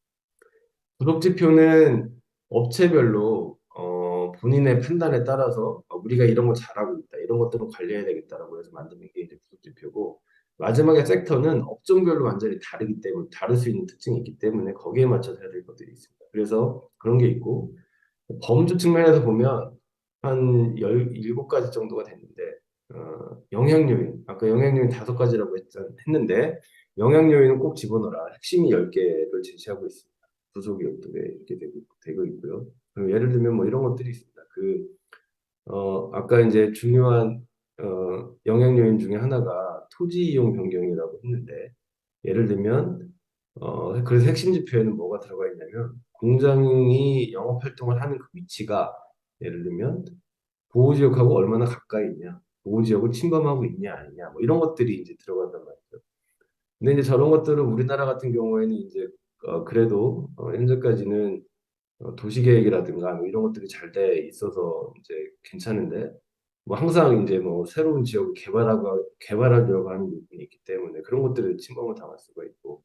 부속 지표는 업체별로 본인의 판단에 따라서 우리가 이런 거 잘하고 있다, 이런 것들은 관리해야 되겠다라고 해서 만드는 게 이제 부속 지표고, 마지막에 섹터는 업종별로 완전히 다르기 때문에 다를 수 있는 특징이 있기 때문에 거기에 맞춰서 해야 될 것들이 있습니다. 그래서 그런 게 있고, 범주 측면에서 보면 한 17가지 정도가 됐는데, 영향 요인, 아까 영향 요인 5가지라고 했는데 영향 요인은 꼭 집어넣어라. 핵심이 10개를 제시하고 있습니다. 부속이 12개 이렇게 되고 있고요. 그럼 예를 들면 뭐 이런 것들이 있습니다. 아까 이제 중요한 영향 요인 중에 하나가 토지 이용 변경이라고 했는데, 예를 들면 그래서 핵심 지표에는 뭐가 들어가 있냐면, 공장이 영업 활동을 하는 그 위치가 예를 들면 보호지역하고 얼마나 가까이 있냐, 보호지역을 침범하고 있냐 아니냐, 뭐 이런 것들이 이제 들어간단 말이죠. 근데 이제 저런 것들은 우리나라 같은 경우에는 이제 그래도 현재까지는 도시계획이라든가 뭐 이런 것들이 잘 돼 있어서 이제 괜찮은데, 뭐 항상 이제 뭐 새로운 지역을 개발하려고 하는 부분이 있기 때문에 그런 것들을 침범을 당할 수가 있고,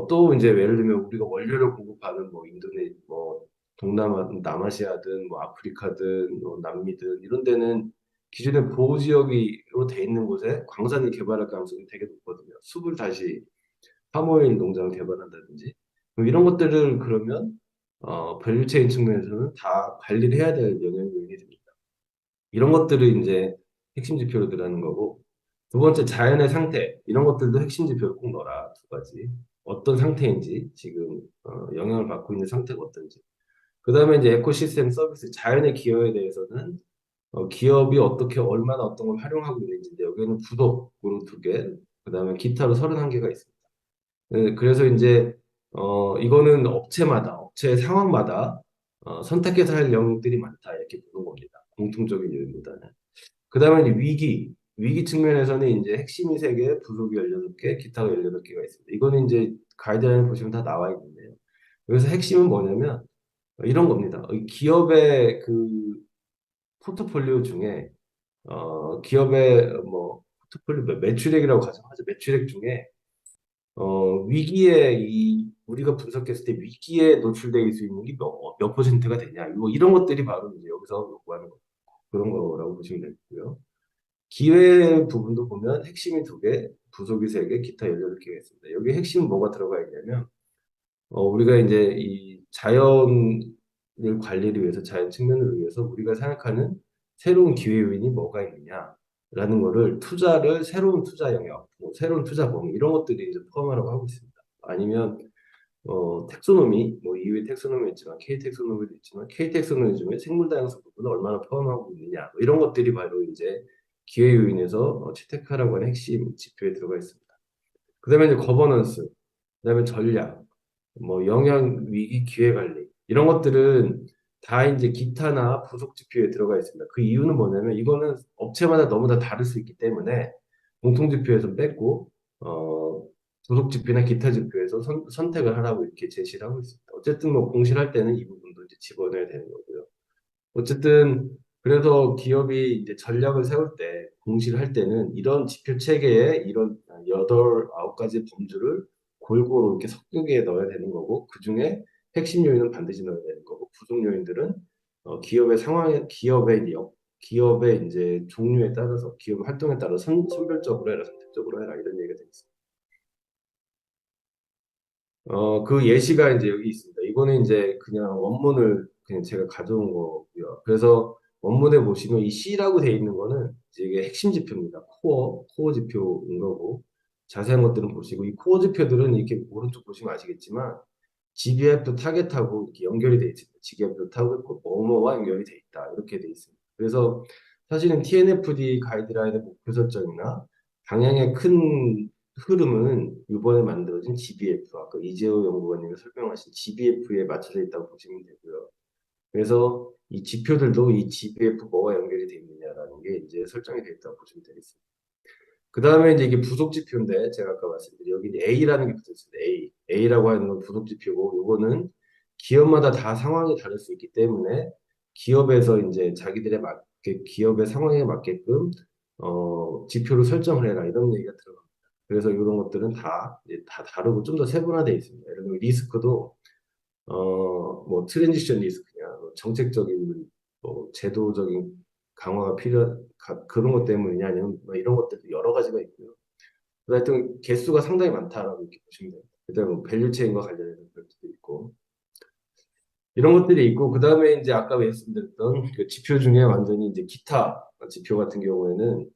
또 이제 예를 들면 우리가 원료를 공급하는 뭐 뭐 동남아, 남아시아든 뭐 아프리카든 뭐 남미든 이런 데는 기존의 보호 지역으로 돼 있는 곳에 광산을 개발할 가능성이 되게 높거든요. 숲을 다시 파모일 농장을 개발한다든지 뭐 이런 것들을 그러면 밸류체인 측면에서는 다 관리를 해야 될 영향 요인이 됩니다. 이런 것들을 이제 핵심 지표로 들어가는 거고, 두 번째 자연의 상태, 이런 것들도 핵심 지표로 꼭 넣어라. 2가지. 어떤 상태인지, 지금 영향을 받고 있는 상태가 어떤지. 그 다음에 이제 에코시스템 서비스, 자연의 기여에 대해서는 기업이 어떻게 얼마나 어떤 걸 활용하고 있는지인데, 여기는 부독으로 2개, 그 다음에 기타로 31개가 있습니다. 네, 그래서 이제 이거는 업체 상황마다 선택해서 할 영역들이 많다, 이렇게 보는 겁니다. 공통적인 요인보다는. 그 다음에 이제 위기 측면에서는 이제 핵심이 3개, 부속이 16개, 기타가 18개가 있습니다. 이거는 이제 가이드라인을 보시면 다 나와 있는데요. 여기서 핵심은 뭐냐면 이런 겁니다. 기업의 그 포트폴리오 중에 기업의 뭐 포트폴리오 매출액이라고 가정하죠. 매출액 중에 위기에 우리가 분석했을 때 위기에 노출될 수 있는 게 몇 퍼센트가 되냐, 뭐 이런 것들이 바로 이제 여기서 요구하는 거, 그런 거라고 보시면 되고요. 기회 부분도 보면 핵심이 2개, 부속이 3개, 기타 18개가 있습니다. 여기 핵심 뭐가 들어가 있냐면, 우리가 이제 이 자연을 관리를 위해서, 자연 측면을 위해서 우리가 생각하는 새로운 기회 요인이 뭐가 있느냐라는 거를 새로운 투자 영역, 뭐 새로운 투자 범위, 이런 것들이 이제 포함하라고 하고 있습니다. 아니면 텍소노미, 뭐 이후에 텍소노미 있지만 K 텍소노미도 있지만 K 텍소노미 중에 생물 다양성 부분을 얼마나 포함하고 있느냐, 뭐 이런 것들이 바로 이제 기회 요인에서 채택하라고 하는 핵심 지표에 들어가 있습니다. 그다음에 이제 거버넌스, 그다음에 전략, 뭐 영향 위기 기회 관리, 이런 것들은 다 이제 기타나 부속 지표에 들어가 있습니다. 그 이유는 뭐냐면 이거는 업체마다 너무 다 다를 수 있기 때문에 공통 지표에서 뺐고 부속 지표나 기타 지표에서 선택을 하라고 이렇게 제시를 하고 있습니다. 어쨌든 뭐 공시할 때는 이 부분도 이제 집어넣어야 되는 거고요. 어쨌든 그래서 기업이 이제 전략을 세울 때, 공시를 할 때는 이런 지표 체계에 이런 9가지 범주를 골고루 이렇게 섞여 넣어야 되는 거고, 그 중에 핵심 요인은 반드시 넣어야 되는 거고, 부속 요인들은 기업의 상황에, 기업의 이제 종류에 따라서, 기업 활동에 따라 선별적으로 해라, 선택적으로 해라, 이런 얘기가 되겠습니다. 그 예시가 이제 여기 있습니다. 이거는 이제 그냥 원문을 그냥 제가 가져온 거고요. 그래서 원문에 보시면 이 C라고 되어 있는 거는 이제 이게 핵심 지표입니다. 코어 지표인 거고, 자세한 것들은 보시고, 이 코어 지표들은 이렇게 오른쪽 보시면 아시겠지만 GBF도 타겟하고 이렇게 연결이 되어 있습니다. GBF도 타겟하고 뭐뭐와 연결이 되어 있다, 이렇게 되어 있습니다. 그래서 사실은 TNFD 가이드라인의 목표 설정이나 방향의 큰 흐름은 이번에 만들어진 GBF, 아까 이재호 연구원님이 설명하신 GBF에 맞춰져 있다고 보시면 되고요. 그래서 이 지표들도 이 GBF 뭐가 연결이 되어 있느냐라는 게 이제 설정이 되어 있다고 보시면 되겠습니다. 그 다음에 이제 이게 부속 지표인데, 제가 아까 말씀드린 여기 A라는 게 붙어 있습니다. A라고 하는 건 부속 지표고, 요거는 기업마다 다 상황이 다를 수 있기 때문에 기업의 상황에 맞게끔, 기업의 상황에 맞게끔 지표를 설정을 해라 이런 얘기가 들어갑니다. 그래서 이런 것들은 다 이제 다 다르고 좀 더 세분화되어 있습니다. 예를 들면 리스크도 뭐 트랜지션 리스크냐, 뭐 정책적인 뭐 제도적인 강화가 필요한 그런 것 때문이냐 아니면 뭐 이런 것들도 여러 가지가 있고요. 하여튼 개수가 상당히 많다라고 이렇게 보시면 됩니다. 그다음에 뭐 밸류체인과 관련해서 별도도 있고 이런 것들이 있고 그다음에 이제 아까 말씀드렸던 그 지표 중에 완전히 이제 기타 지표 같은 경우에는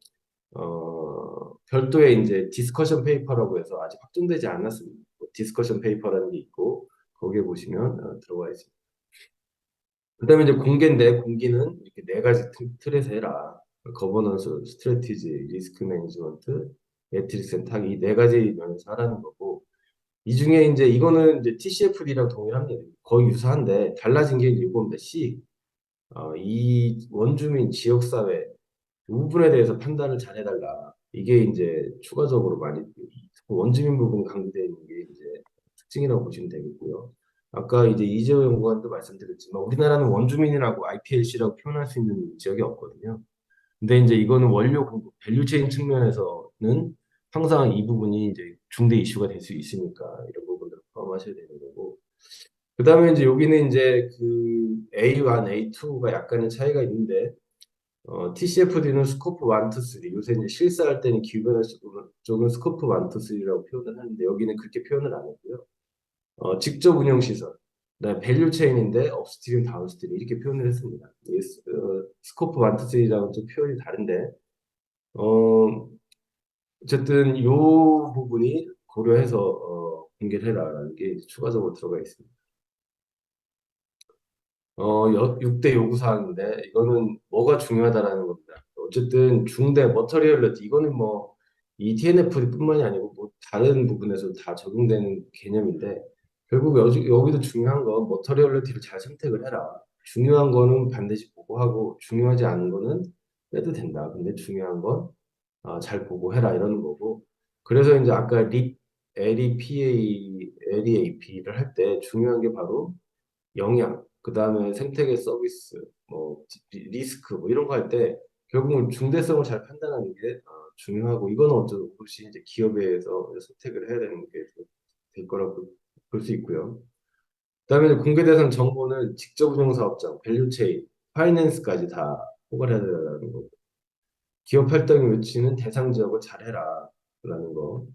별도의 이제 디스커션 페이퍼라고 해서 아직 확정되지 않았습니다. 디스커션 페이퍼라는 게 있고 거기에 보시면 들어가 있습니다. 그다음에 이제 공개인데 공개는 이렇게 네 가지 틀에서 해라. 거버넌스, 스트래티지, 리스크 매니지먼트, 매트릭스 앤 타깃 이네 가지 면에서 하라는 거고 이 중에 이제 이거는 이제 TCFD랑 동일합니다. 거의 유사한데 달라진 게 이제 이겁니다. C. 이 원주민 지역사회 그 부분에 대해서 판단을 잘 해달라. 이게 이제 추가적으로 많이 원주민 부분이 강조되어 있는 게 이제 특징이라고 보시면 되겠고요. 아까 이제 이재호 연구관도 말씀드렸지만 우리나라는 원주민이라고 IPLC라고 표현할 수 있는 지역이 없거든요. 근데 이제 이거는 원료 공급, 밸류체인 측면에서는 항상 이 부분이 이제 중대 이슈가 될 수 있으니까 이런 부분들을 포함하셔야 되는 거고. 그다음에 이제 여기는 이제 그 A1, A2가 약간의 차이가 있는데 TCFD는 스코프 1, 2, 3 요새 이제 실사할 때는 기후변화 쪽은 스코프 1, 2, 3라고 표현을 하는데 여기는 그렇게 표현을 안 했고요. 직접 운영 시설, 그다음에 밸류 체인인데 업스트림, 다운스트림 이렇게 표현을 했습니다. 스코프 1, 2, 3라고 좀 표현이 다른데 어쨌든 이 부분이 고려해서 공개를 해라라는 게 이제 추가적으로 들어가 있습니다. 6대 요구 사항인데 이거는 뭐가 중요하다라는 겁니다. 어쨌든 중대 머터리얼리티 이거는 뭐 이 TNF뿐만이 아니고 뭐 다른 부분에서 다 적용되는 개념인데 결국 여기도 중요한 건 머터리얼리티를 잘 선택을 해라. 중요한 거는 반드시 보고하고 중요하지 않은 거는 빼도 된다. 근데 중요한 건 잘 보고해라 이러는 거고. 그래서 이제 아까 LEPA를 할 때 중요한 게 바로 영양, 그 다음에 생태계 서비스, 뭐 리스크 뭐 이런 거 할 때 결국은 중대성을 잘 판단하는 게 중요하고 이거는 어쩔 수 없이 이제 기업에서 선택을 해야 되는 게 될 거라고 볼 수 있고요. 그다음에 공개 대상 정보는 직접 운영 사업장, 밸류체인, 파이낸스까지 다 포괄해야 된다는 거. 기업 활동의 위치는 대상 지역을 잘해라라는 거.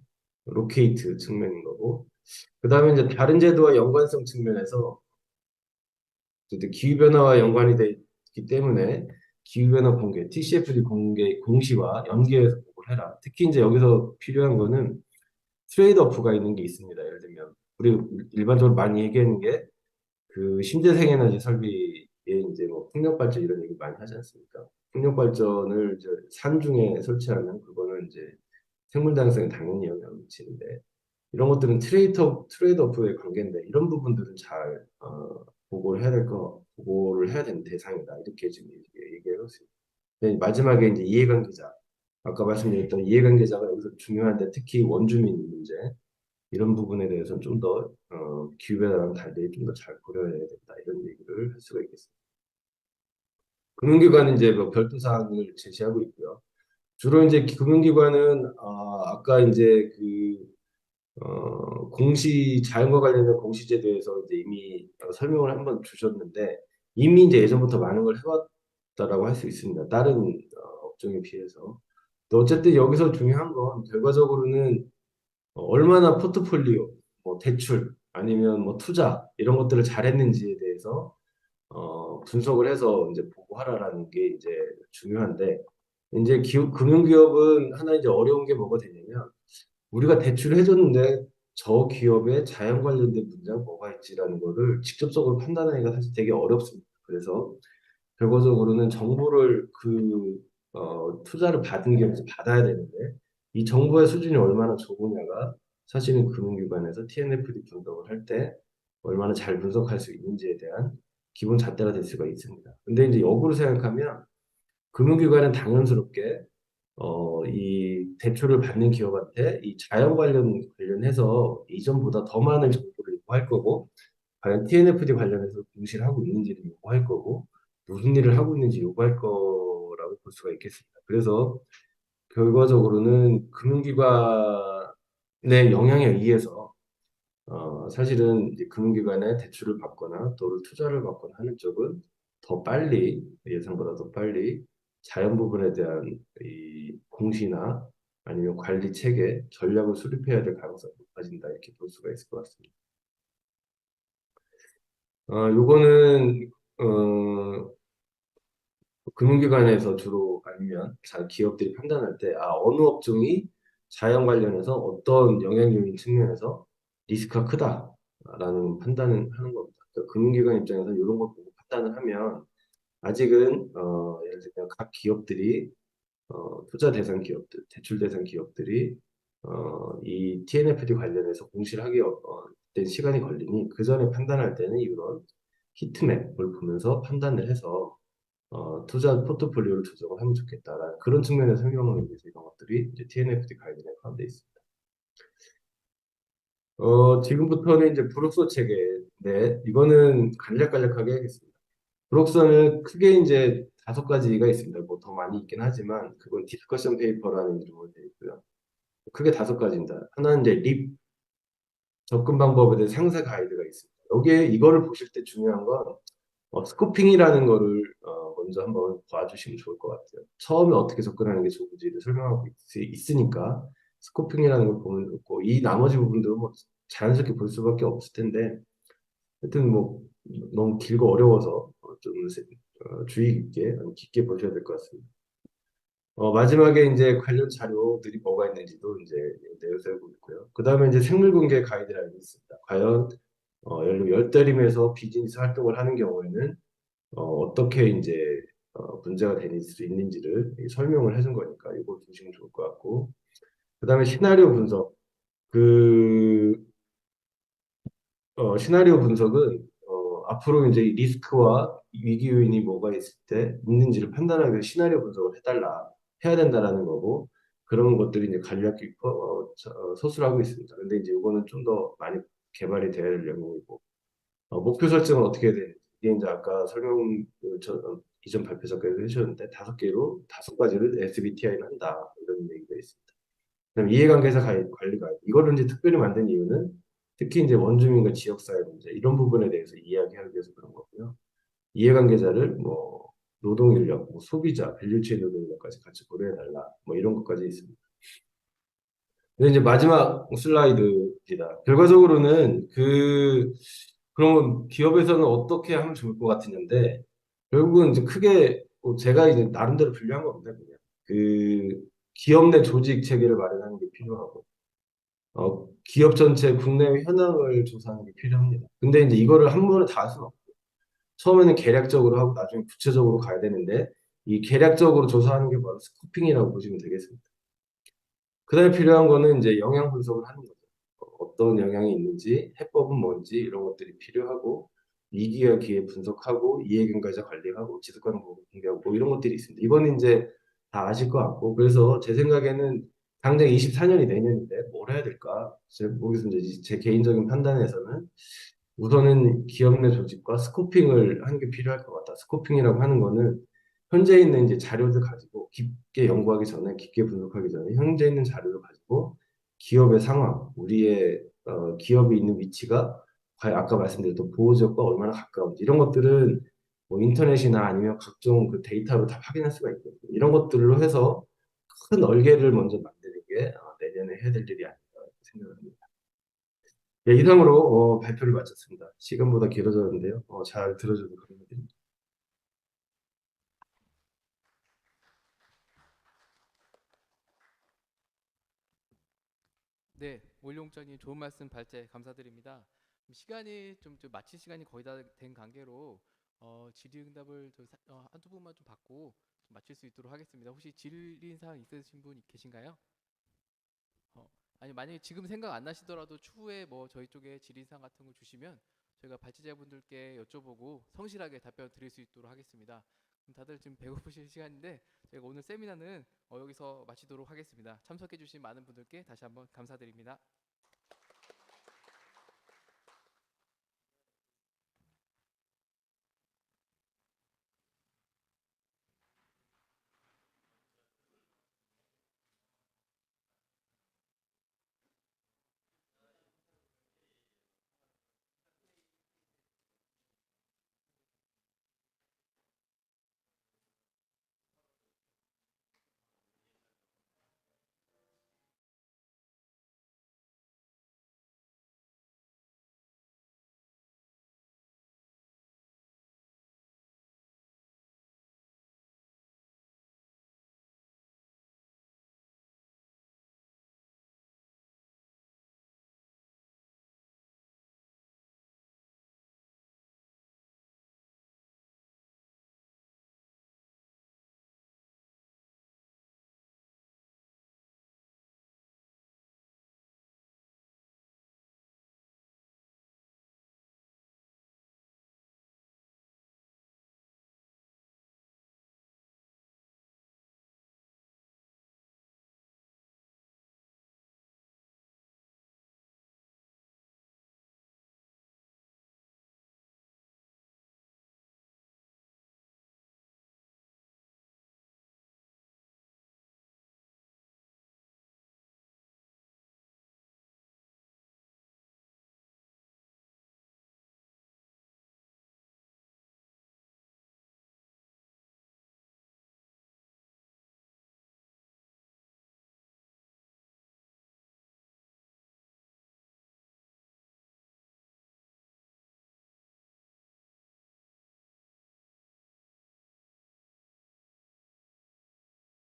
로케이트 측면인 거고. 그다음에 이제 다른 제도와 연관성 측면에서 기후변화와 연관이 되기 때문에 기후변화 공개, TCFD 공개 공시와 연계해서 보고를 해라. 특히 이제 여기서 필요한 거는 트레이드오프가 있는 게 있습니다. 예를 들면 우리 일반적으로 많이 얘기하는 게 그 신재생 에너지 설비에 이제 뭐 풍력 발전 이런 얘기 많이 하지 않습니까? 풍력 발전을 이제 산 중에 설치하면 그거는 이제 생물 다양성에 당연히 영향을 미치는데 이런 것들은 트레이드오프의 관계인데 이런 부분들은 잘 보고를 해야 되는 대상이다 이렇게 지금 얘기하고 있습니다. 네, 마지막에 이제 이해관계자 아까 말씀드렸던 이해관계자가 여기서 중요한데 특히 원주민 문제 이런 부분에 대해서는 좀 더 기후변화랑 달리 좀 더 잘 고려해야 된다 이런 얘기를 할 수가 있겠습니다. 금융기관은 이제 뭐 별도 사항을 제시하고 있고요. 주로 이제 금융기관은 아까 이제 자연과 관련된 공시제도에서 이제 이미 설명을 한번 주셨는데 이미 이제 예전부터 많은 걸 해왔다라고 할 수 있습니다. 다른 업종에 비해서. 또 어쨌든 여기서 중요한 건 결과적으로는 얼마나 포트폴리오, 뭐 대출 아니면 뭐 투자 이런 것들을 잘했는지에 대해서 분석을 해서 이제 보고하라라는 게 이제 중요한데 이제 금융기업은 하나 이제 어려운 게 뭐가 되냐면 우리가 대출을 해줬는데 저 기업의 자연 관련된 문제가 뭐가 있지라는 거를 직접적으로 판단하기가 사실 되게 어렵습니다. 그래서 결과적으로는 정보를 투자를 받은 기업에서 받아야 되는데 이 정보의 수준이 얼마나 좋으냐가 사실은 금융기관에서 TNFD 분석을 할 때 얼마나 잘 분석할 수 있는지에 대한 기본 잣대가 될 수가 있습니다. 근데 이제 역으로 생각하면 금융기관은 당연스럽게 이 대출을 받는 기업한테 이 자연 관련해서 이전보다 더 많은 정보를 요구할 거고, 과연 TNFD 관련해서 무엇을 하고 있는지를 요구할 거고, 무슨 일을 하고 있는지 요구할 거라고 볼 수가 있겠습니다. 그래서 결과적으로는 금융기관의 영향에 의해서 사실은 이제 금융기관에 대출을 받거나 또는 투자를 받거나 하는 쪽은 더 빨리 예상보다 더 빨리 자연 부분에 대한 이 공시나 아니면 관리 체계 전략을 수립해야 될 가능성이 높아진다 이렇게 볼 수가 있을 것 같습니다. 요거는 금융기관에서 주로 아니면 기업들이 판단할 때 어느 업종이 자연 관련해서 어떤 영향 요인 측면에서 리스크가 크다라는 판단을 하는 겁니다. 그러니까 금융기관 입장에서 이런 걸 보고 판단을 하면 아직은 예를 들면 각 기업들이 투자 대상 기업들, 대출 대상 기업들이 이 TNFD 관련해서 공시를 하기 된 시간이 걸리니 그 전에 판단할 때는 이런 히트맵을 보면서 판단을 해서 투자 포트폴리오를 조정을 하면 좋겠다라는 그런 측면에서 설명을 위해서 이런 것들이 이제 TNFD 가이드라인에 포함되어 있습니다. 지금부터는 이제 불혹소 체계, 네, 이거는 간략간략하게 하겠습니다. 불혹소는 크게 이제 5가지가 있습니다. 뭐 더 많이 있긴 하지만 그건 디스커션 페이퍼라는 이름으로 되어 있고요. 크게 5가지입니다. 하나는 이제 립 접근 방법에 대한 상세 가이드가 있습니다. 여기에 이거를 보실 때 중요한 건 스코핑이라는 거를 먼저 한번 봐주시면 좋을 것 같아요. 처음에 어떻게 접근하는 게 좋은지를 설명하고 있으니까 스코핑이라는 걸 보면 좋고 이 나머지 부분들은 뭐 자연스럽게 볼 수밖에 없을 텐데 하여튼 뭐 너무 길고 어려워서 좀 주의 깊게 깊게 보셔야 될 것 같습니다. 마지막에 이제 관련 자료들이 뭐가 있는지도 이제 내세우고 있고요. 그 다음에 이제 생물공개 가이드라인이 있습니다. 과연 예를 들면 열대림에서 비즈니스 활동을 하는 경우에는 어떻게 이제 문제가 될 수 있는지를 설명을 해준 거니까 이거 보시면 좋을 것 같고 그다음에 시나리오 분석 그 시나리오 분석은 앞으로 이제 리스크와 위기 요인이 뭐가 있을 때 있는지를 판단하기 위해 시나리오 분석을 해야 된다라는 거고 그런 것들이 이제 간략히 서술하고 있습니다. 근데 이제 이거는 좀 더 많이 개발이 돼야 될 영역이고 목표 설정은 어떻게 해야 되는지 이게 이제 아까 이전 발표 작가에서 해주셨는데 5가지를 SBTI를 한다 이런 얘기가 있습니다. 그다음 이해관계자 관리 가이드 이거를 이제 특별히 만든 이유는 특히 이제 원주민과 지역사회 문제 이런 부분에 대해서 이야기하기 위해서 그런 거고요. 이해관계자를 뭐 노동인력, 뭐 소비자, 밸류체인 노동인력까지 같이 고려해달라 뭐 이런 것까지 있습니다. 근데 이제 마지막 슬라이드입니다. 결과적으로는 그러면 기업에서는 어떻게 하면 좋을 것 같은데 결국은 이제 크게 제가 이제 나름대로 분류한 겁니다. 그냥 기업 내 조직 체계를 마련하는 게 필요하고 기업 전체 국내 현황을 조사하는 게 필요합니다. 근데 이제 이거를 한 번에 다 할 수는 없고 처음에는 계략적으로 하고 나중에 구체적으로 가야 되는데 이 계략적으로 조사하는 게 바로 스코핑이라고 보시면 되겠습니다. 그다음에 필요한 거는 이제 영향 분석을 하는 거죠. 어떤 영향이 있는지, 해법은 뭔지 이런 것들이 필요하고 위기와 기회 분석하고 이해관계자 관리하고 지속가능 보고 공개하고 뭐 이런 것들이 있습니다. 이거는 이제 다 아실 것 같고 그래서 제 생각에는 당장 24년이 내년인데 뭘 해야 될까? 모르겠습니다. 제 개인적인 판단에서는 우선은 기업 내 조직과 스코핑을 하는 게 필요할 것 같다. 스코핑이라고 하는 거는 현재 있는 이제 자료들 가지고 깊게 연구하기 전에, 깊게 분석하기 전에 현재 있는 자료를 가지고 기업의 상황, 우리의 기업이 있는 위치가 과연 아까 말씀드렸던 보호지역과 얼마나 가까운지 이런 것들은 뭐 인터넷이나 아니면 각종 그 데이터로 다 확인할 수가 있거든요. 이런 것들로 해서 큰 얼개를 먼저 만드는 게 내년에 해야 될 일이 아닌가 생각합니다. 네, 이상으로 발표를 마쳤습니다. 시간보다 길어졌는데요. 잘 들어주셔서 감사드립니다. 네, 올용장님 좋은 말씀 발제 감사드립니다. 시간이 좀 마칠 시간이 거의 다 된 관계로 질의응답을 한두 분만 좀 받고 좀 마칠 수 있도록 하겠습니다. 혹시 질의 사항 있으신 분 계신가요? 아니 만약에 지금 생각 안 나시더라도 추후에 뭐 저희 쪽에 질의 사항 같은 거 주시면 저희가 발제자분들께 여쭤보고 성실하게 답변 드릴 수 있도록 하겠습니다. 그럼 다들 지금 배고프실 시간인데 저희가 오늘 세미나는 여기서 마치도록 하겠습니다. 참석해 주신 많은 분들께 다시 한번 감사드립니다.